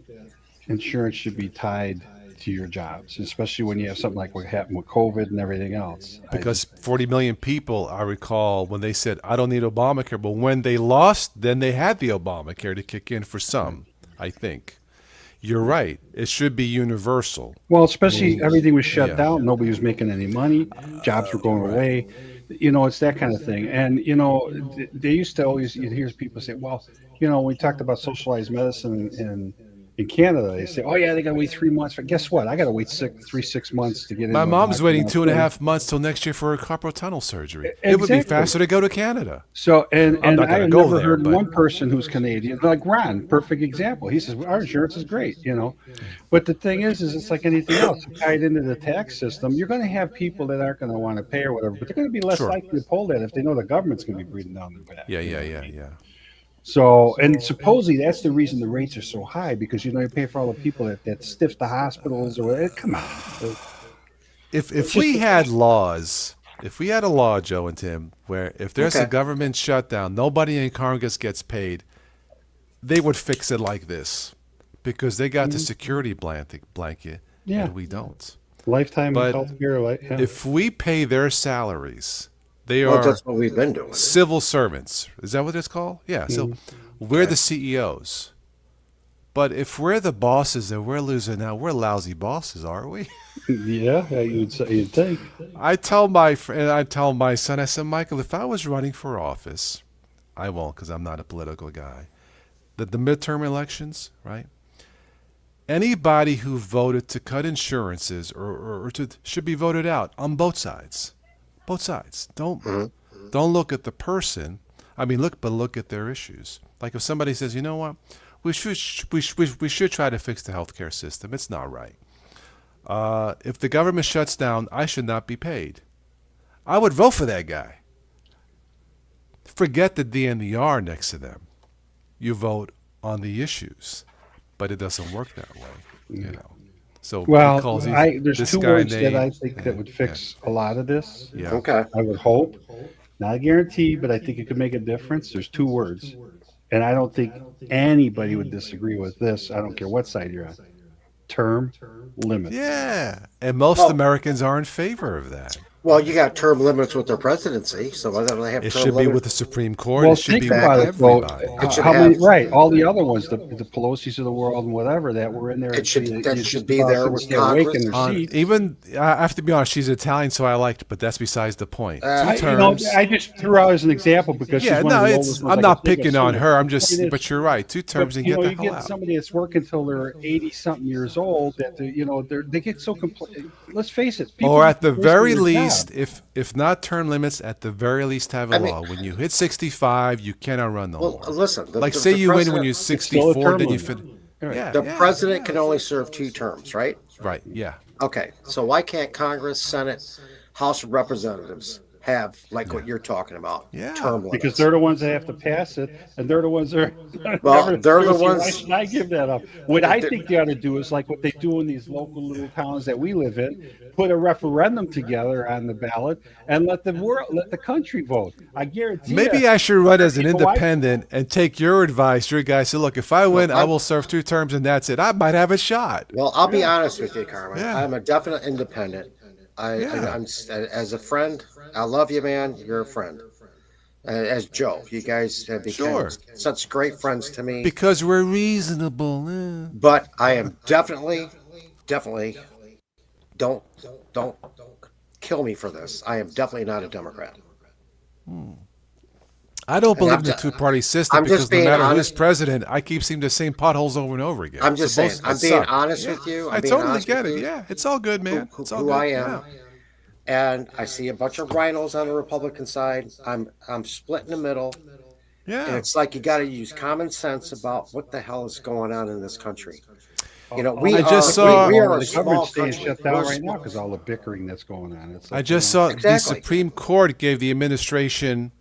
insurance should be tied to your jobs, especially when you have something like what happened with COVID and everything else. Because 40 million people, I recall, when they said, "I don't need Obamacare," but when they lost, then they had the Obamacare to kick in for some, I think. You're right. It should be universal. Well, especially everything was shut Yeah. down. Nobody was making any money. Jobs were going away. It's that kind of thing. And, they used to always, you'd hear people say, well, we talked about socialized medicine in Canada. They say, oh, yeah, they got to wait 3 months. But guess what? I got to wait 6 months to get in. My mom's waiting 2.5 months till next year for her carpal tunnel surgery. It would be Exactly. faster to go to Canada. So, and not gonna I've go never there, heard but- one person who's Canadian, like Ron, perfect example. He says, well, our insurance is great, But the thing is it's like anything else. You tie it into the tax system, you're going to have people that aren't going to want to pay or whatever, but they're going to be less Sure. likely to pull that if they know the government's going to be breathing down their back. Yeah. So, and supposedly that's the reason the rates are so high, because, you pay for all the people that stiff the hospitals or whatever. Come on. If we had laws, if we had a law, Joe and Tim, where if there's a Okay. government shutdown, nobody in Congress gets paid, they would fix it like this, because they got the security blanket, Yeah. and we don't. Lifetime But health care. Yeah. If we pay their salaries, they Well, are that's what we've been doing. civil servants. Is that what it's called? Yeah. So we're the CEOs. But if we're the bosses and we're losing out, we're lousy bosses, aren't we? Yeah, you'd think. I tell my friend, I tell my son, I said, Michael, if I was running for office, I won't because I'm not a political guy. The midterm elections, right? Anybody who voted to cut insurances or should be voted out on both sides. Both sides. Don't look at the person. I mean, look at their issues. Like if somebody says, you know what, we should try to fix the healthcare system. It's not right. If the government shuts down, I should not be paid. I would vote for that guy. Forget the D and the R next to them. You vote on the issues, but it doesn't work that way, So Well, because there's this two guy words that named- I think that would fix a lot of this. Yeah. Okay. I would hope, not a guarantee, but I think it could make a difference. There's two words, and I don't think anybody would disagree with this. I don't care what side you're on. Term limits. Yeah, and most Well- Americans are in favor of that. Well, you got term limits with their presidency, so why don't they have It term should be limits? with the Supreme Court. Well, It should think be with about it, though. everybody. It should How many? have- Right, all the other ones, the Pelosi's of the world and whatever that were in there. It should- you that just should be about there couldn't with stay awake in Congress. their seats. Even I have to be honest, she's Italian, so I liked it, but that's besides the point. Two I- terms. I just threw out as an example because Yeah, she's one no, of the it's. oldest ones I'm I not can think of. picking on So her. I'm the just. point is- But you're right. Two terms and you get the you hell get out. somebody that's working until they're 80-something years old that they get so let's face it. people Or at the get close to very their least, job. if not term limits, at the very least have a I mean- law. When you hit 65, you cannot run no Well, more. listen. Like say you win when you're still a 64, term then you limit. fin. Right. Yeah, The yeah. president can only serve 2 terms, right? Right. Yeah. Okay. So why can't Congress, Senate, House of Representatives have like what you're talking about? Yeah. Term limits. Because they're the ones that have to pass it, and they're the ones that are. Well, they're the Why ones- should I give that up? What I think they ought to do is like what they do in these local little towns that we live in: put a referendum together on the ballot and let the country vote. I guarantee. Maybe I should run as an People, why- independent and take your advice. Your guy said, "Look, if I win, I I'm- will serve 2 terms, and that's it. I might have a shot." Well, I'll be honest with you, Carmen. Yeah. I'm a definite independent. Yeah. I'm as a friend. I love you, man. You're a friend. as Joe. You guys have become Sure. such great friends to me. Because we're reasonable. But I am definitely don't don't kill me for this. I am definitely not a Democrat. I don't believe I'm in the ju- two-party system I'm just because no being matter who's honest. president, I keep seeing the same potholes over and over again. I'm just So saying. both I'm sides being suck. honest with you. I'm I being totally honest get with it. you. Yeah, it's all good, man. It's all Who good. I am. Yeah. And I see a bunch of rhinos on the Republican side. I'm split in the middle, and Yeah. it's like you got to use common sense about what the hell is going on in this country. You know, I just saw- we are a the small government's staying country. shut down We're right now small. because all the bickering that's going on. It's I like, just you know, saw the Exactly. Supreme Court gave the administration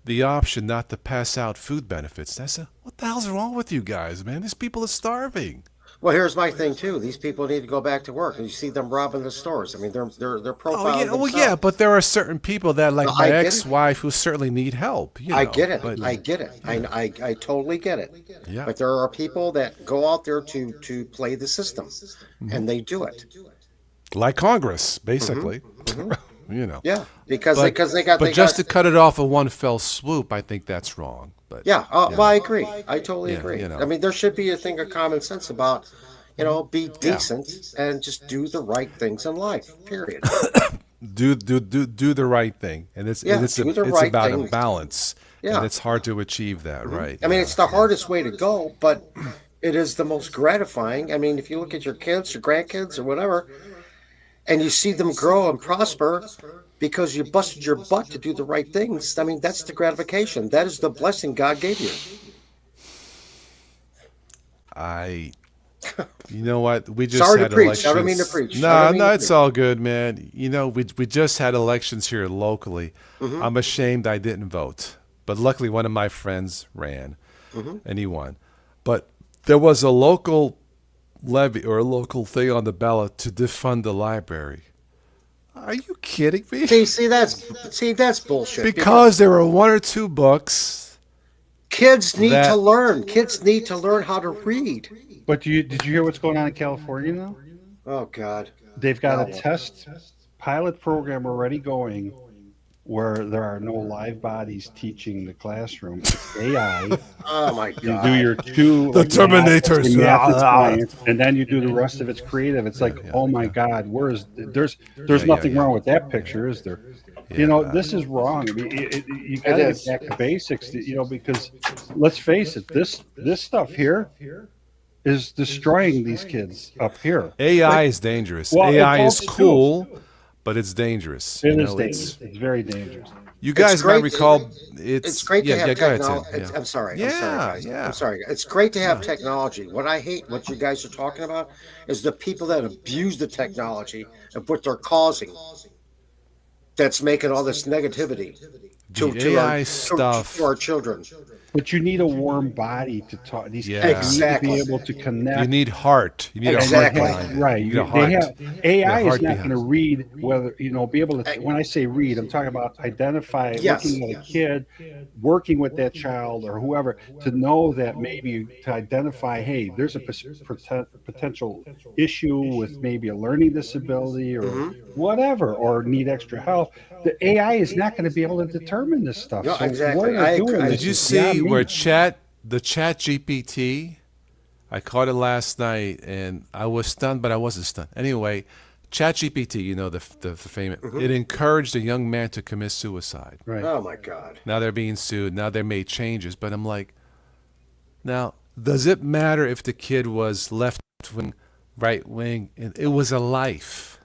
the option not to pass out food benefits. I said, what the hell's wrong with you guys, man? These people are starving. Well, here's my thing too. These people need to go back to work, and you see them robbing the stores. I mean, they're Oh profiling yeah, well themselves. yeah, but there are certain people that, like No, my I get it. ex-wife, who certainly need help. You know, I get it. But, I get it. I totally get it. yeah, But there are people that go out there to play the system, and they do it. like Congress, basically. You know. Yeah, because But, they got. but they just got, to cut it off in one fell swoop, I think that's wrong. But yeah. Well, I agree. I totally Yeah, agree. you know. I mean, there should be a thing of common sense about, be decent and just do the right things in life. Period. do the right thing, and it's Yeah, and it's do the it's right about a thing. balance, Yeah. and it's hard to achieve that, right? I mean, Yeah. it's the hardest way to go, but it is the most gratifying. I mean, if you look at your kids, your grandkids, or whatever, and you see them grow and prosper because you busted your butt to do the right things, I mean, that's the gratification. That is the blessing God gave you. You know what? We just Sorry to had preach. elections. I don't mean to preach. I No, don't mean no, to it's preach. all good, man. You know, we just had elections here locally. Mm-hmm. I'm ashamed I didn't vote, but luckily one of my friends ran, Mm-hmm. and he won. But there was a local levy or a local thing on the ballot to defund the library. Are you kidding me? See, that's bullshit. Because there were one or two books. Kids need that- to learn. Kids need to learn how to read. but did you hear what's going on in California now? Oh God. They've got a test pilot program already going where there are no live bodies teaching the classroom. It's AI. Oh my You God. do your two The Terminators. math and science, and then you do the rest of it's creative. It's like, oh my God, there's nothing wrong with that picture, is there? You know, this is wrong. I mean, you got to is. get back to basics. Because let's face it, this stuff here is destroying these kids up here. AI is dangerous. Well, AI it's is also cool, but it's dangerous. It You is know, dangerous. It's very dangerous. You guys might great- recall It's great to have go ahead, Tim. technology. Yeah. I'm sorry. Yeah, I'm sorry, guys. yeah. I'm sorry. It's great to have technology. What I hate, what you guys are talking about, is the people that abuse the technology and what they're causing. That's making all this negativity to AI stuff. to our children. But you need a warm body to talk. These Yeah. kids Exactly. need to be able to connect. You need heart. You need Exactly. a heart behind it. Right. You need a They heart. have, AI heart is not behind going to read whether, be able to, when I say read, I'm talking about identify, Yes. looking at a kid, working with that child or whoever to know that maybe to identify, hey, there's a potential issue with maybe a learning disability or whatever, or need extra help. The AI is not going to be able to determine this stuff. No, So exactly. what are they I doing? agree. Did This you is beyond see me. where the chat GPT? I caught it last night and I was stunned, but I wasn't stunned. Anyway, chat GPT, the famous, it encouraged a young man to commit suicide. Right. Oh my God. Now they're being sued. Now they made changes, but I'm like, now, does it matter if the kid was left wing, right wing? It was a life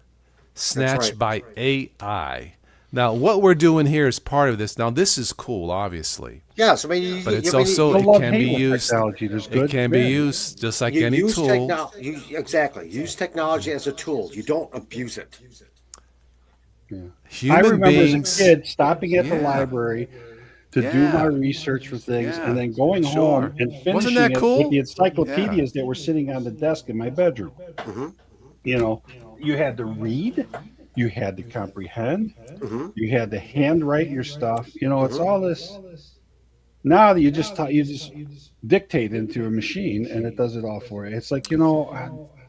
snatched by AI. Now, what we're doing here is part of this. Now, this is cool, obviously, Yes, I mean, but it's I mean, also The it love can be hate with used. technology. There's It good, can be bad. used just like you any use tool. exactly. Use technology as a tool. You don't abuse it. I Human remember beings. as a kid stopping at the Yeah. library to do Yeah. my research for things Yeah. and then going Sure. home and finishing Wasn't that it cool? with the encyclopedias that were sitting on the desk in my bedroom. You had to read, you had to comprehend, you had to handwrite your stuff. It's all this Now you just dictate into a machine and it does it all for you. It's like,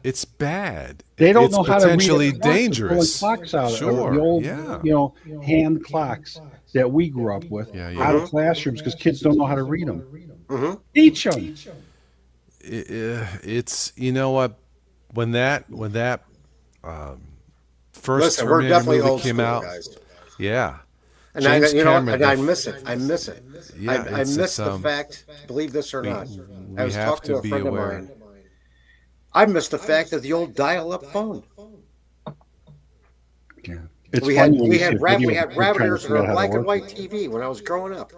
It's bad. they don't It's know how to read potentially a clock. They're pulling dangerous. clocks out of the Sure. old, Yeah. hand clocks that we grew up with Yeah, out yeah. of classrooms because kids don't know how to read them. Hmm. Teach them. It's you know what when that first Listen, we're Terminator definitely movie old came school out, guys. yeah, And I, James you know, Cameron. and I miss it. I miss it. Yeah, I it's miss the um. fact. Believe this or not, I We was have talking to to a be friend of aware. mine. I miss the fact of the old dial-up phone. Yeah. It's We funny had when we you see had a rab- video we of had a kid trying to rabbiters figure or out a how to black and work white it. TV when I was growing up.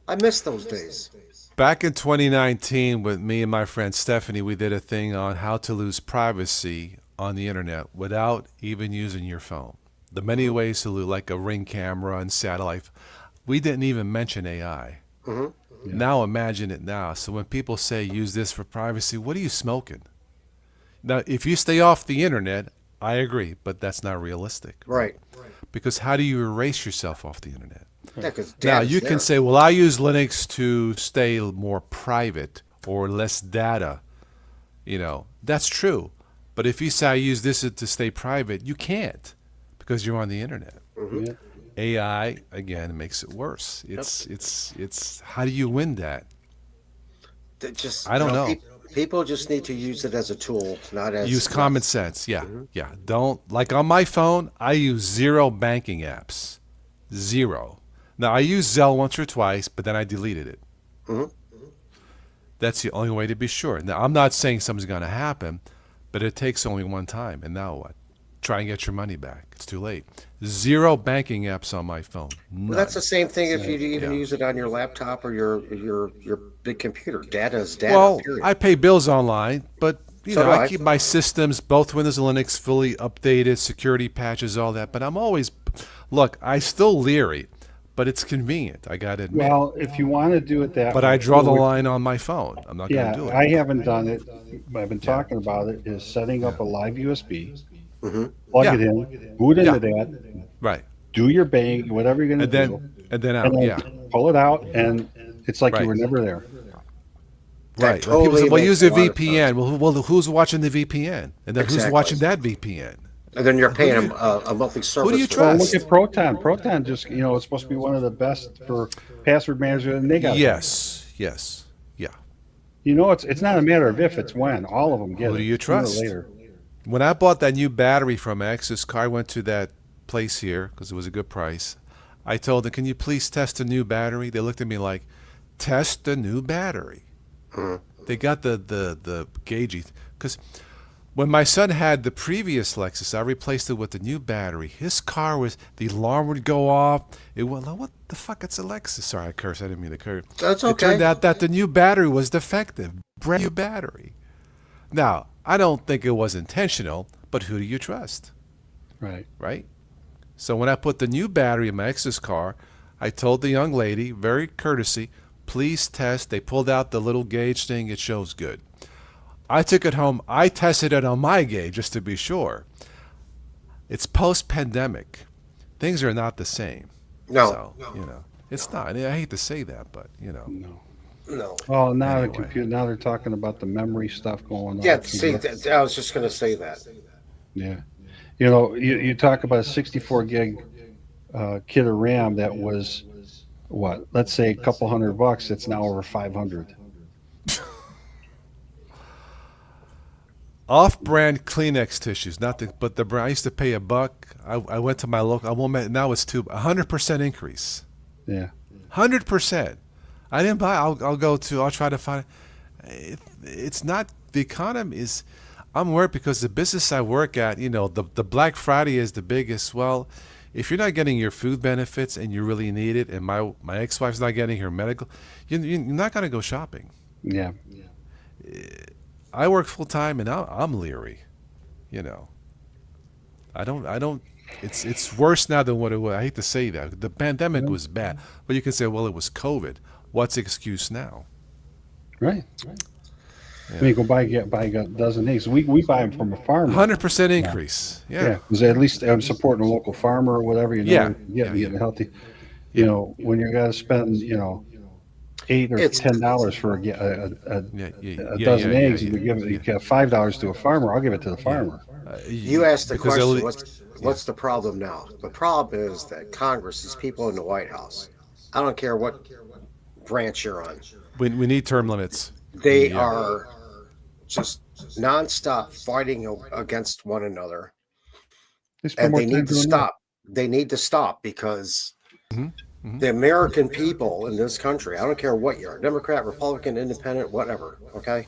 I miss those days. Back in 2019, with me and my friend Stephanie, we did a thing on how to lose privacy on the internet without even using your phone. The many ways to lose, like a Ring camera and satellite. We didn't even mention AI. Hmm. Now imagine it now. So when people say use this for privacy, what are you smoking? Now, if you stay off the internet, I agree, but that's not realistic. Right. Because how do you erase yourself off the internet? Yeah, because Now, you can say, well, I use Linux to stay more private or less data. That's true. But if you say I use this to stay private, you can't because you're on the internet. Yeah. AI, again, makes it worse. It's how do you win that? just I don't know. People just need to use it as a tool, not as Use common sense. Yeah. Yeah. Don't, like on my phone, I use 0 banking apps. 0. Now, I used Zelle once or twice, but then I deleted it. Mhm. That's the only way to be sure. Now, I'm not saying something's going to happen, but it takes only one time. And now what? Try and get your money back. It's too late. 0 banking apps on my phone. None. Well, that's the same thing if you even Yeah. use it on your laptop or your big computer. Data is data. Well, period. I pay bills online, but So do I I. keep my systems, both Windows and Linux, fully updated, security patches, all that. But I'm always, look, I still leery, but it's convenient. I got to admit. Well, if you want to do it that But way, I draw the what- line on my phone. I'm not going to do Yeah, it. I haven't done it. But I've been talking about it. Is setting up a live USB, Mhm. plug Yeah. it in, boot into that, Right. do your bang, whatever you're going And to then do, and then and out. then Yeah. pull it out, and it's like Right. you were never there. That Right. Like people totally say, well, makes use a a lot of VPN. Well, who's watching the VPN? And then who's Exactly. watching that VPN? And then you're paying do them a monthly service. do you for Well, it. trust? look at Proton. Proton just, it's supposed to be one of the best for password management, and they got it. Yes. Yes. Yeah. It's not a matter of if, it's when. All of them get Who it. do you sooner or trust? later. When I bought that new battery from Axis car, I went to that place here because it was a good price. I told them, can you please test a new battery? They looked at me like, test the new battery. They got the gaugey. Because when my son had the previous Lexus, I replaced it with the new battery. His car the alarm would go off. It went, like, what the fuck? It's a Lexus. Sorry, I cursed. I didn't mean to curse. That's It okay. turned out that the new battery was defective. Brand new battery. Now, I don't think it was intentional, but who do you trust? Right. Right? So when I put the new battery in my Exodus car, I told the young lady, very courtesy, please test. They pulled out the little gauge thing. It shows good. I took it home. I tested it on my gauge just to be sure. It's post-pandemic. Things are not the same. No. So, it's not. I hate to say that, but, No. No. Well, now Anyway. the computer. Now they're talking about the memory stuff going on. Yeah. See, I was just going to say that. Yeah. You talk about a 64 gig kit of RAM that was what? Let's say a couple $100. It's now over 500. Off-brand Kleenex tissues, but the brand. I used to pay $1. I went to my local. Now it's 100% increase. Yeah. 100%. I didn't buy. I'll try to find it. It's not the economy is. I'm worried because the business I work at, the Black Friday is the biggest. Well, if you're not getting your food benefits and you really need it, and my ex-wife's not getting her medical, you're not going to go shopping. Yeah. I work full time and I'm leery. I don't. It's worse now than what it was. I hate to say that. The pandemic was bad, but you can say, well, it was COVID. What's the excuse now? Right. I mean, go buy a dozen eggs. We buy them from a farmer. 100% increase. Yeah, Yeah. because at least I'm supporting a local farmer or whatever. Yeah. Getting healthy. When you got to spend, $8 or It's- $10 for a dozen eggs, and you give it, you get $5 to a farmer. I'll give it to the farmer. You asked the because question, they'll- what's the problem now? The problem is that Congress, these people in the White House, I don't care what branch you're on, we need term limits. they Yeah. are just nonstop fighting against one another, They spend and more they time need to doing that. stop. They need to stop because the American people in this country, I don't care what you're, Democrat, Republican, Independent, whatever, okay?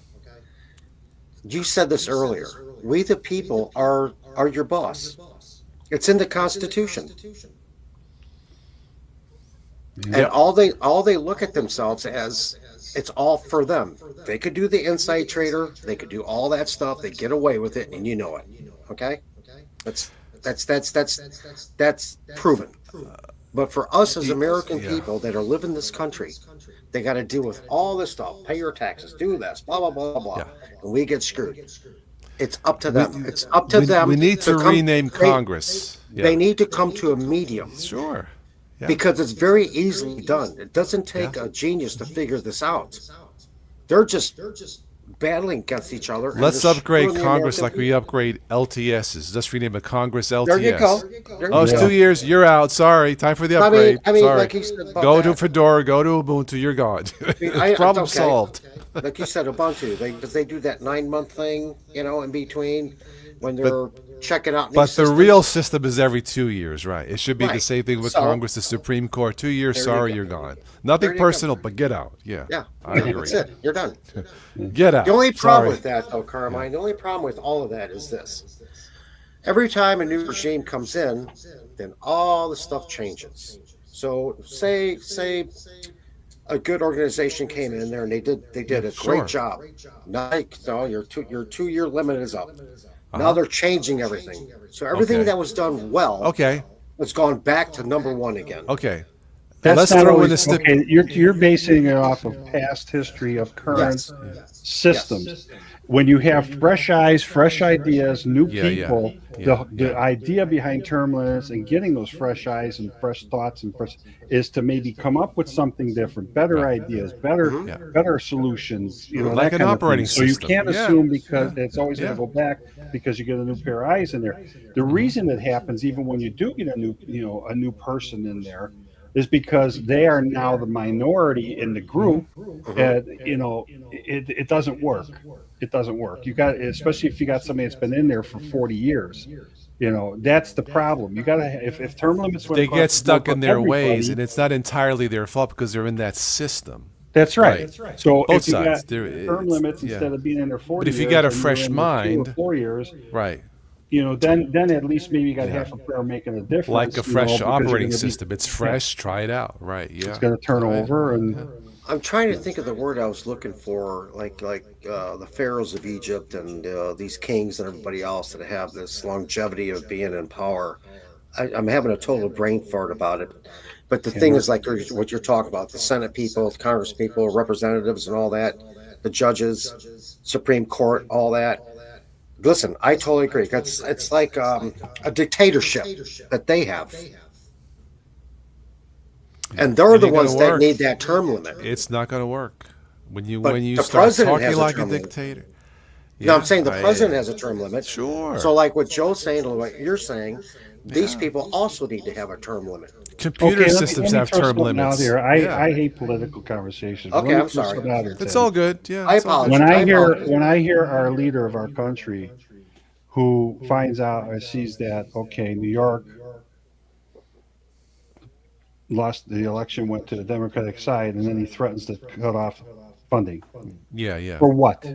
You said this earlier. We the people are your boss. It's in the Constitution. And all they look at themselves as it's all for them. They could do the inside trader, they could do all that stuff, they get away with it, and you know it. Okay? That's proven. But for us as American people that are living this country, they got to deal with all this stuff, pay your taxes, do this, blah blah blah blah, Yeah. and we get screwed. It's up to them. It's up to them. We need to come- rename Congress. They need to come to a medium. Sure. Yeah. Because it's very easily done. It doesn't take a genius to figure this out. They're just battling against each other. and Let's they're upgrade screwing the Congress American like we upgrade LTSs. Let's rename it Congress LTS. There you go. There Oh, you it's go. 2 years. You're out. Sorry. Time for the I upgrade. mean, Sorry. like he said about Go to that. Fedora. Go to Ubuntu. You're gone. It's Problem okay. solved. Like you said, Ubuntu. Because they do that 9-month thing, in between when they're checking out. new But the systems. real system is every 2 years, right? It should be the Right. same thing with So- Congress, the Supreme Court. 2 years, There you sorry, go. you're gone. Nothing There you go. personal, but get out. Yeah. Yeah, I agree. that's it. You're done. Get out. The only problem Sorry. with that, though, Carmine, the only problem with all of that is this. Every time a new regime comes in, then all the stuff changes. So say a good organization came in there and they did a Sure. great job. Nike, so your 2-year limit is up. Uh-huh. Now they're changing everything. So everything Okay. that was done well Okay. has gone back to number one again. Okay. That's Let's not throw in always, a stip- okay. You're basing it off of past history of current systems. When you have fresh eyes, fresh ideas, new Yeah, yeah. people, Yeah, the idea behind term limits and getting those fresh eyes and fresh thoughts and fresh is to maybe come up with something different, better ideas, better solutions, Like that an kind of operating thing. So you system. can't Yeah. assume because it's always Yeah. going to go back because you get a new pair of eyes in there. The reason it happens, even when you do get a new person in there, is because they are now the minority in the group, and it doesn't work. It doesn't work. You got, especially if you got somebody that's been in there for 40 years. That's the problem. You got to, if term limits went They across get the stuck board in for their ways, everybody, and it's not entirely their fault because they're in that system. that's right. So Both if you sides. got There- term it's- limits yeah. instead of being in there 40 But if you years, got a and you're fresh in there 2 or mind- 4 years, Right. then at least maybe you got half a pair making a difference. Like a fresh because you're operating gonna be- system. It's fresh. Try it out. Right. Yeah. It's going to turn over, and I'm trying to think of the word I was looking for, like the pharaohs of Egypt and these kings and everybody else that have this longevity of being in power. I'm having a total brain fart about it. But the thing is, like what you're talking about, the Senate people, the Congress people, representatives and all that, the judges, Supreme Court, all that. Listen, I totally agree. It's like a dictatorship that they have. And they're It the ain't gonna ones that work. need that term limit. It's not going to work when you But when you the start president talking has a like a term limit. dictator. No, I'm saying the I- president has a term limit. Sure. So, like what Joe's saying, and what you're saying, these people also need to have a term limit. Computer let me- systems let me have throw term something out limits. here. Yeah. I hate political conversations. Okay, Let me I'm throw sorry. something out here, It's Ted. all good. Yeah. I it's all good. apologize. When I hear our leader of our country who finds out or sees that, okay, New York lost the election, went to the Democratic side, and then he threatens to cut off funding. Yeah. Yeah. For what?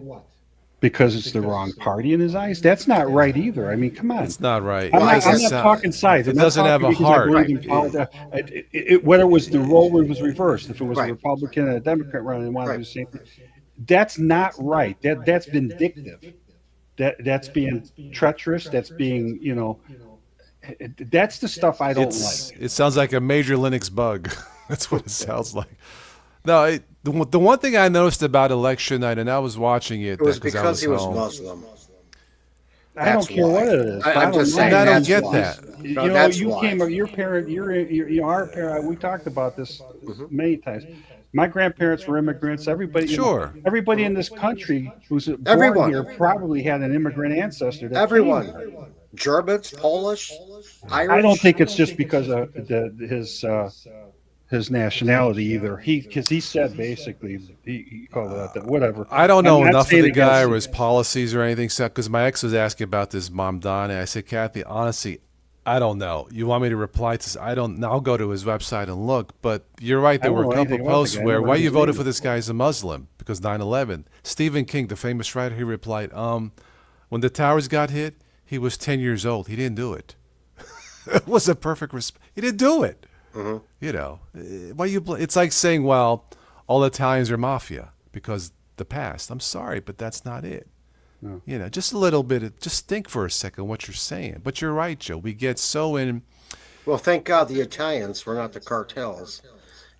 Because it's the wrong party in his eyes? That's not right either. I mean, come on. It's not right. I'm not, It doesn't I'm not sound- talking sides. It I'm not doesn't have a talking because I heart. believe in politics. Whether it was the role was reversed, if it was a Right. Republican and a Democrat running, they wanted to do Right. the same thing. That's not right. That's vindictive. That's being treacherous. That's being, that's the stuff I don't like. It sounds like a major Linux bug. That's what it sounds like. No, the one thing I noticed about election night, and I was watching it It was I because he was home. Muslim. I don't That's care why. what it is. I'm just saying. And I don't that's get why. that. No, You that's you why. came, your parent, our parent, we talked about this many times. My grandparents were immigrants. Everybody, Sure. everybody in this country who's born Everyone. here probably had an immigrant ancestor. That Everyone, came here. Germans, Polish, Irish. I don't think it's just because of his nationality either. Because he said basically he called it out that whatever. I don't know I'm not enough of saying the guy against or his policies or anything, because my ex was asking about this, Mom Donna. I said, Kathy, honestly, I don't know. You want me to reply to this? I don't know. I'll go to his website and look. But you're right. There I were don't a know couple anything about the posts guy. I where, never why heard you his voted name. for this guy as a Muslim? Because 9/11. Stephen King, the famous writer, he replied, when the towers got hit, he was 10 years old. He didn't do it. It was a perfect response. He didn't do it. You know, why you? It's like saying, well, all Italians are mafia because the past. I'm sorry, but that's not it. No. You know, just a little bit. Just think for a second what you're saying. But you're right, Joe. We get so in. Well, thank God the Italians were not the cartels,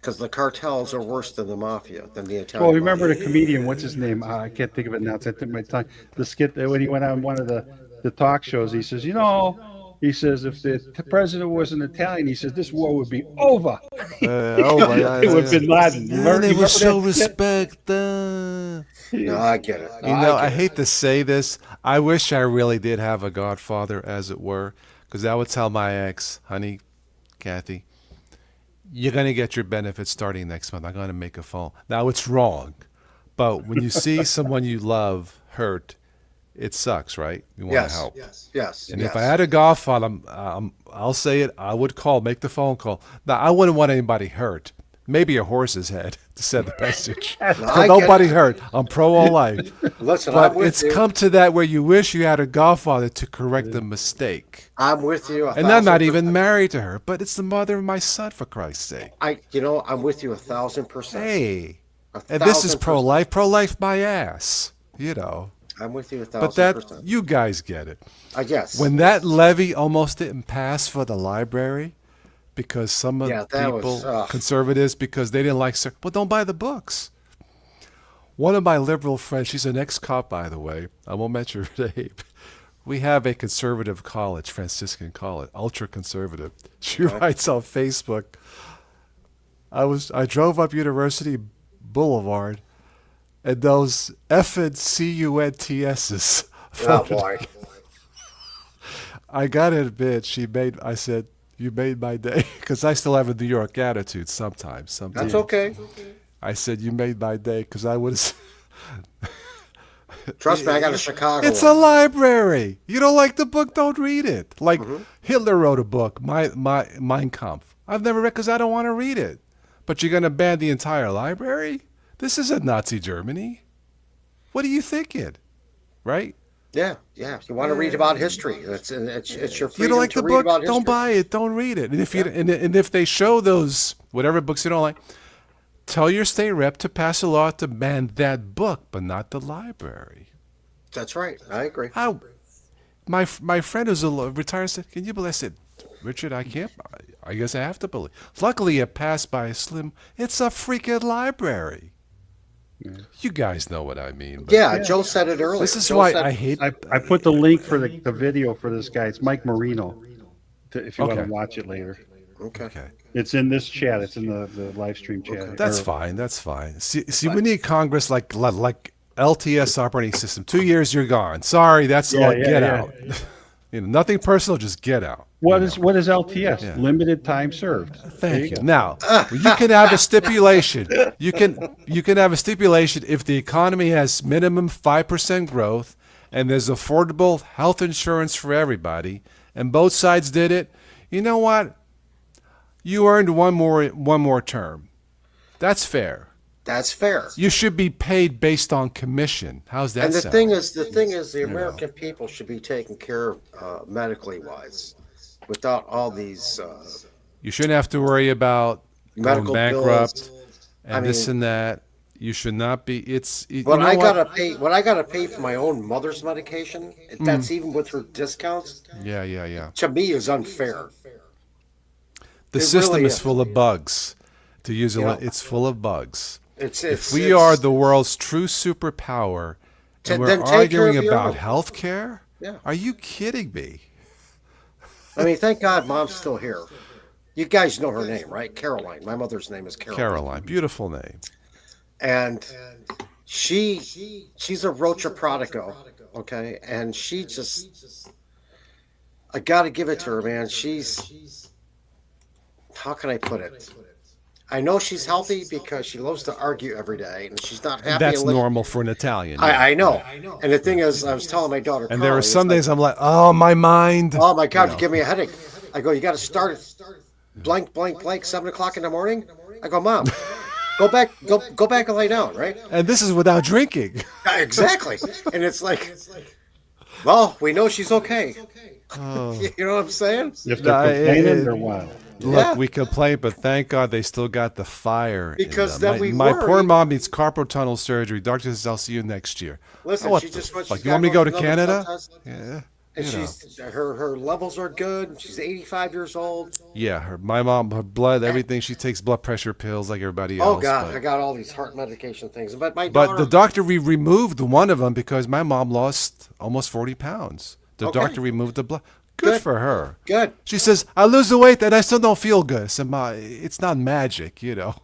because the cartels are worse than the mafia, than the Italian. Well, remember mafia. the comedian? What's his name? I can't think of it now. It's at my tongue. The skit when he went on one of the talk shows. He says, he says if the president wasn't Italian, he says this war would be over. It would Bin Laden. You Man, they remember would show that skit? respect. No, I get it. No, You know, I get it. hate to say this. I wish I really did have a godfather, as it were, because I would tell my ex, honey, Kathy, you're going to get your benefits starting next month. I'm going to make a phone. Now, it's wrong, but when you see someone you love hurt, it sucks, right? You want to Yes. help. Yes. And yes. if I had a godfather, I'll say it, I would make the phone call. Now, I wouldn't want anybody hurt. Maybe a horse's head to send the message. I But get nobody it. hurt. I'm pro all life. Listen, I'm But with it's you. come to that where you wish you had a godfather to correct the mistake. I'm with you. And I'm not even married to her, but it's the mother of my son, for Christ's sake. I'm with you 1,000%. Hey, A and this is 1,000%. pro-life. Pro-life my ass, you know. I'm with you 1,000%. But that, you guys get it. Yes. When that levy almost didn't pass for the library because some of the that people, was, conservatives, because they didn't like, well, don't buy the books. One of my liberal friends, she's an ex-cop, by the way. I won't mention her name. We have a conservative college, Franciscan college, ultra-conservative. She writes on Facebook, I drove up University Boulevard, and those effing CUNTSs. Oh, boy. I got to admit, I said, you made my day, because I still have a New York attitude sometimes. That's okay. I said, you made my day, because I would have. Trust me, I got a Chicago It's a one. library. You don't like the book, don't read it. Like Hitler wrote a book, Mein Kampf. I've never read because I don't want to read it. But you're going to ban the entire library? This isn't Nazi Germany. What are you thinking? Right? Yeah. You want to read about history. It's your freedom You don't like to the read book? about history. Don't buy it. Don't read it. And if and if they show those whatever books you don't like, tell your state rep to pass a law to ban that book, but not the library. That's right. I agree. My friend who's a retired said, "Can you believe?" I said, "Richard, I can't. I guess I have to believe." Luckily, it passed by a slim. It's a freaking library. You guys know what I mean. But Yeah, Joe said it earlier. this is Joe why said- I hate. I put the link for the video for this guy. It's Mike Marino. If you want Okay. to watch it later, Okay. it's in this chat. It's in the live stream chat. That's fine. That's fine. See, we need Congress like LTS operating system. 2 years, you're gone. Sorry, that's Yeah, all. yeah, Get yeah. out. Nothing personal. Just get out. What is LTS? Limited time served. Thank you. Now, you can have a stipulation. You can have a stipulation if the economy has minimum 5% growth and there's affordable health insurance for everybody, and both sides did it. You know what? You earned one more term. That's fair. That's fair. You should be paid based on commission. How's that And the sound? thing is, the American people should be taken care of medically wise, without all these You shouldn't have to worry about going medical bankrupt bills. and this and that. You should not be. When I what? gotta pay for my own mother's medication, that's even with her discounts. Yeah. To me, is unfair. The It system really is is. full of bugs. To use Yeah. it's full of bugs. It's We are the world's true superpower, and we're then take care arguing of your about own. health care? Yeah. Are you kidding me? I mean, thank God, Mom's still here. You guys know her name, right? Caroline. My mother's name is Caroline. Caroline, beautiful name. And she's a Rocha Prodigo, okay? And she just, I got to give it to her, man. She's, how can I put it? I know she's healthy because she loves to argue every day, and she's not happy. That's normal for an Italian. I know. And the thing is, I was telling my daughter, And there Carly, are some it's like, days I'm like, oh, my mind. oh my God, you give me a headache. I go, you got to start at blank, 7:00 in the morning. I go, Mom, go back and lay down, right? And this is without drinking. Exactly. And it's like, well, we know she's okay. Oh. You know what I'm saying? If they're complaining, they're wild. Look, Yeah. we complain, but thank God they still got the fire. in Because them. then we my worry. poor mom needs carpal tunnel surgery. Doctor says I'll see you next year. Listen, What she the just wants. fuck? You want me to go to Canada? And Yeah. she's her levels are good. She's 85 years old. Yeah, my mom, her blood, everything. She takes blood pressure pills like everybody Oh else. God, but- I got all these heart medication things. But my But daughter, the doctor removed one of them because my mom lost almost 40 pounds. The Okay. doctor removed the blood. Good Good. for her. good. She says, I lose the weight and I still don't feel good. So it's not magic, you know.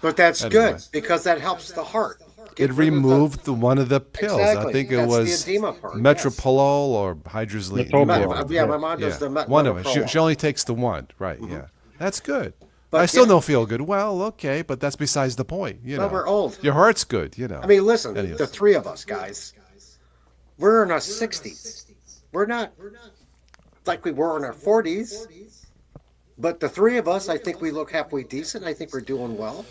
But that's Anyway. good because that helps the heart. Get It rid of the- removed one of the pills. Exactly. I think it That's the was edema part, Metropolol or hydrazine. Metoprolol. Yeah, my mom does the One of it. metoprolol. She only takes the one. Right, yeah. That's good. But I still yeah. don't feel good. Well, okay, but that's besides the point. You Well, know, we're old. Your heart's good, you know. I mean, listen, Anyways. the three of us guys, we're in our 60s. We're not like we were in our 40s. But the three of us, I think we look halfway decent. I think we're doing well.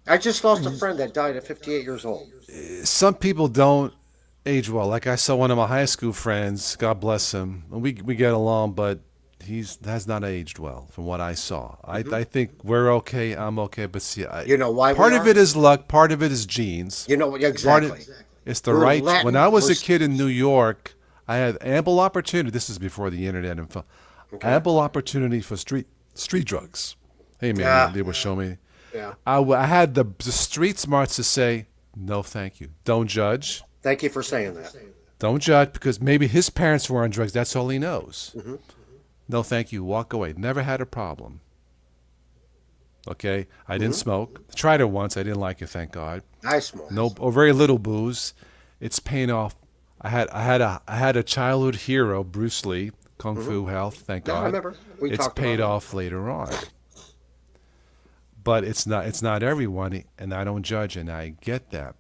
I just lost a friend that died at 58 years old. Some people don't age well. Like I saw one of my high school friends, God bless him. And we get along, but has not aged well from what I saw. I think we're okay. I'm okay, but see, You know why? part we of are? it is luck. Part of it is genes. You know Part exactly. of, it's the We're right. Latin. When I was We're a kid in New York, I had ample opportunity. This is before the internet and phone. Ample opportunity for street drugs. Hey man, Yeah. they would show me. Yeah. I had the street smarts to say no, thank you. Don't judge. Thank you for saying that. Don't judge because maybe his parents were on drugs. That's all he knows. Mm-hmm. No, thank you. Walk away. Never had a problem. Okay, I didn't smoke. Tried it once. I didn't like it. Thank God. I smoke. No, or very little booze. It's paying off. I had a childhood hero, Bruce Lee, Kung Fu Health. Thank Yeah, I God. remember. We It's talked paid about it. off later on. But it's not everyone, and I don't judge, and I get that.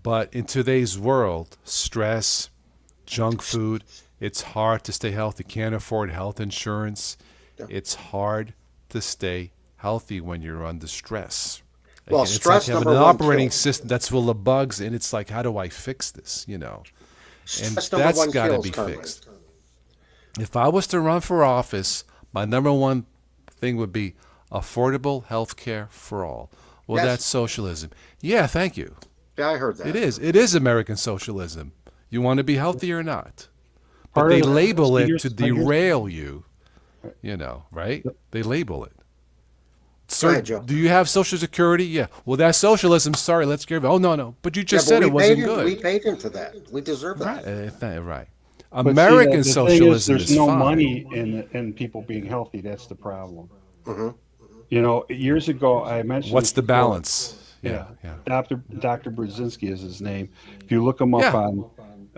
But in today's world, stress, junk food, it's hard to stay healthy. Can't afford health insurance. Yeah. It's hard to stay healthy when you're under stress. Well, Again, stress it's like having number an one operating kills. system that's full of bugs, and it's like, how do I fix this? You know, and Stress number that's one got to kills, be Carmen. fixed. If I was to run for office, my number one thing would be affordable health care for all. Well, Yes. that's socialism. Yeah, thank you. Yeah, I heard that. It is. It is American socialism. You want to be healthy or not? But Part they of the- label it here's- to here's- derail you. You know, right? They label it. Go Sir, ahead, Joe. do you have Social Security? Yeah. Well, that's socialism. Sorry, let's get rid of it. Oh, no. But you just Yeah, said but it wasn't we good. paid into that. We deserve that. Right. But see, American the thing socialism there's is no fine. money in people being healthy. That's the problem. Mm-hmm. You know, years ago I mentioned. What's the this before. balance? Yeah. Dr. Brzezinski is his name. If you look him up Yeah.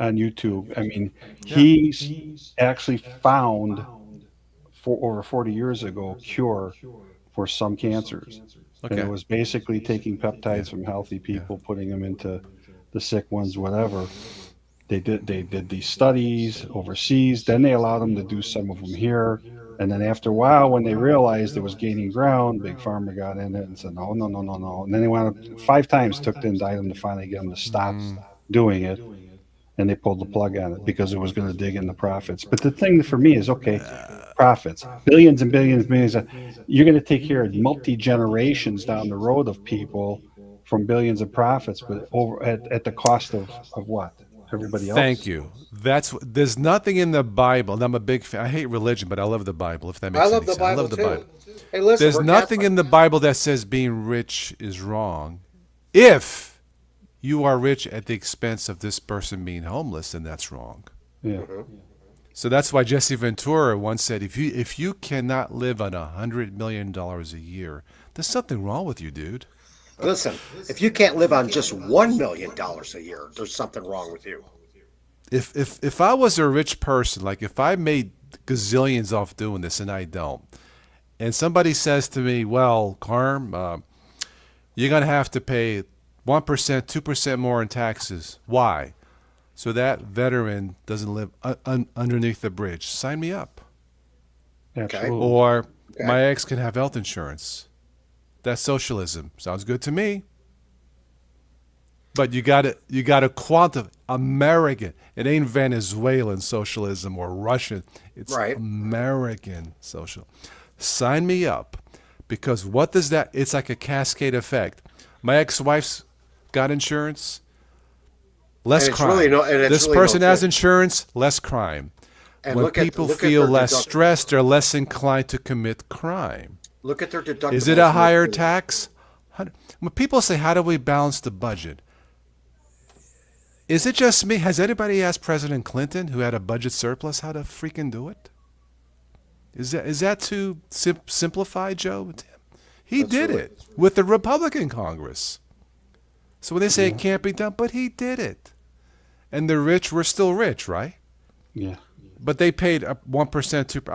on YouTube, I mean, he's actually found for over 40 years ago cure for some cancers. And Okay. it was basically taking peptides from healthy people, putting them into the sick ones, whatever. They did these studies overseas. Then they allowed them to do some of them here. And then after a while, when they realized it was gaining ground, Big Pharma got in it and said, no. And then they wound up 5 times took the indictment to finally get them to stop doing it. And they pulled the plug on it because it was going to dig into profits. But the thing for me is, okay, profits, billions and billions, millions. You're going to take care of multi-generations down the road of people from billions of profits, but over at the cost of what? Everybody else? Thank you. There's nothing in the Bible, and I'm a big fan. I hate religion, but I love the Bible, if that makes I love any the sense. Bible I love the too. Bible. Hey, listen, There's we're nothing Catholic. in the Bible that says being rich is wrong. If you are rich at the expense of this person being homeless, then that's wrong. Yeah. So that's why Jesse Ventura once said, if you cannot live on $100 million a year, there's something wrong with you, dude. Listen, if you can't live on just $1 million a year, there's something wrong with you. If I was a rich person, like if I made gazillions off doing this and I don't, and somebody says to me, well, Carm, you're going to have to pay 1%, 2% more in taxes. Why? So that veteran doesn't live underneath the bridge. Sign me up. Absolutely. Or my ex can have health insurance. That's socialism. Sounds good to me. But you got to quantify American. It ain't Venezuelan socialism or Russian. It's Right. American social. Sign me up, because what does that? It's like a cascade effect. My ex-wife's got insurance. Less And it's crime. really This really person no has good. insurance. Less crime. And When look at people look at feel their less deduct- stressed, they're less inclined to commit crime. Look at their deductibles. Is it a higher tax? When people say, how do we balance the budget? Is it just me? Has anybody asked President Clinton, who had a budget surplus, how to freaking do it? Is that too simplified, Joe? He That's did right. it with the Republican Congress. So when they say it can't be done, but he did it. And the rich were still rich, right? Yeah. But they paid 1%, 2%.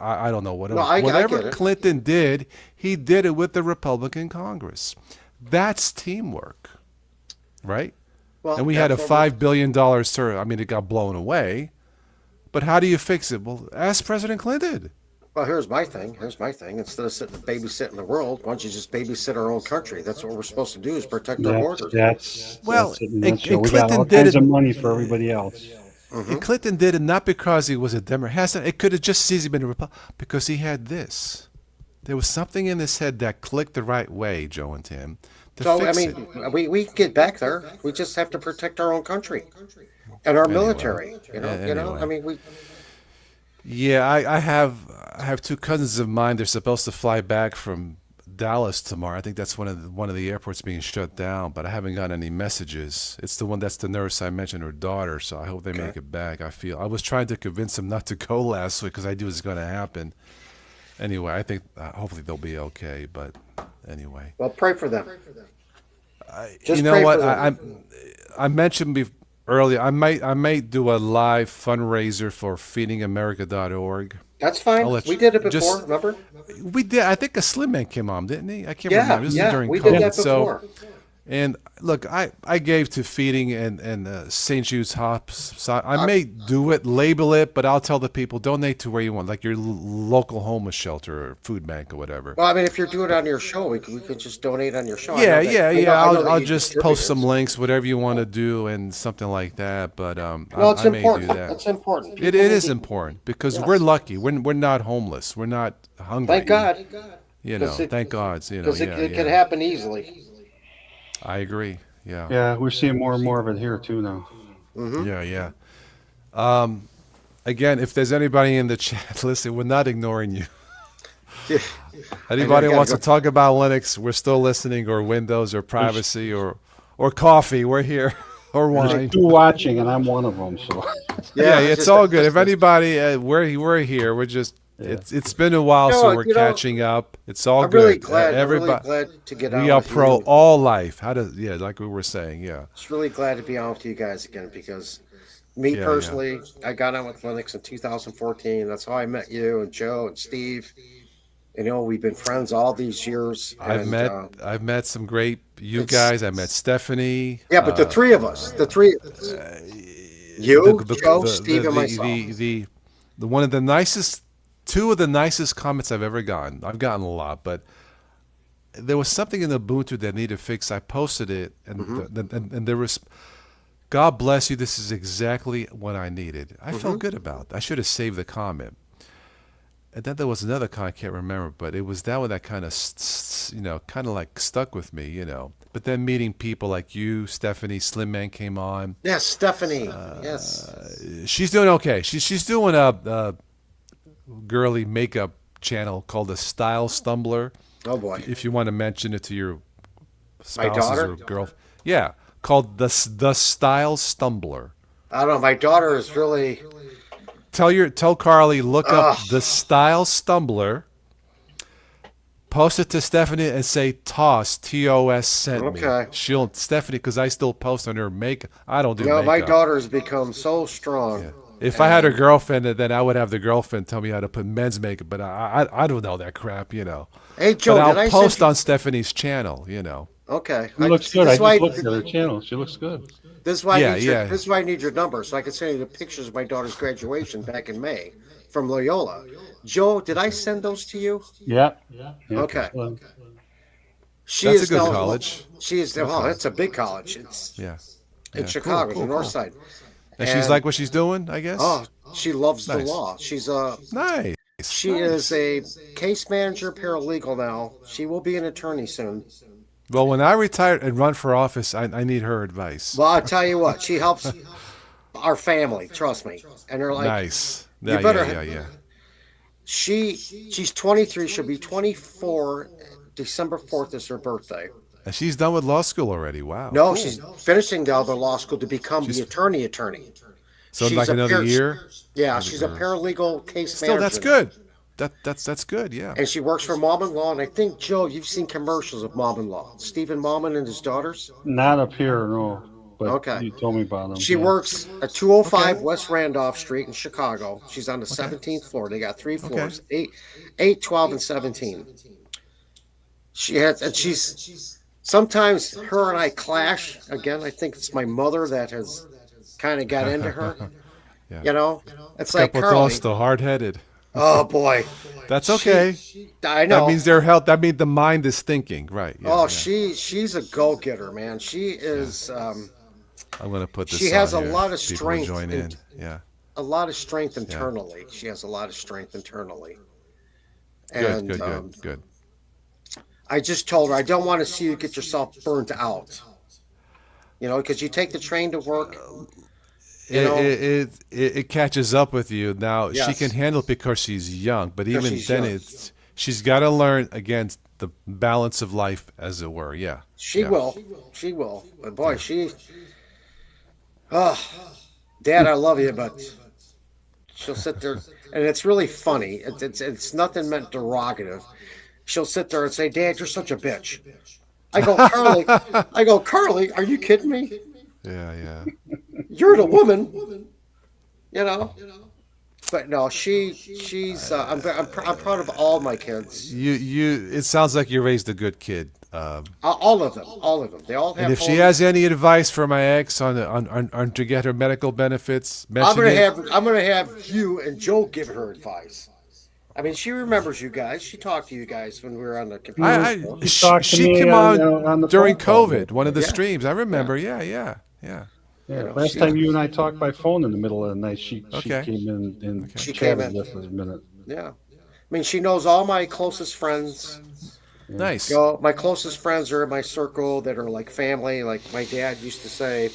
I don't know what. No, I Whatever get it. Clinton did, he did it with the Republican Congress. That's teamwork, right? Well, And we had a that's what $5 billion surge. I mean, it got blown away. But how do you fix it? Well, ask President Clinton. Well, here's my thing. Instead of sitting babysitting the world, why don't you just babysit our own country? That's what we're supposed to do, is protect our borders. Well, it in a and nutshell. We got Clinton all did kinds it- of money for everybody else. And Clinton did it not because he was a Democrat. It could have just as easily been a Republican, because he had this. There was something in his head that clicked the right way, Joe and Tim, to So, fix I it. mean, we can get back there. We just have to protect our own country and our military. Anyway. I mean, we. Yeah, I have two cousins of mine. They're supposed to fly back from Dallas tomorrow. I think that's one of the airports being shut down, but I haven't gotten any messages. It's the one that's the nurse I mentioned, her daughter. So I hope they make it back. I was trying to convince them not to go last week because I knew it was going to happen. Anyway, I think hopefully they'll be okay. But anyway, Well, pray for them. Just you know pray what? for them. I mentioned earlier. I might do a live fundraiser for feedingamerica.org. That's fine. I'll let We you- did it before. just- Remember? We did. I think a Slim Man came on, didn't he? I can't Yeah, remember. This is yeah. during We COVID. did that So, before. and look, I gave to Feeding and St. Jude's Hops. So I may do it, label it, but I'll tell the people donate to where you want, like your local homeless shelter or food bank or whatever. Well, I mean, if you're doing it on your show, we could just donate on your show. I Yeah, know that- I know that I'll you just distribute post it. some links, whatever you want to do, and something like that. But Well, it's I may important. do that. It's important. It is important because we're lucky. We're not homeless. We're not hungry. Thank God. You know, 'Cause it- thank God. You know, Because yeah, it yeah. could happen easily. I agree. Yeah. Yeah, we're seeing more and more of it here too now. Yeah, yeah. Again, if there's anybody in the chat, listen, we're not ignoring you. Anybody gotta wants go- to talk about Linux, we're still listening, or Windows, or privacy, or coffee, we're here, or wine. There's two watching, and I'm one of them. So Yeah, it's it's just- all good. If anybody, we're here. We're just. It's been a while, so No, we're you know, catching up. It's all I'm good. really glad. I'm really Everybody, glad to get on. we are with pro you. all life. Like we were saying, yeah. Just really glad to be on with you guys again because me Yeah, personally, I got on with Linux in 2014. That's how I met you and Joe and Steve. You know, we've been friends all these years. I've and, met some great you it's- guys. I met Stephanie. Yeah, but the three of us, you, Joe, Steve, and myself. The one of the nicest, two of the nicest comments I've ever gotten. I've gotten a lot, but there was something in Ubuntu that needed fixed. I posted it, and and there was, God bless you. This is exactly what I needed. I felt good about it. I should have saved the comment. And then there was another comment, I can't remember, but it was that one that kind of, kind of like stuck with me, you know. But then meeting people like you, Stephanie, Slim Man came on. Yes, Stephanie. Yes. She's doing okay. She's doing a girly makeup channel called the Style Stumbler. Oh boy. If you want to mention it to your My spouses daughter? or girl, yeah, called the Style Stumbler. I don't know. My daughter is really. tell Carly, look up Ugh. the Style Stumbler, post it to Stephanie, and say Toss TOS sent me. Okay. She'll Stephanie, because I still post on her makeup. I don't do You know, my makeup. daughter's become so strong. If I had a girlfriend, then I would have the girlfriend tell me how to put men's makeup. But I don't know that crap, you know. Hey, Joe, But did I I'll send post you? on Stephanie's channel, you know. Okay. She looks good. This I is why, just looked at her channel. She looks good. this is why Yeah, I need your, yeah. this is why I need your number so I can send you the pictures of my daughter's graduation back in May from Loyola. Joe, did I send those to you? Yeah. Okay. Well, She That's a is good now, college. She is well, it's a big college. It's Yeah. in Yeah, Chicago, cool, the north cool. side. And she's like what she's doing, I guess. Oh, she loves the Nice. law. She's Nice. she is a case manager paralegal now. She will be an attorney soon. Well, when I retire and run for office, I need her advice. Well, I'll tell you what, she helps our family, trust me. And they're like, Nice. you Yeah, better- yeah. she's 23, she'll be 24. December 4th is her birthday. And she's done with law school already. Wow. No, cool. she's finishing the other law school to become the attorney. So she's like a another par- year. Yeah, she's a paralegal case Still, manager. that's good. That's good. Yeah. And she works for Mom and Law. And I think, Joe, you've seen commercials of Mom and Law. Stephen Mallman and his daughters. not up here, no. But Okay. you told me about them. She works at 205 West Randolph Street in Chicago. She's on the 17th floor. They got 3 floors, 8, 12, and 17. She has, and she's sometimes her and I clash. Again, I think it's my mother that has kind of got into her. Yeah. You know, it's like Carly. Capotosto, hard-headed. Oh boy, That's okay. I know. That means their health. That means the mind is thinking. Right. Yeah, Oh, yeah. she's a go-getter, man. She is I'm gonna put this. she has on a here. lot of People will strength join and- in. Yeah. a lot of strength internally. She has a lot of strength internally. Good. And Good. I just told her I don't want to see you get yourself burnt out. You know, because you take the train to work. You know, It catches up with you now. She Yes. can handle it because she's young, but even she's then, young. she's got to learn against the balance of life, as it were. Yeah. she Yeah. will. She will. But boy, oh, Dad, I love you, but she'll sit there, and it's really funny. It's nothing meant derogative. She'll sit there and say, "Dad, you're such a bitch." I go, Carly, are you kidding me? Yeah. You're the woman, you know. But no, she's. I'm proud of all my kids. You. It sounds like you raised a good kid. All of them. They all have. And if she home- has any advice for my ex on to get her medical benefits, mention I'm gonna have you and Joe give her advice. I mean, she remembers you guys. She talked to you guys when we were on the computer. She talked to she me came on the during phone call. COVID, one of the Yeah. streams. I remember. Yeah. Yeah, know, last she- time you and I talked by phone in the middle of the night, she Okay. came in and She chatted came in. with us a minute. Yeah, I mean, she knows all my closest friends. Nice. You know, my closest friends are in my circle that are like family. Like my dad used to say,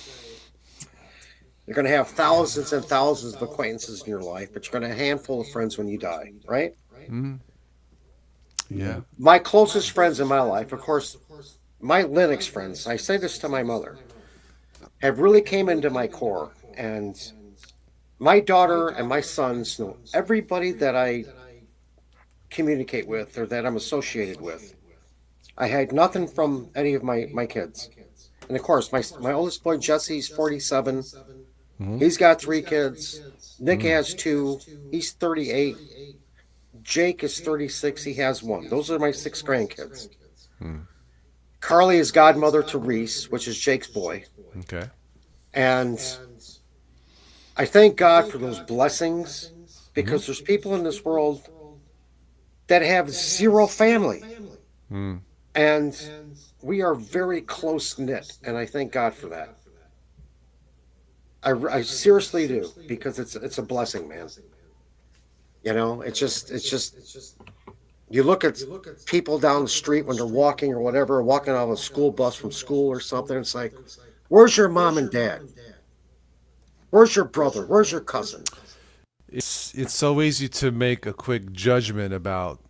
you're going to have thousands and thousands of acquaintances in your life, but you're going to have a handful of friends when you die, right? Yeah. My closest friends in my life, of course, my Linux friends, I say this to my mother, have really came into my core. And my daughter and my sons know everybody that I communicate with or that I'm associated with. I hide nothing from any of my kids. And of course, my oldest boy, Jesse's 47. He's got 3 kids. Nick has 2. He's 38. Jake is 36. He has 1. Those are my 6 grandkids. Carly is godmother to Reese, which is Jake's boy. Okay. And I thank God for those blessings because there's people in this world that have 0 family. And we are very close knit. And I thank God for that. I seriously do because it's a blessing, man. You know, it's just you look at people down the street when they're walking or whatever, walking out of a school bus from school or something. It's like, where's your mom and dad? Where's your brother? Where's your cousin? It's so easy to make a quick judgment about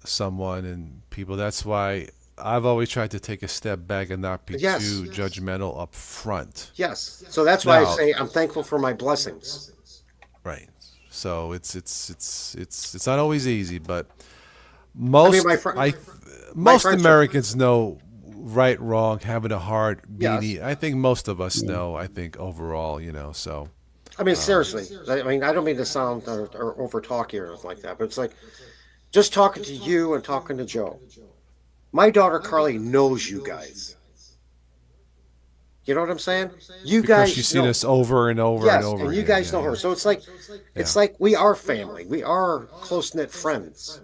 someone and people. That's why I've always tried to take a step back and not be Yes. too judgmental up front. Yes. So that's why Now- I say I'm thankful for my blessings. Right. So it's not always easy, but most my fr- most friends are- Americans know right, wrong, having a heart, Yes. beanie. I think most of us know. I think overall, so I mean, seriously. I mean, I don't mean to sound or over talky or anything like that, but it's like just talking to you and talking to Joe. My daughter Carly knows you guys. You know what I'm saying? You because guys she's seen know. us over and over Yes, and over. and you again. guys know her. So it's like we are family. We are close knit friends,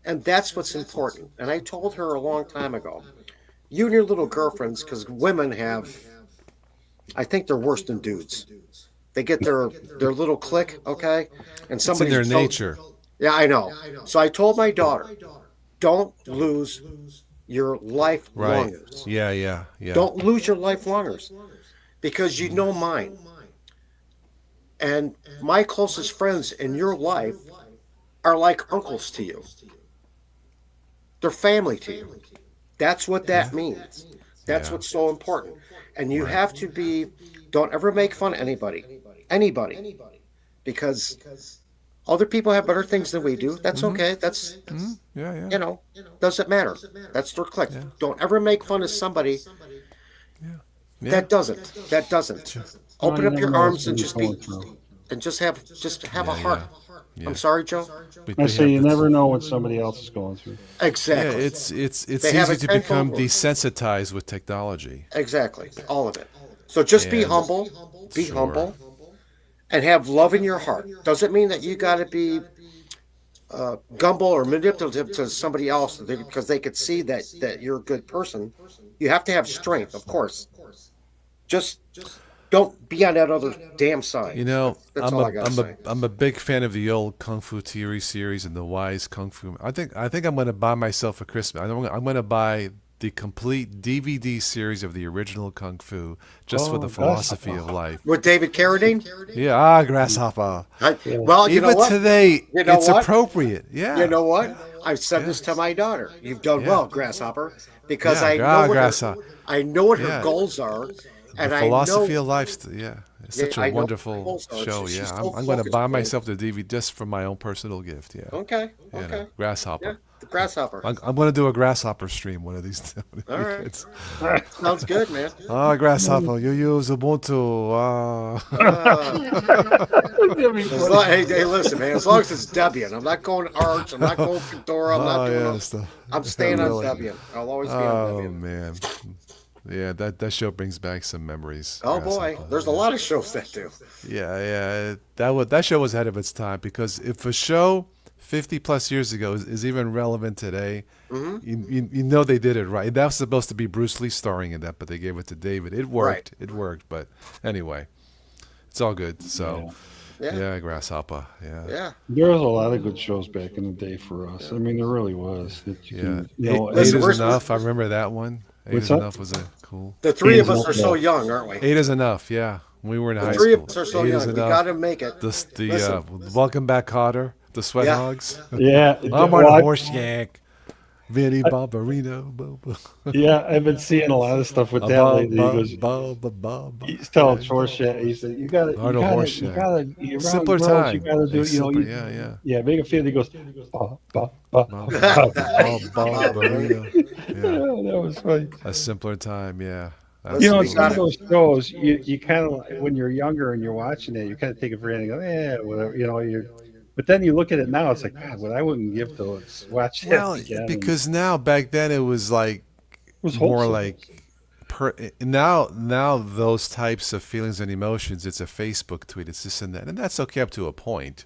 and that's what's important. And I told her a long time ago, you and your little girlfriends, because women have, I think they're worse than dudes. They get their little clique, okay, and It's in somebody's their so- nature. Yeah, I know. So I told my daughter, don't lose your life Right. longers. Yeah. Don't lose your life longers, because you know mine. And my closest friends in your life are like uncles to you. They're family to you. That's what that means. That's Yeah. what's so important. And you have to be, don't ever make fun of anybody. Anybody. Because other people have better things than we do. That's okay. That's, Yeah. doesn't matter. That's their clique. Don't ever make fun of somebody Yeah. that doesn't. That doesn't. Open you up never your know what arms and somebody's just going be, through. and just have a heart. Yeah. I'm sorry, Joe. But I they say have you the- never know what somebody else is going through. Yeah, Exactly. it's They have easy a to become tenfold- desensitized with technology. Exactly. All of it. So just be And- humble. Be Sure. humble. And have love in your heart. Doesn't mean that you got to be gumbo or manipulative to somebody else because they could see that you're a good person. You have to have strength, of course. Just don't be on that other damn side. You know, That's all I gotta say. I'm a big fan of the old Kung Fu Theory series and the Wise Kung Fu. I think I'm going to buy myself a Christmas. I'm going to buy the complete DVD series of the original Kung Fu just for Oh, the that's philosophy of life. With David Carradine? Yeah, grasshopper. Well, you know Even what? today, You know it's what? appropriate. Yeah. You know what? I've said this to my daughter. You've done Yeah. well, Grasshopper, because Yeah, I know what Grasshopper. I know what her Yeah. goals are, and The I philosophy know of life. Yeah, it's such Yeah, I a know wonderful goals are. show. She's Yeah, so I'm going to focused, buy man. myself the DVD just for my own personal gift. Yeah. Okay, You know, okay, grasshopper. yeah, the Grasshopper. I'm going to do a grasshopper stream one of these All right. weekends. Sounds good, man. Ah, grasshopper, you use Ubuntu. Hey, listen, man. As long as it's Debian, I'm not going Arch. I'm not going Fedora. I'm not doing. I'm staying on really. Debian. I'll always be on Oh Debian. man, yeah, that show brings back some memories. Oh boy, Grasshopper. there's a lot of shows that do. Yeah, that show was ahead of its time because if a show 50 plus years ago is even relevant today, Mm-hmm. you know they did it right. That was supposed to be Bruce Lee starring in that, but they gave it to David. It worked. Right. It worked. But anyway, it's all good. So Yeah, Grasshopper. Yeah. yeah. There was a lot of good shows back in the day for us. I mean, there really was. That you Yeah. can, Eight Listen, is where's- enough. I remember that one. Eight What's is that? enough was a cool. The three of Eight us is are so enough. young, aren't we? 8 is enough. Yeah. When we were in The high three school. of us are so 8 young. is We enough. got to make it. The Listen. Welcome Back, Cotter. The Sweat Yeah. Hogs. yeah, I'm on well, a horse yank. Vinny Barbarino. yeah, I've been seeing a lot of stuff with that lately. He goes, he's telling Horseshack. He said, "You got to, Arnold Horseshack. you Simpler round time. You got to do, Simpler, you, yeah. yeah, make it feel." He goes, bah, bah, bah, bah. Barbarino. Yeah, Yeah. that was funny. A simpler time. Yeah. You know, We it's got one of those shows. You kind of, when you're younger and you're watching it, you kind of take it for granted. Go, whatever. You know, but then you look at it now. It's like, God, what I wouldn't give to watch that Well, again. because now back then it was like it was more wholesome. like now those types of feelings and emotions. It's a Facebook tweet. It's this and that, and that's okay up to a point.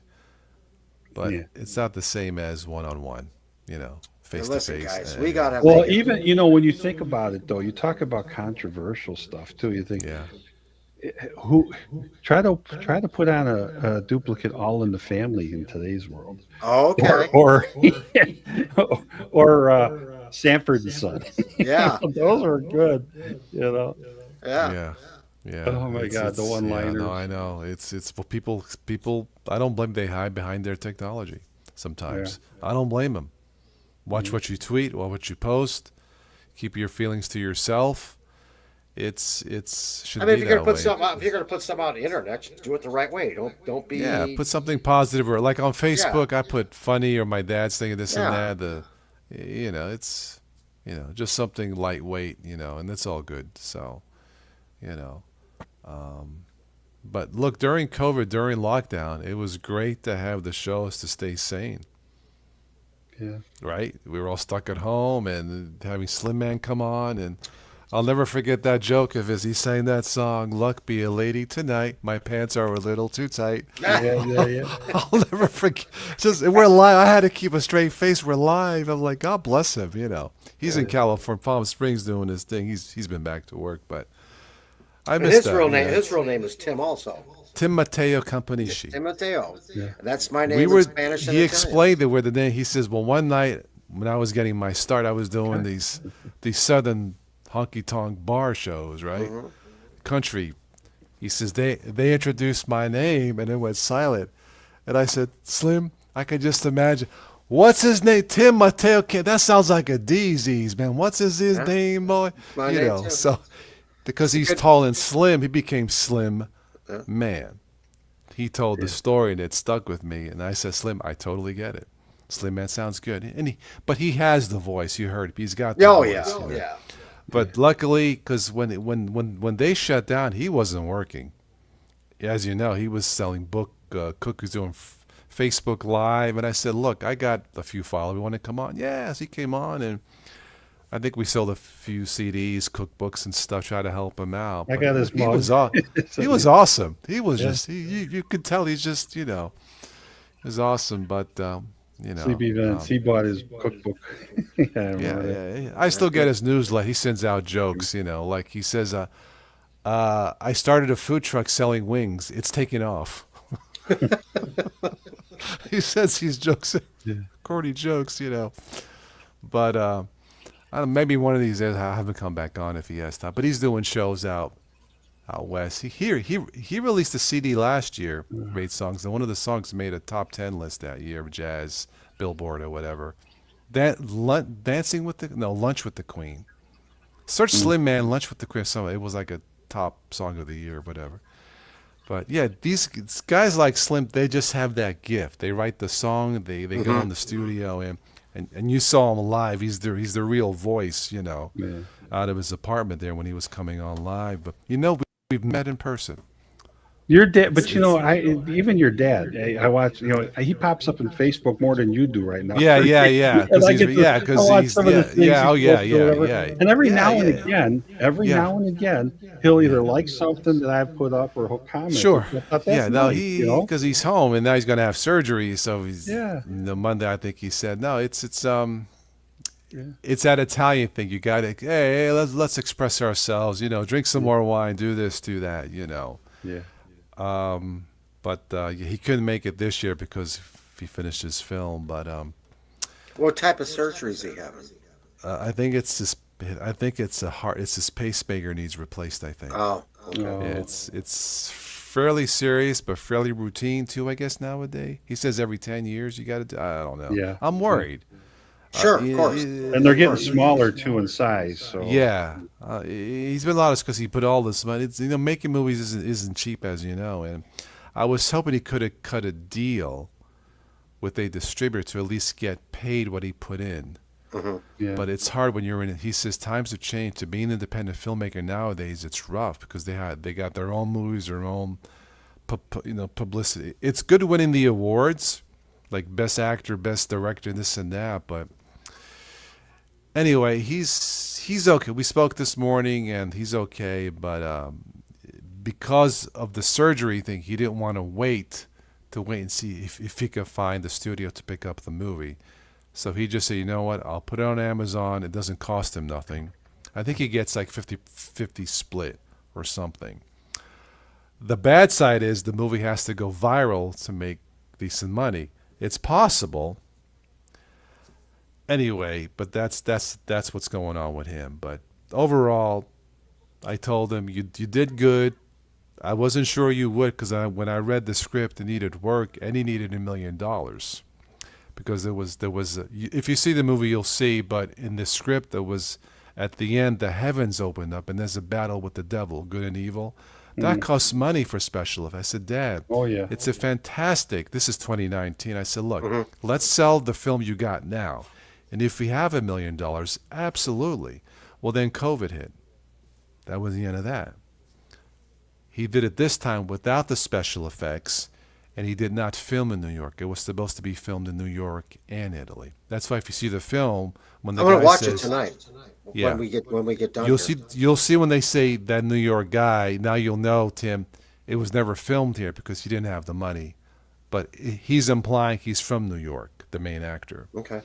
But Yeah. it's not the same as one-on-one. You know, face to Listen, face. guys, we got to. Well, even when you think about it, though, you talk about controversial stuff too. You think, Yeah. who try to put on a duplicate All in the Family in today's world, Okay. or Sanford and Son. Yeah. Those are good. You know, Yeah. Yeah. Oh my God, the Yeah, one-liners. no, I know. It's for people. I don't blame they hide behind their technology. Sometimes I don't blame them. Watch what you tweet, or what you post. Keep your feelings to yourself, it's should I mean, be if you're that gonna put way. something out, if you're gonna put something on the internet, just do it the right way. Don't Yeah, be. put something positive, or like on Yeah, Facebook, I put funny or my dad's thinking this and yeah. that. It's just something lightweight, and it's all good. So, you know. But look, during COVID, during lockdown, it was great to have the shows to stay sane, Yeah. right? We were all stuck at home and having Slim Man come on, and I'll never forget that joke of his. He sang that song, "Luck be a lady tonight. My pants are a little too tight." Yeah, yeah, yeah. I'll never forget. Just we're live. I had to keep a straight face. We're live. I'm like, God bless him. He's in California, Palm Springs, doing his thing. He's been back to work, but I And missed that. Yeah. his real name is Tim also. Tim Mateo Campanishi. Tim Mateo. Yeah. And that's my We name were. in Spanish and He Italian. explained it where the name. He says, well, one night when I was getting my start, I was doing these southern honky tonk bar shows, right? Country. He says they introduced my name and it went silent, and I said, Slim, I could just imagine. What's his name? Tim Mateo. That sounds like a disease, man. What's his name, boy? My name too. So because he's good- tall and slim, he became Slim Man. He told the story and it stuck with me, and I said, Slim, I totally get it. Slim Man sounds good, but he has the voice. You heard, he's got the Oh voice. yeah, yeah. But luckily, because when they shut down, he wasn't working. As you know, he was selling cookies, doing Facebook Live, and I said, look, I got a few followers. You want to come on? Yes, he came on, and I think we sold a few CDs, cookbooks, and stuff, try to help him out. I But got his he mug. was he was awesome. He was Yeah. just you could tell he's just he was awesome. But Sleepy Events. He bought his cookbook. Yeah, I remember yeah, that. yeah. I still get his newsletter. He sends out jokes, like he says, I started a food truck selling wings. It's taking off. He says these jokes, corny jokes, But I don't know, maybe one of these days I'll have him come back on if he has time. But he's doing shows out west. He released a CD last year, great songs, and one of the songs made a top 10 list that year of jazz, Billboard or whatever. Dancing with Lunch with the Queen. Search Slim Man, Lunch with the Queen. It was like a top song of the year or whatever. But yeah, these guys like Slim, they just have that gift. They write the song, they go in the studio, and you saw him live. He's the real voice, out of his apartment there when he was coming on live. But we've met in person. Your dad, but even your dad. I watch. He pops up in Facebook more than you do right now. Yeah. And I get to- I watch some of the things he posts or whatever. Yeah. And every Yeah, now and yeah. again, he'll either like something that I put up or he'll comment. Sure. I thought, Yeah, that's no, nice, because he's home and now he's going to have surgery. So he's Yeah. Monday. I think he said no. It's that Italian thing. You got to hey, let's express ourselves. Drink some more wine. Do this. Do that. Yeah. But he couldn't make it this year because he finished his film. But What type of surgery is he having? I think it's his. I think it's a heart. It's his pacemaker needs replaced. I think. Oh, okay. Oh. Yeah, it's fairly serious, but fairly routine too. I guess nowadays he says every 10 years you got to do. I don't know. Yeah. I'm worried. Sure, of course. And they're getting smaller too in size. So Yeah, he's been honest because he put all this money. It's, making movies isn't cheap, as you know. And I was hoping he could have cut a deal with a distributor to at least get paid what he put in. yeah. But it's hard when you're in it. He says times have changed. To be an independent filmmaker nowadays, it's rough because they got their own movies, their own publicity. It's good winning the awards, like best actor, best director, this and that, but. Anyway, he's okay. We spoke this morning, and he's okay. But because of the surgery thing, he didn't want to wait and see if he could find the studio to pick up the movie. So he just said, you know what? I'll put it on Amazon. It doesn't cost him nothing. I think he gets like 50-50 split or something. The bad side is the movie has to go viral to make decent money. It's possible. Anyway, but that's what's going on with him. But overall, I told him you did good. I wasn't sure you would because when I read the script, it needed work and he needed $1 million because there was if you see the movie, you'll see. But in the script, there was At the end, the heavens open up and there's a battle with the devil, good and evil. That costs money for special effects. I said, Dad, Oh yeah. it's a fantastic. This is 2019. I said, look, Mm-hmm. let's sell the film you got now. And if we have $1 million, absolutely. Well, then COVID hit. That was the end of that. He did it this time without the special effects, and he did not film in New York. It was supposed to be filmed in New York and Italy. That's why if you see the film, when the I'm gonna guy watch says, it tonight. Yeah. When we get done. you'll here. see when they say that New York guy. Now you'll know, Tim, it was never filmed here because he didn't have the money. But he's implying he's from New York, the main actor. Okay.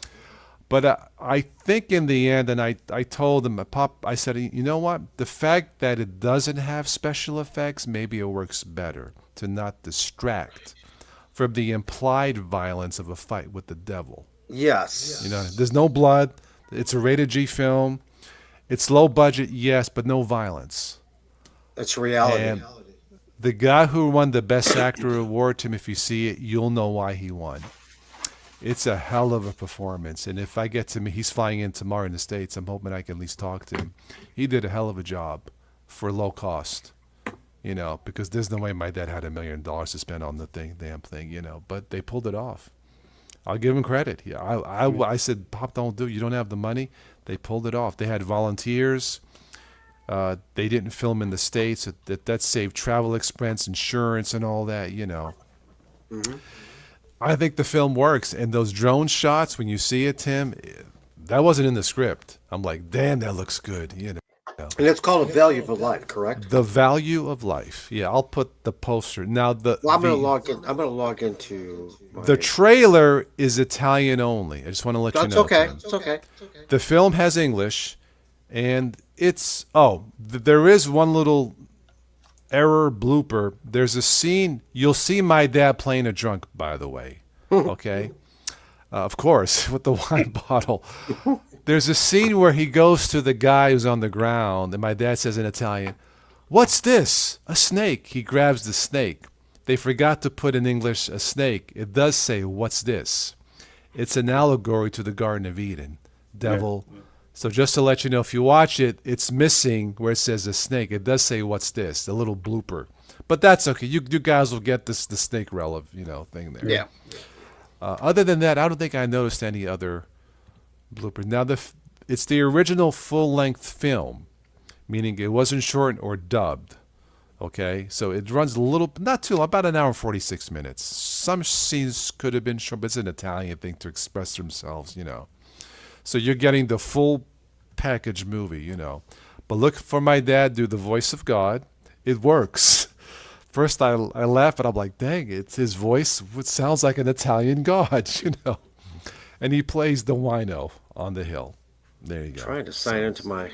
But I think in the end, and I told him, I said, you know what? The fact that it doesn't have special effects, maybe it works better to not distract from the implied violence of a fight with the devil. Yes. You know, there's no blood. It's a rated G film. It's low budget, yes, but no violence. That's reality. And the guy who won the Best Actor award, Tim, if you see it, you'll know why he won. It's a hell of a performance. And if I get to meet, he's flying in tomorrow in the States. I'm hoping I can at least talk to him. He did a hell of a job for low cost, you know, because there's no way my dad had $1 million to spend on the damn thing, you know, but they pulled it off. I'll give him credit. Yeah, I said, Pop, don't do it. You don't have the money. They pulled it off. They had volunteers. They didn't film in the States. That saved travel expense, insurance, and all that, you know. Mm-hmm. I think the film works. And those drone shots, when you see it, Tim, that wasn't in the script. I'm like, damn, that looks good, you know. And it's called A Value of Life, correct? The Value of Life. Yeah, I'll put the poster. Now, Well, I'm gonna log in. I'm gonna log into the trailer is Italian only. I just want to let you That's know. okay. Tim. It's okay. The film has English, and it's there is one little error blooper. There's a scene. You'll see my dad playing a drunk, by the way. Okay, of course, with the wine bottle. There's a scene where he goes to the guy who's on the ground, and my dad says in Italian, "What's this? A snake." He grabs the snake. They forgot to put in English a snake. It does say, "What's this?" It's an allegory to the Garden of Eden. Devil. Yeah. So just to let you know, if you watch it, it's missing where it says a snake. It does say, "What's this?" A little blooper. But that's okay. You guys will get the snake relevant, thing there. Yeah. Other than that, I don't think I noticed any other bloopers. Now, it's the original full-length film, meaning it wasn't short or dubbed. Okay, so it runs a little, not too long, about an hour and 46 minutes. Some scenes could have been short, but it's an Italian thing to express themselves, you know. So you're getting the full package movie, you know. But look for my dad do the voice of God. It works. First I laugh, and I'm like, dang, it's his voice. It sounds like an Italian god, you know. And he plays the wino on the hill. There you go. Trying to sign into my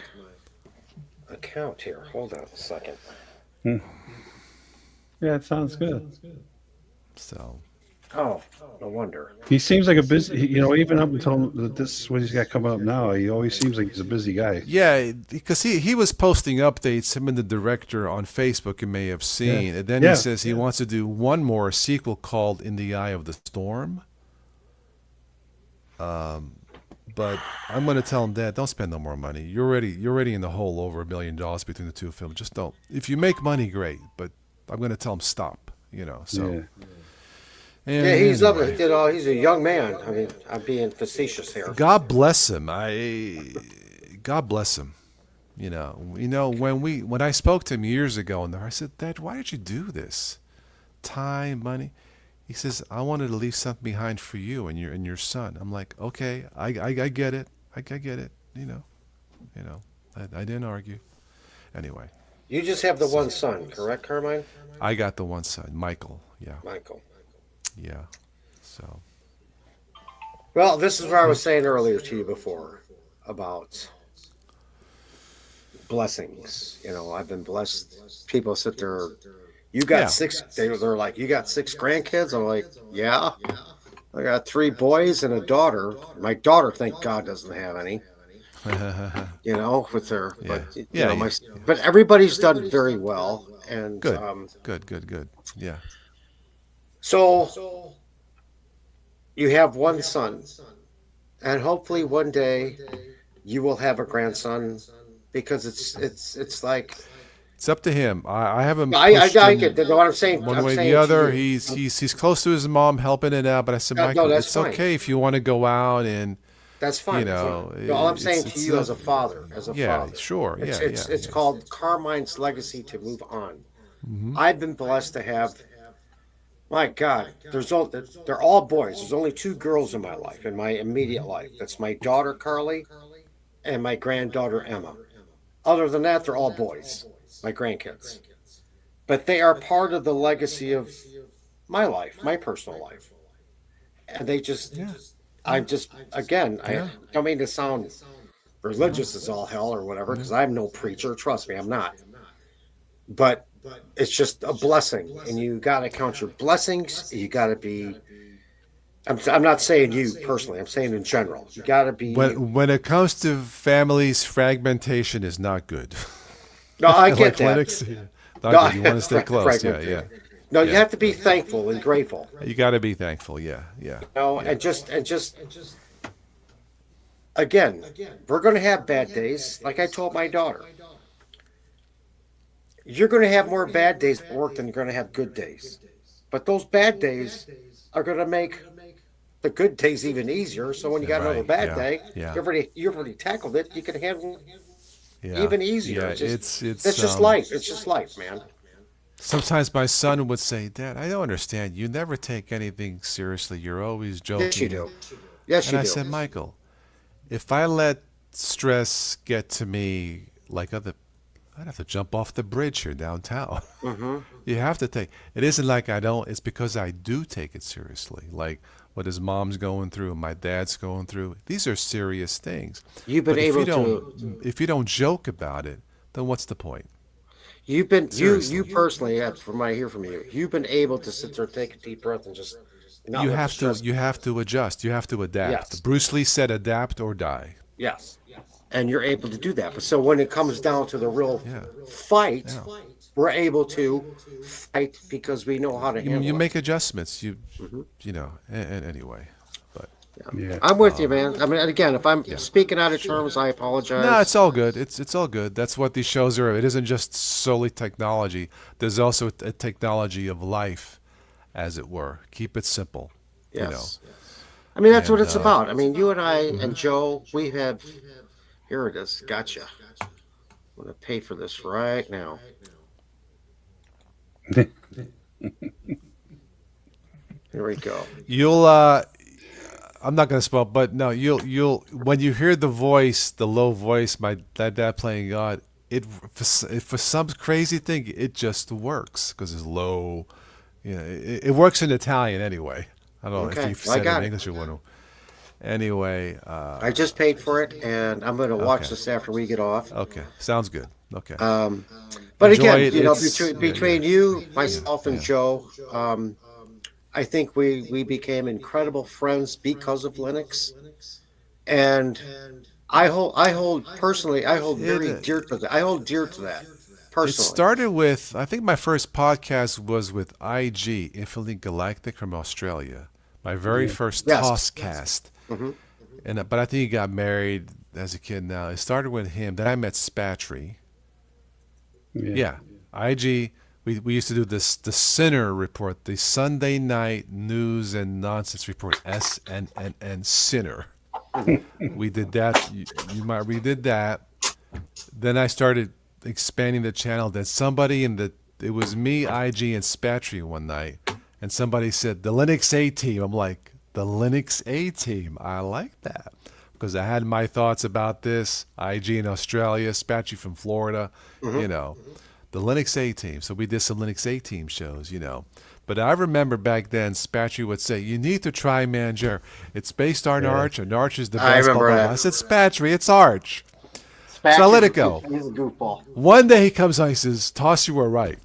account here. Hold on a second. Yeah, it sounds good. So. Oh, no wonder. He seems like a busy, even up until this, what he's got coming up now, he always seems like he's a busy guy. Yeah, because he was posting updates, him and the director, on Facebook, you may have seen. Yeah. And then he says he wants to do one more, a sequel called In the Eye of the Storm. But I'm going to tell him, Dad, don't spend no more money. You're already in the hole over $1 million between the two films. Just don't. If you make money, great. But I'm going to tell him stop. So. Yeah. Yeah, he's lovely. He's a young man. I mean, I'm being facetious here. God bless him. God bless him. When I spoke to him years ago, and I said, Dad, why did you do this? Time, money. He says, I wanted to leave something behind for you and your son. I'm like, okay, I get it. I get it. I didn't argue. Anyway. You just have the one son, correct, Carmine? I got the one son, Michael. Yeah. Michael. Yeah. So. Well, this is what I was saying earlier to you before about blessings. I've been blessed. People sit there. You got 6. They're like, you got 6 grandkids. I'm like, yeah. I got 3 boys and a daughter. My daughter, thank God, doesn't have any. With her. But everybody's done very well. And good. Good. Yeah. So you have one son, and hopefully one day you will have a grandson because it's like It's up to him. I haven't I pushed get him that. What I'm saying, one I'm way or the saying to other. you, He's close to his mom, helping it out. But I said, no, Michael, that's it's fine. okay if you want to go out and That's fine. No, all I'm saying to you as a father, yeah, sure, it's called Carmine's legacy to move on. Hmm. I've been blessed to have. My God, they're all boys. There's only two girls in my life, in my immediate life. That's my daughter Carly and my granddaughter Emma. Other than that, they're all boys, my grandkids. But they are part of the legacy of my life, my personal life. And they just, Yeah, I'm just, again, I yeah. don't mean to sound religious as all hell or whatever, because I'm no preacher. Trust me, I'm not. But it's just a blessing, and you got to count your blessings. You got to be. I'm not saying you personally. I'm saying in general. You got to be. When it comes to families, fragmentation is not good. No, I get Like that. Linux, not No, good. You want to stay close. Yeah, yeah, no, you yeah. have to be thankful and grateful. You got to be thankful. Yeah, yeah, No, yeah. and just again, we're going to have bad days. Like I told my daughter, you're going to have more bad days at work than you're going to have good days. But those bad days are going to make the good days even easier. So when you got another Right. bad Yeah, day, yeah, you've already tackled it. You can handle it yeah, even easier. yeah. It's just life. It's just life, man. Sometimes my son would say, "Dad, I don't understand. You never take anything seriously. You're always Yes, you joking." do. Yes, And you I do. said, Michael, if I let stress get to me like other, I'd have to jump off the bridge here downtown. Hmm. You have to take. It isn't like I don't. It's because I do take it seriously. Like what his mom's going through, my dad's going through. These are serious things. You've been But able to. if you don't joke about it, then what's the point? You Seriously. personally, from what I hear from you, you've been able to sit there, take a deep breath, and just not let the stress. You have to adjust. You have to adapt. Yes, Bruce Lee said adapt or die. yes, and you're able to do that. But so when it comes down to the real Yeah. fight, Yeah. we're able to fight because we know how to You handle it. make adjustments. Hmm. Anyway. But Yeah. I'm with you, man. I mean, and again, if I'm yeah. speaking out of terms, I No, it's apologize. all good. It's all good. That's what these shows are. It isn't just solely technology. There's also a technology of life, as it were. Keep it simple, you know. Yes, I mean that's what And it's about. I mean, you and I mhm. and Joe, we have. Here it is. Gotcha. I'm gonna pay for this right now. Here we go. You'll I'm not gonna spoil, but no, you'll when you hear the voice, the low voice, my dad playing God, for some crazy thing, it just works because it's low. It works in Italian anyway. I don't know if Okay, you've well, I said it in got it. English you want to. Anyway, I just paid for it, and I'm gonna watch okay, this after we get off. okay, sounds good. Okay, Um, but enjoy again, it. It's yeah, between you, yeah, myself, and yeah. Joe, I think we became incredible friends because of Linux, and I hold personally I hold It very dear to that. I hold dear to that it personally. started with I think my first podcast was with IG, Infinitely Galactic from Australia. My very Yeah. first Yes. Tosscast. Hmm. And but I think he got married as a kid now. It started with him. Then I met Spatry. Yeah. Yeah. IG we used to do the Sinner report, the Sunday night news and nonsense report, SNNN Sinner. We did that. You might we did that. Then I started expanding the channel. Then somebody in the it was me, IG, and Spatry one night, and somebody said the Linux A team. I'm like the Linux A team. I like that because I had my thoughts about this. IG in Australia, Spatry from Florida. Hmm. You know, the Linux A team. So we did some Linux A team shows. But I remember back then, Spatry would say, "You need to try Manger. It's based on Yeah. Arch, and Arch is the I best." Blah remember blah blah. I that. said, "Spatry, it's Arch." So I let Spatcher's it go. he's a goofball. One day he comes on, he says, "Toss, you were right.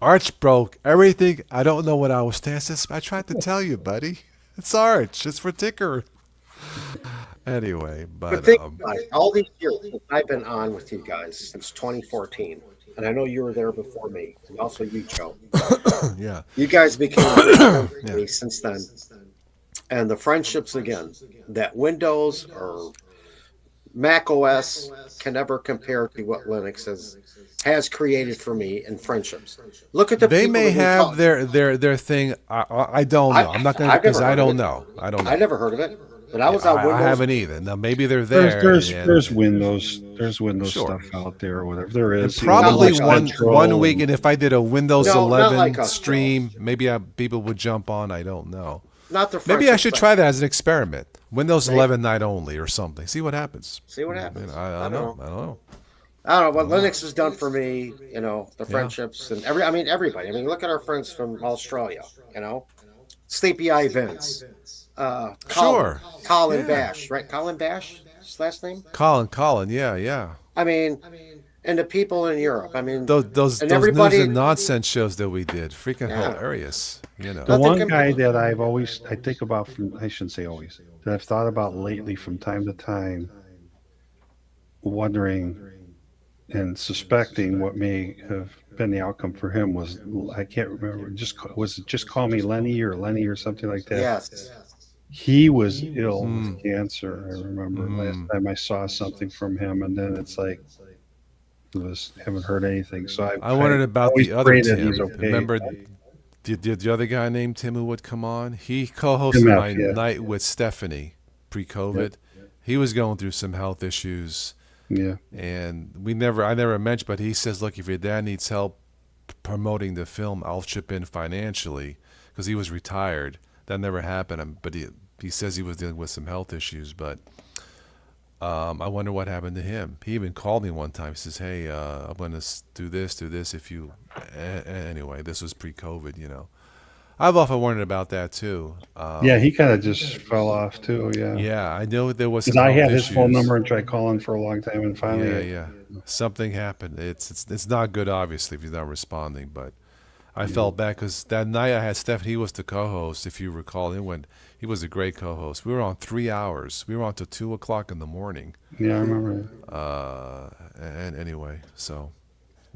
Arch broke everything. I don't know what I was saying." I says, "I tried to tell you, buddy. It's Arch. It's for ticker." Anyway, But but think about it. All these years that I've been on with you guys since 2014, and I know you were there before me, and also you, Joe. yeah, You guys became good friends with yeah, me since then, and the friendships again. That Windows or Mac OS can never compare to what Linux has created for me in friendships. Look at the They people may that we have talk. their thing. I don't I know. I'm not gonna I've because never I heard of don't it. know. I don't I know. never heard of it. But I Yeah, was on I Windows. haven't either. Now maybe they're There's there, there's and there's Windows sure, stuff out there or whatever there and is. Not probably like Windows one Central. week. And if I did a Windows no, not 11 like us, Joe. stream, maybe people would jump on. I don't know. Not the Maybe I friendship should thing. try that as an experiment. Windows Maybe. 11 night only or something. See what happens. See what You know, happens. I I don't don't know. know. I don't know. I don't know what Linux has done for me. The Yeah. friendships and I mean, everybody. I mean, look at our friends from Australia. Sleepy Eye Vince, Sure. Colin Yeah. Bash, right? Colin Bash, his last name. Colin. Yeah, yeah. I mean, and the people in Europe. I mean, Those and news everybody. and nonsense shows that we did, freaking Yeah. hilarious. The Nothing one can. guy that I think about I shouldn't say always, that I've thought about lately from time to time, wondering and suspecting what may have been the outcome for him was, I can't remember, was it Just Call Me Lenny or something like that? Yes. He was ill Mm. with cancer. I remember last Mm. time I saw something from him, and then it's like, haven't heard anything. So I wondered I about always the other pray that Tim. he's okay. Remember the other guy named Tim who would come on? He co-hosted Tim F, my yeah. night with Stephanie pre-COVID. He was going through some health issues, Yeah. and I never mentioned, but he says, look, if your dad needs help promoting the film, I'll chip in financially because he was retired. That never happened, but he says he was dealing with some health issues, but I wonder what happened to him. He even called me one time. He says, "Hey, I'm going to do this. If you." Anyway, this was pre-COVID. I've often wondered about that too. Yeah, he kind of just fell off too. Yeah. Yeah, I know there was some Because I health had his phone issues. number and tried calling for a long time, and Yeah, finally, yeah. Something happened. It's not good, obviously, if he's not responding. But I felt bad because that night I had Steph. He was the co-host, if you recall. He was a great co-host. We were on 3 hours. We were on till 2 o'clock in the morning. yeah, I remember. And anyway, so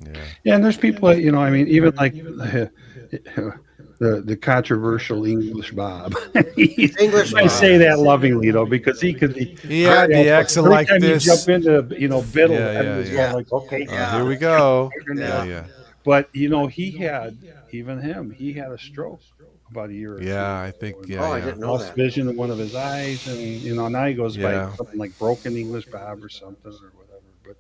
yeah. Yeah, and there's people that, I mean, even like the controversial English Bob. English I Bob. say that lovingly, though, because he could be. He had the accent every like time this. you jump into, Biddle, Yeah, everybody's yeah. going like, okay, Here we go. Yeah. Yeah. But he had he had a stroke about a year or Yeah, I think Oh, I yeah. didn't know lost that. vision in one of his eyes, and now he goes by Yeah. something like Broken English Bob or something or whatever. But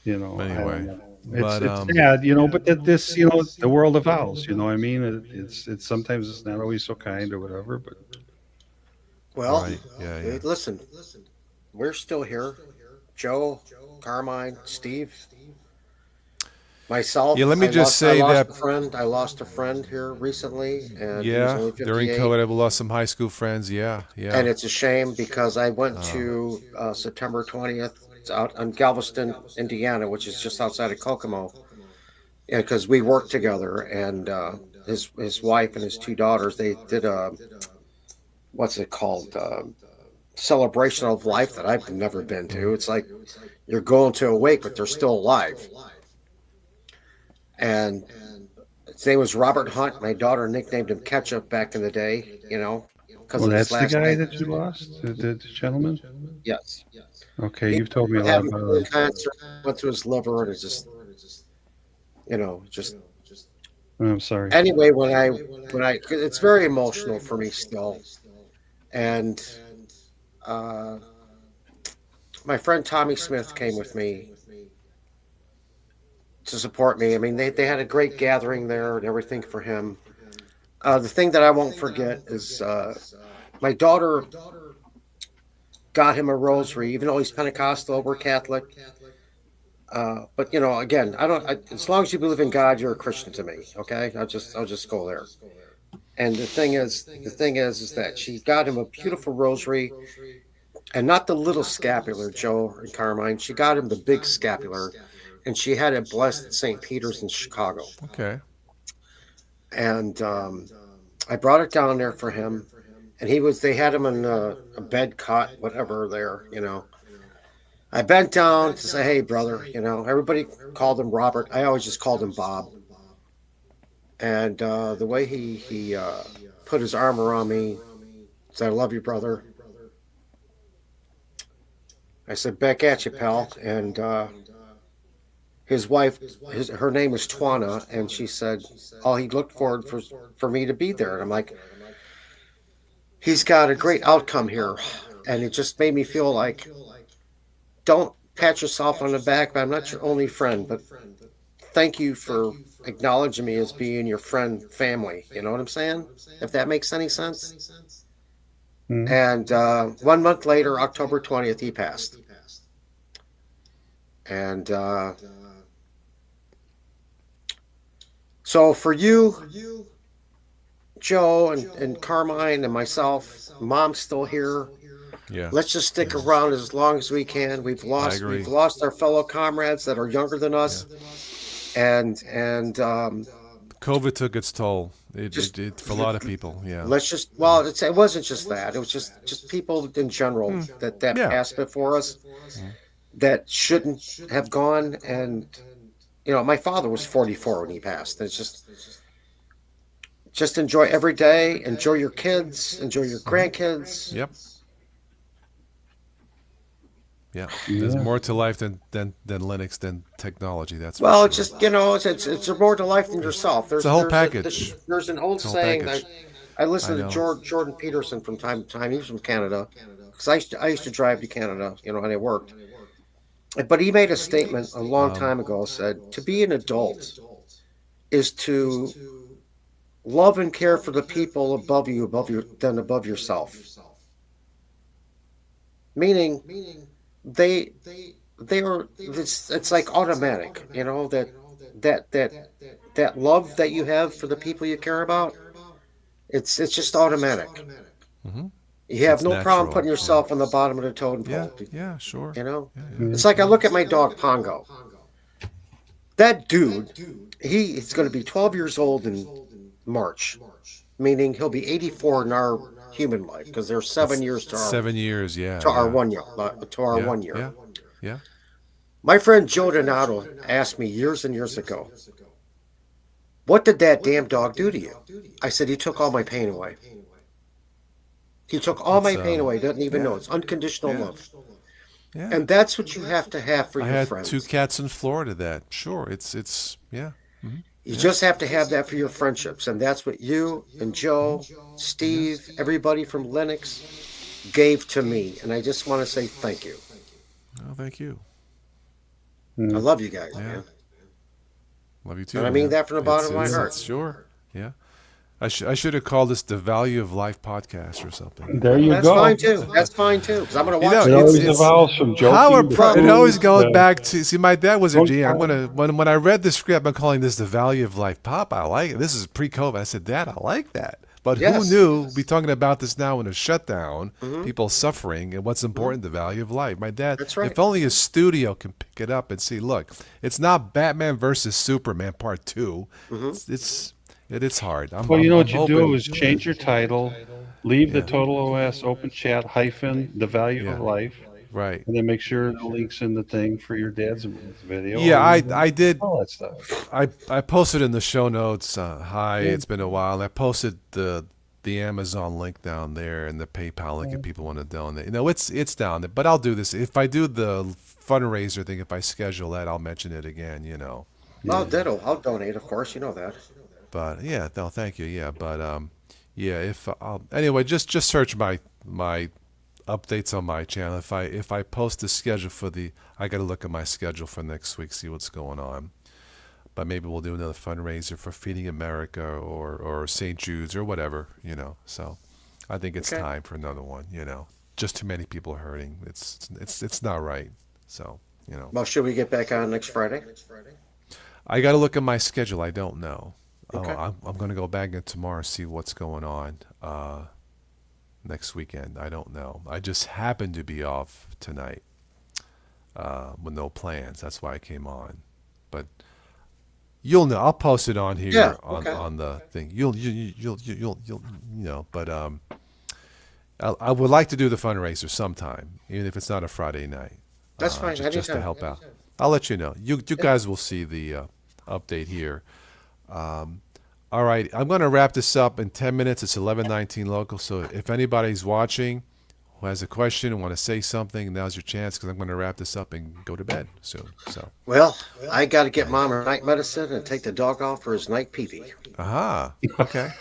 I Anyway, don't know. but, It's sad, but this, the world evolves. You know what I mean? It's sometimes it's not always so kind or whatever. But Well, Right. Yeah. hey, listen, we're still here. Joe, Carmine, Steve, myself. Yeah, let me just say that- I lost a friend here recently, and he was Yeah, only during 58. COVID, I've lost some high school friends. Yeah. And it's a shame because I went to September 20th out on Galveston, Indiana, which is just outside of Kokomo. Yeah, because we worked together, and his wife and his two daughters, they did a what's it called, celebration of life that I've never been to. It's like you're going to a wake, but they're still alive. And his name was Robert Hunt. My daughter nicknamed him Ketchup back in the day, because well, of his that's the last guy name. that you lost, the gentleman. Yes. Okay, you've told me a lot Had about a it. cancer, went to his liver, and it's just I'm sorry. anyway. When I, it's very emotional for me still, and my friend Tommy Smith came with me to support me. I mean, they had a great gathering there and everything for him. The thing that I won't forget is my daughter got him a rosary, even though he's Pentecostal, we're Catholic. But again, as long as you believe in God, you're a Christian to me. Okay, I'll just go there. And the thing is that she got him a beautiful rosary, and not the little scapular, Joe and Carmine. She got him the big scapular, and she had it blessed at St. Peter's in Chicago. okay. And I brought it down there for him, and they had him in a bed cot, whatever there. I bent down to say, "Hey, brother," everybody called him Robert. I always just called him Bob. And the way he put his arm around me, said, "I love you, brother." I said, back at you, pal. And his wife, her name is Twana, and she said, all he looked forward for me to be there. And I'm like, he's got a great outcome here. And it just made me feel like, don't pat yourself on the back, but I'm not your only friend, but thank you for acknowledging me as being your friend, family. You know what I'm saying? If that makes any sense. Mhm. And 1 month later, October 20th, he passed. And so for you, Joe and Carmine and myself, Mom's still here. Yeah. Let's just stick around as long as we can. We've agree. lost our fellow comrades that are younger than us, and COVID took its toll. just It for a lot of people. Yeah. let's just well, it wasn't just that. It was just people in general that Yeah. passed before us that shouldn't have gone. And my father was 44 when he passed. It's just enjoy every day, enjoy your kids, enjoy your grandkids. Yep. Yeah. There's more to life than Linux, than technology. That's for Well, sure. it's just it's more to life than yourself. It's a whole package. There's an old It's a whole saying package. that I listen I to know. Jordan Peterson from time to time. He was from Canada, because I used to drive to Canada, and I worked. But he made a statement a long time ago. Said to be an adult is to love and care for the people above you, above yourself. Meaning they are it's like automatic, that love that you have for the people you care about. It's just automatic. Hmm. You have It's no problem natural. putting yourself on the bottom of the totem Yeah. pole. Yeah. Sure. Mhm. It's like I look at my dog Pongo. That dude, he's going to be 12 years old in March, meaning he'll be 84 in our human life, because there's 7 years to our 7 years. Yeah. to our Yeah. 1 year to our Yeah. 1 year. Yeah. Yeah. My friend Joe Donato asked me years and years ago, what did that damn dog do to you? I said, he took all my pain away. He took all It's my pain away. Doesn't even yeah. know. It's unconditional Yeah. love. Yeah. And that's what you have to have for I your had friends. 2 cats in Florida. That sure. It's yeah. You just have to have that for your friendships. And that's what you and Joe, Steve, everybody from Linux gave to me. And I just want to say thank you. Oh, thank you. I love you guys, Yeah. man. Love you too. And I mean man. that from the bottom of my It's heart. sure. Yeah. I should have called this the Value of Life podcast or something. There you That's go. fine too. That's fine too. Because I'm going to You know, watch It it. always it's- evolves from joking How to it always food goes to- back to see. My dad was a Don't GM. I'm call gonna when I read the script, I'm calling this the Value of Life. Pop, I like it. This is pre-COVID. I said, Dad, I like that. But Yes. who knew? We'd be talking about this now in a shutdown, Mm-hmm. people suffering, and what's important, the value of life. My dad, That's right. if only a studio can pick it up and see, look, it's not Batman versus Superman Part 2. Mm-hmm. It's hard. Well, you know what I'm you do hoping- is change your title, leave the Yeah. Total OS open chat hyphen the value of Yeah. life, Right. and then make sure the link's in the thing for your dad's video. Yeah, and I did. all that stuff. I posted in the show notes. Hi, it's been a while. I posted the Amazon link down there and the PayPal link if people want to donate. It's down there. But I'll do this if I do the fundraiser thing. If I schedule that, I'll mention it again. Well, ditto. I'll donate, of course. You know that. But yeah, no, thank you. Yeah, but yeah. If anyway, just search my updates on my channel. If I post the schedule for I got to look at my schedule for next week, see what's going on. But maybe we'll do another fundraiser for Feeding America or St. Jude's or whatever. So I think it's Okay. time for another one. Just too many people hurting. It's not right. So Well, should we get back on next Friday? I got to look at my schedule. I don't know. Okay. I'm going to go back in tomorrow and see what's going on next weekend. I don't know. I just happened to be off tonight with no plans. That's why I came on. But you'll know. I'll post it on here Yeah, okay. on the thing. You'll But I would like to do the fundraiser sometime, even if it's not a Friday night. That's fine. Just to Anytime. help out. I'll let you know. You guys will see the update here. All right, I'm going to wrap this up in 10 minutes. It's 11:19 local. So if anybody's watching, who has a question and want to say something, now's your chance because I'm going to wrap this up and go to bed soon. So, Well, I got to get Mom her night medicine and take the dog off for his night pee-pee. aha, okay.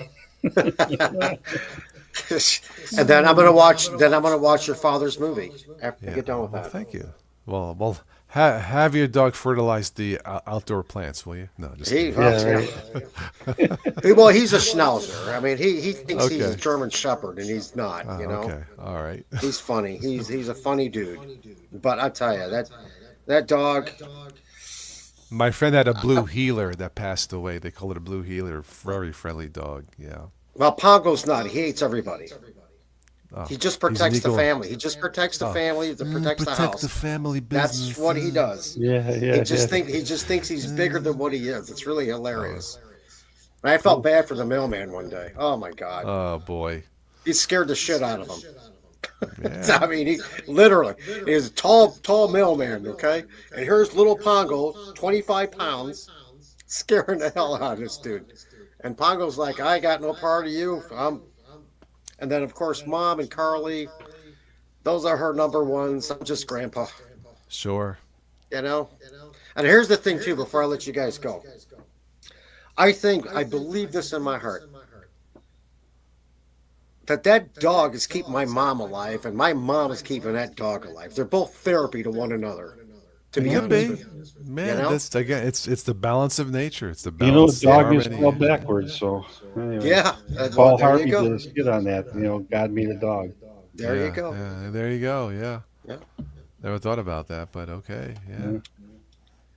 And then I'm gonna watch. Then I'm gonna watch your father's movie after I Yeah. get done with Well, that. thank you. Well, have your dog fertilize the outdoor plants, will you? No, just He, kidding. well, he's a schnauzer. I mean, he thinks he's a Okay. German Shepherd, and he's not. Ah, You know, okay, all right. he's funny. He's a funny dude. But I tell you that dog. My friend had a blue heeler that passed away. They call it a blue heeler. Very friendly dog. Yeah. Well, Pongo's not. He hates everybody. Oh, He just he's an protects the eagle. family. He just protects the family. Protects the Protect house. the family business. That's what he does. Yeah, yeah. He just thinks he's bigger than what he is. It's really hilarious. And I felt bad for the mailman one day. Oh my god, Oh boy. he scared the shit out of him. Yeah. I mean, he literally is a tall mailman. Okay, and here's little Pongo, 25 pounds, scaring the hell out of this dude. And Pongo's like, I got no part of you. And then of course, Mom and Carly, those are her number ones. I'm just Grandpa. Sure. You know. And here's the thing too. Before I let you guys go, I believe this in my heart, that dog is keeping my mom alive, and my mom is keeping that dog alive. They're both therapy to one another. To be Could honest be. with you. Man, You know? that's again. It's the balance of nature. It's the You know, balance. the dog the is harmony. spelled backwards, so anyway. Yeah. Paul there Harvey you go. did a skit on that. You know, God made a dog. There Yeah, you go. Yeah, there you go. Yeah. Yeah. Never thought about that, but okay. Yeah.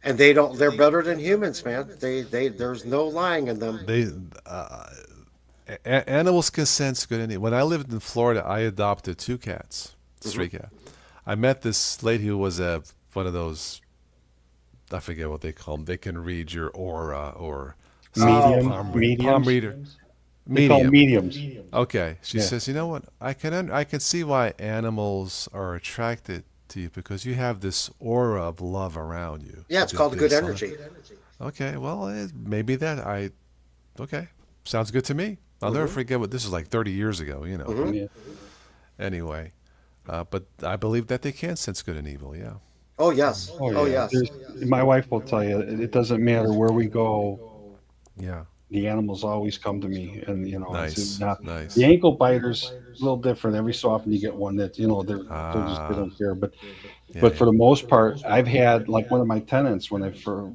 And they're better than humans, man. There's no lying in them. They animals can sense good. When I lived in Florida, I adopted two cats, stray cat. I met this lady who was one of those. I forget what they call them. They can read your aura or Medium, palm mediums. reader. They call Medium. mediums. Okay. She Yeah. says, you know what? I can see why animals are attracted to you because you have this aura of love around you. Yeah, it's Just called good this, energy. Okay. Well, maybe that. Okay. Sounds good to me. I'll never forget what this is like 30 years ago. You know. Yeah. Anyway, but I believe that they can sense good and evil. Yeah. Oh yes. Oh yes. My wife will tell you, it doesn't matter where we go, Yeah. the animals always come to me. And, you know, Nice. it's not, Nice. the ankle biters, a little different. Every so often you get one that, you know, they don't care. But Yeah, for the most part, I've had, like, one of my tenants when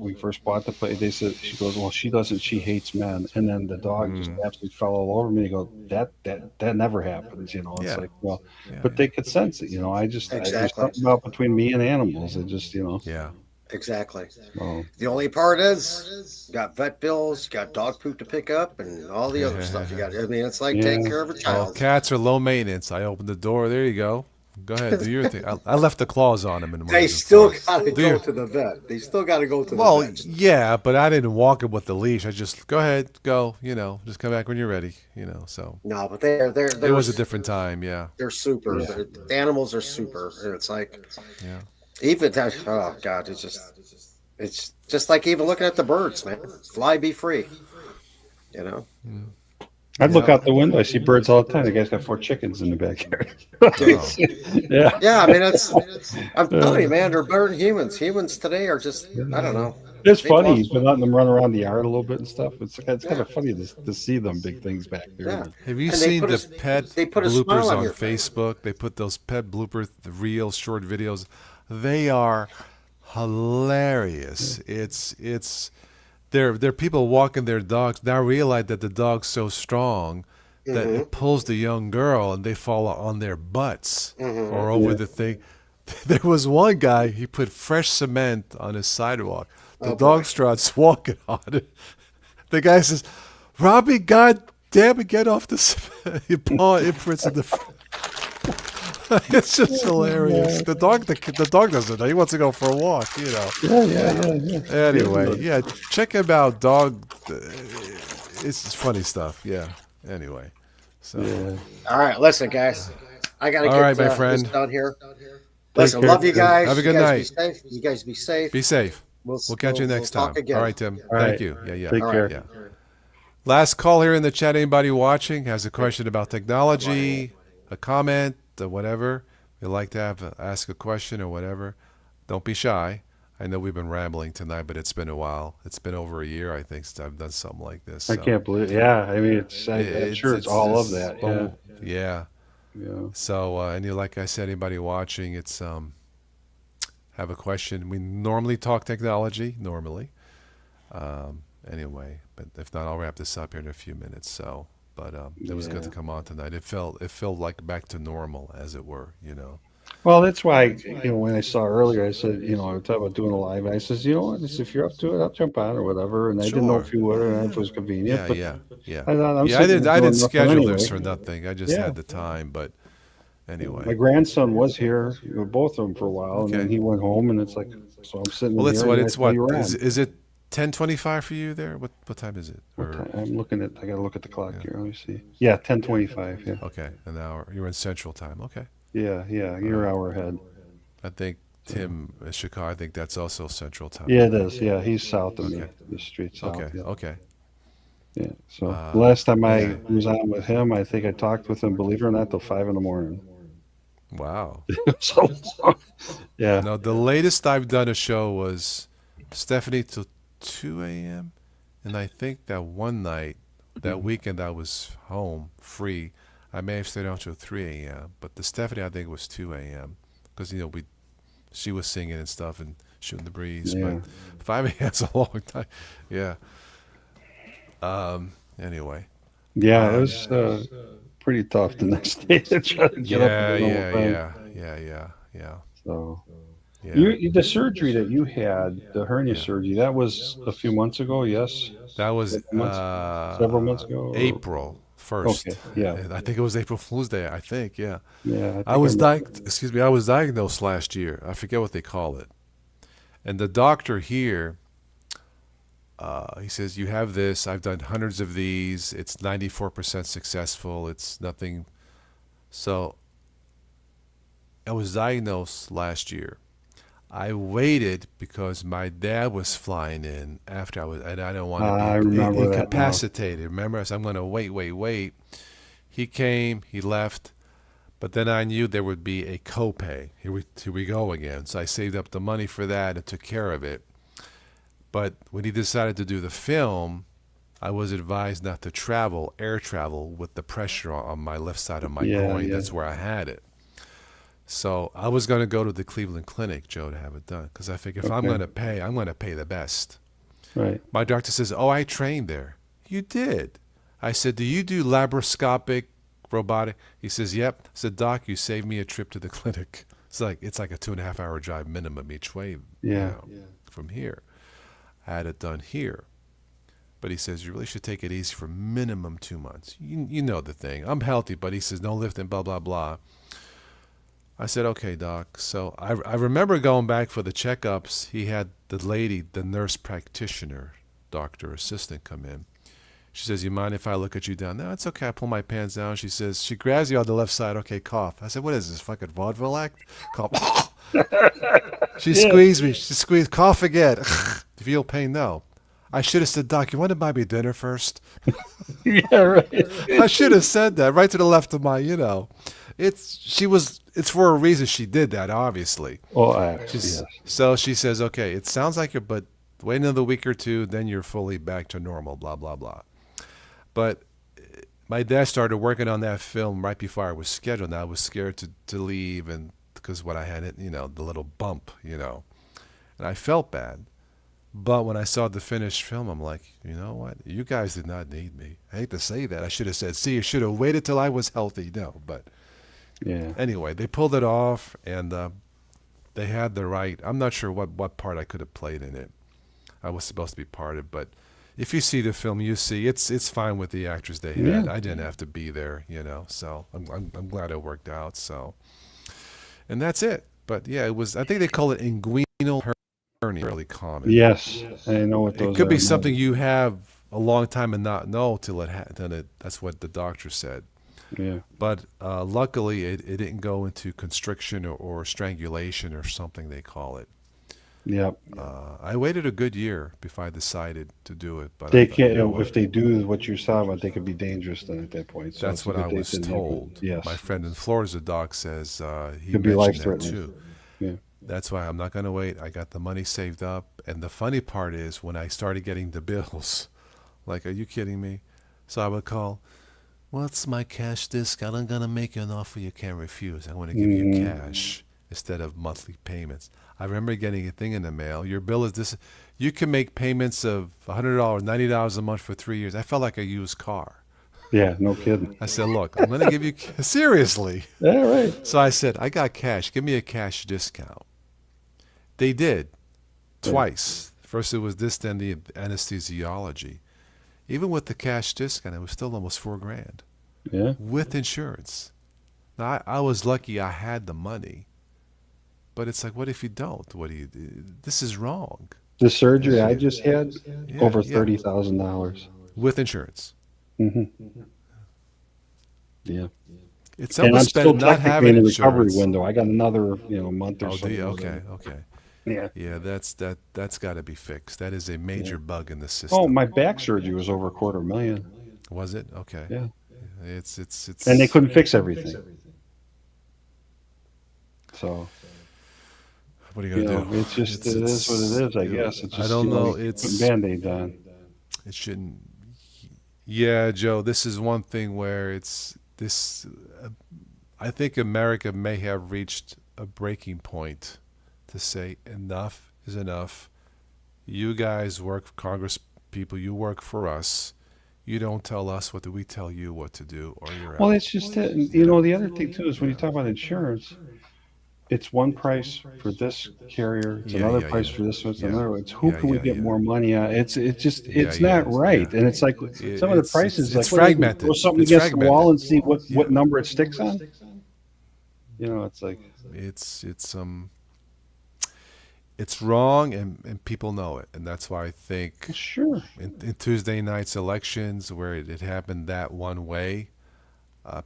we first bought the place. They said, she goes, well, she doesn't. She hates men. And then the dog just absolutely fell all over me. They go, that never happens. You know, it's Yeah. like, well, Yeah, but they could sense it. You know, there's Exactly. something about between me and animals. It just, you know, yeah. Exactly. well, The only part is you got vet bills, you got dog poop to pick up, and all the other stuff you got. I mean, it's like taking care of a Well, child. cats are low maintenance. I opened the door. There you go. Go ahead. Do your thing. I left the claws on them. They still got to Do go your- to the vet. They still got to go to the Well, vet. yeah, but I didn't walk it with the leash. I just go ahead, go. You know, just come back when you're ready. You know, so No, but they're it was a different time. Yeah. They're super. The animals are super, and it's like Yeah. even that. Oh God, it's just like even looking at the birds, man. Fly, be free. You know. I'd look out the window. I see birds all the time. The guy's got 4 chickens in the backyard. Yeah. Yeah, I mean I'm telling you, man, they're better than humans. Humans today are just I don't know. It's They funny. lost- He's been letting them run around the yard a little bit and stuff. It's kind of funny to see them big things back there. Yeah. Have you And they seen put the a- pet they put a smile bloopers on on your face. Facebook? They put those pet bloopers, the real short videos. They are hilarious. It's they're people walking their dogs now realize that the dog's so strong that it pulls the young girl and they fall on their butts or over the thing. There was one guy, he put fresh cement on his sidewalk. The dog starts walking on it. The guy says, Robbie, God damn it, get off the cement. Your paw imprints in the it's just hilarious. The dog doesn't know. He wants to go for a walk, you know. Yeah. Anyway, yeah, check him out, dog. It's funny stuff. Yeah. Anyway, so All right, listen, guys. I gotta All get right, my this friend. done here. Listen, care. love you guys. Have a You good guys night. Be safe. You guys be safe. be safe. We'll Catch you we'll next talk time. again. All right, Tim. All Thank right. you. Yeah. Take All care. right. Yeah. Last call here in the chat. Anybody watching has a question about technology, a comment, whatever, you like to ask a question or whatever, don't be shy. I know we've been rambling tonight, but it's been a while. It's been over a year, I think, since I've done something like this. I So can't believe. Yeah, I mean, I'm sure it's all of it's that. Yeah, yeah. yeah. So and you, like I said, anybody watching, it's have a question. We normally talk technology normally. Anyway, but if not, I'll wrap this up here in a few minutes. So, but it was good Yeah. to come on tonight. It felt like back to normal, as it were. Well, that's why, when I saw earlier, I said, I was talking about doing a live. I says, you know what, I said, if you're up to it, I'll jump on or whatever. And I didn't know Sure. if you would or if it was Yeah, convenient, but yeah, yeah. I thought I'm Yeah, I sitting didn't. here I didn't doing nothing schedule this anyway. or nothing. I just Yeah. had the time. But My anyway, grandson was here, both of them for a while, and then okay. he went home, and it's like, so I'm sitting Well, in it's here, what and I it's saw what you were is on. is it 10:25 for you there? What time is it? What Or time? I'm looking at. I gotta look at the clock yeah. here. Let me see. Yeah, 10:25. Yeah, Okay, an hour. You're in Central Time. Okay. yeah, yeah. All You're an right. hour ahead. I think So Tim is Chicago. I think that's also Central Time. I yeah, it think. is. Yeah, he's south of me, Okay. the street south. Okay. Yeah, Okay. yeah. So the Uh, last time yeah. I was on with him, I think I talked with him, believe it or not, till 5 in the morning. Wow. So yeah, No, the latest I've done a show was Stephanie till 2 a.m. And I think that one night, that weekend I was home free. I may have stayed on till 3 a.m. But the Stephanie I think was 2 a.m. because she was singing and stuff and shooting the breeze. But yeah, 5 a.m. is a long time. Yeah. Anyway. yeah. It Um, was pretty tough the next day to try to get up yeah, the whole yeah, thing. yeah, yeah, yeah, yeah, So yeah, the surgery that you had, the hernia yeah. surgery, that was a few months ago. Yes, That was months, several months ago. Or, April 1st. okay, yeah, I think it was April Fool's Day. I think, yeah. yeah. I I think I was remember. excuse me. I was diagnosed last year. I forget what they call it. And the doctor here, he says, "You have this. I've done hundreds of these. It's 94% successful. It's nothing." So I was diagnosed last year. I waited because my dad was flying in after and I don't want to I be remember that now. incapacitated. Remember, I said, I'm going to wait. He came, he left, but then I knew there would be a copay. Here we go again. So I saved up the money for that and took care of it. But when he decided to do the film, I was advised not to air travel, with the pressure on my left side of my Yeah, groin. yeah. That's where I had it. So I was going to go to the Cleveland Clinic, Joe, to have it done because I figured if I'm Okay, going to pay, I'm going to pay the best. right. My doctor says, "Oh, I trained there." You did. I said, "Do you do laparoscopic robotic?" He says, "Yep." I said, "Doc, you saved me a trip to the clinic." It's like a 2.5 hour drive minimum each way, Yeah, from here. I had it done here. But he says, "You really should take it easy for minimum 2 months." You know the thing. I'm healthy, but he says, "No lifting, blah, blah, blah." I said, "Okay, doc." So I remember going back for the checkups. He had the nurse practitioner, doctor assistant, come in. She says, "You mind if I look at you down?" "No, it's okay." I pull my pants down. She says, she grabs you on the left side. "Okay, cough." I said, "What is this, fucking vaudeville act?" Cough. She yeah, squeezed me. She squeezed. "Cough again." "Feel pain?" "No." I should have said, "Doc, you want to buy me dinner first?" yeah, right. I should have said that right to the left of my, it's for a reason she did that, obviously. Oh, actually, She's, yes. so she says, "Okay, it sounds like but wait another week or two, then you're fully back to normal, blah, blah, blah." But my dad started working on that film right before I was scheduled. And I was scared to leave, and because what I had, the little bump, and I felt bad. But when I saw the finished film, I'm like, you know what? You guys did not need me. I hate to say that. I should have said, "See, you should have waited till I was healthy." No, but Yeah, anyway, they pulled it off, and they had the right. I'm not sure what part I could have played in it. I was supposed to be parted, but if you see the film, you see it's fine with the actors they yeah, had. I didn't have to be there, So I'm glad it worked out. So, and that's it. But yeah, it was. I think they call it inguinal hernia, really common. yes. I know what It those could are be now. something you have a long time and not know till then that's what the doctor said. Yeah, But luckily, it didn't go into constriction or strangulation or something they call it. Yep. I waited a good year before I decided to do it, but I They thought, you can't, know what? if they do what you're talking about, they could be dangerous then at that point. So That's it's a what I good they was didn't have it. told. Yes. My friend in Florida's a doc says he Could be mentioned that life-threatening. too. Yeah. That's why I'm not going to wait. I got the money saved up. And the funny part is when I started getting the bills, like, are you kidding me? So I would call, what's my cash discount? I'm going to make you an offer you can't refuse. I want to give you cash instead of monthly payments. I remember getting a thing in the mail. Your bill is this. You can make payments of $100, $90 a month for 3 years. I felt like a used car. Yeah, no kidding. I said, look, I'm going to give you, seriously. Yeah, right. So I said, I got cash. Give me a cash discount. They did twice. First it was this, then the anesthesiology. Even with the cash discount, it was still almost $4,000 Yeah. with insurance. Now I was lucky I had the money, but it's like, what if you don't? What do you do? This is wrong. The surgery I just had, Yeah, over yeah. $30,000. With insurance. Yeah. It's And I'm almost still better not technically having in the recovery insurance. window. I got another, month or Oh, so. do you? Okay, okay. Yeah. Yeah, that's got to be fixed. That is a major bug in the system. Oh, my back surgery was over $250,000. Was it? Okay. Yeah. It's And they couldn't fix everything. So, What are you gonna do? it's just, it is what it is, I guess. It's just, I don't know. putting It's Band-Aids on. it shouldn't. Yeah, Joe. This is one thing where it's this. I think America may have reached a breaking point to say enough is enough. You guys work for Congress people. You work for us. You don't tell us what do we tell you what to do, or you're Well, out. it's just that, the other thing too is when you talk about insurance, it's one price for this carrier, it's Yeah, another yeah, price yeah. for this one, it's Yeah. another. It's who Yeah, can we yeah, get yeah. more money on? It's just it's yeah, not right, yeah. and it's like some of the prices, It's like what do you do? fragmented. Throw something It's against the wall and see fragmented. what number it sticks on. It's like It's wrong, and people know it, and that's why I think sure, in Tuesday night's elections, where it happened that one way,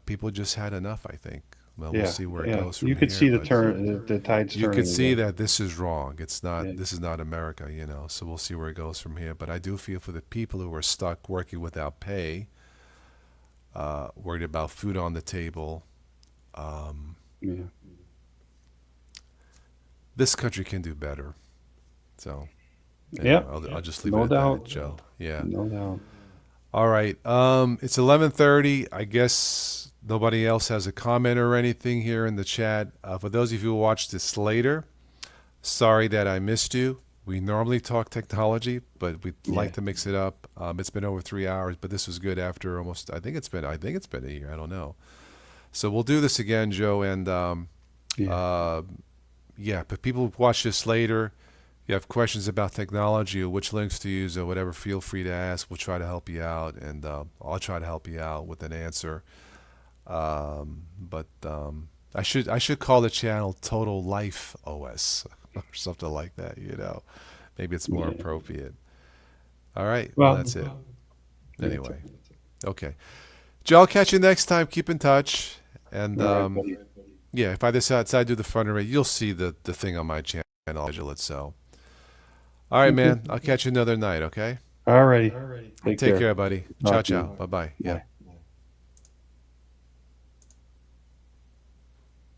people just had enough. I think. Well, yeah, we'll see where it yeah. goes from You could here, see the but turn, the tides you turning. could see again. that this is wrong. It's not. Yeah. This is not America, So we'll see where it goes from here. But I do feel for the people who are stuck working without pay, worried about food on the table. Yeah. This country can do better. So, Yeah. I'll just leave No it at doubt. that, Joe. Yeah. No doubt. All right. It's 11:30. I guess nobody else has a comment or anything here in the chat. For those of you who watched this later, sorry that I missed you. We normally talk technology, but we like to mix it up. It's been over 3 hours, but this was good after almost. I think it's been a year. I don't know. So we'll do this again, Joe. And but people who watch this later, you have questions about technology or which links to use or whatever, feel free to ask. We'll try to help you out, and I'll try to help you out with an answer. But I should call the channel Total Life OS or something like that. Maybe it's more appropriate. All right. Well, that's it. Anyway, okay. Joe, I'll catch you next time. Keep in touch, and All right, buddy. yeah, if I decide to do the front array, you'll see the thing on my channel. I'll schedule it. So, all right, man. I'll catch you another night. Okay. All righty. Take care, buddy. Ciao, Talk to you. ciao. Bye bye. Yeah. Bye.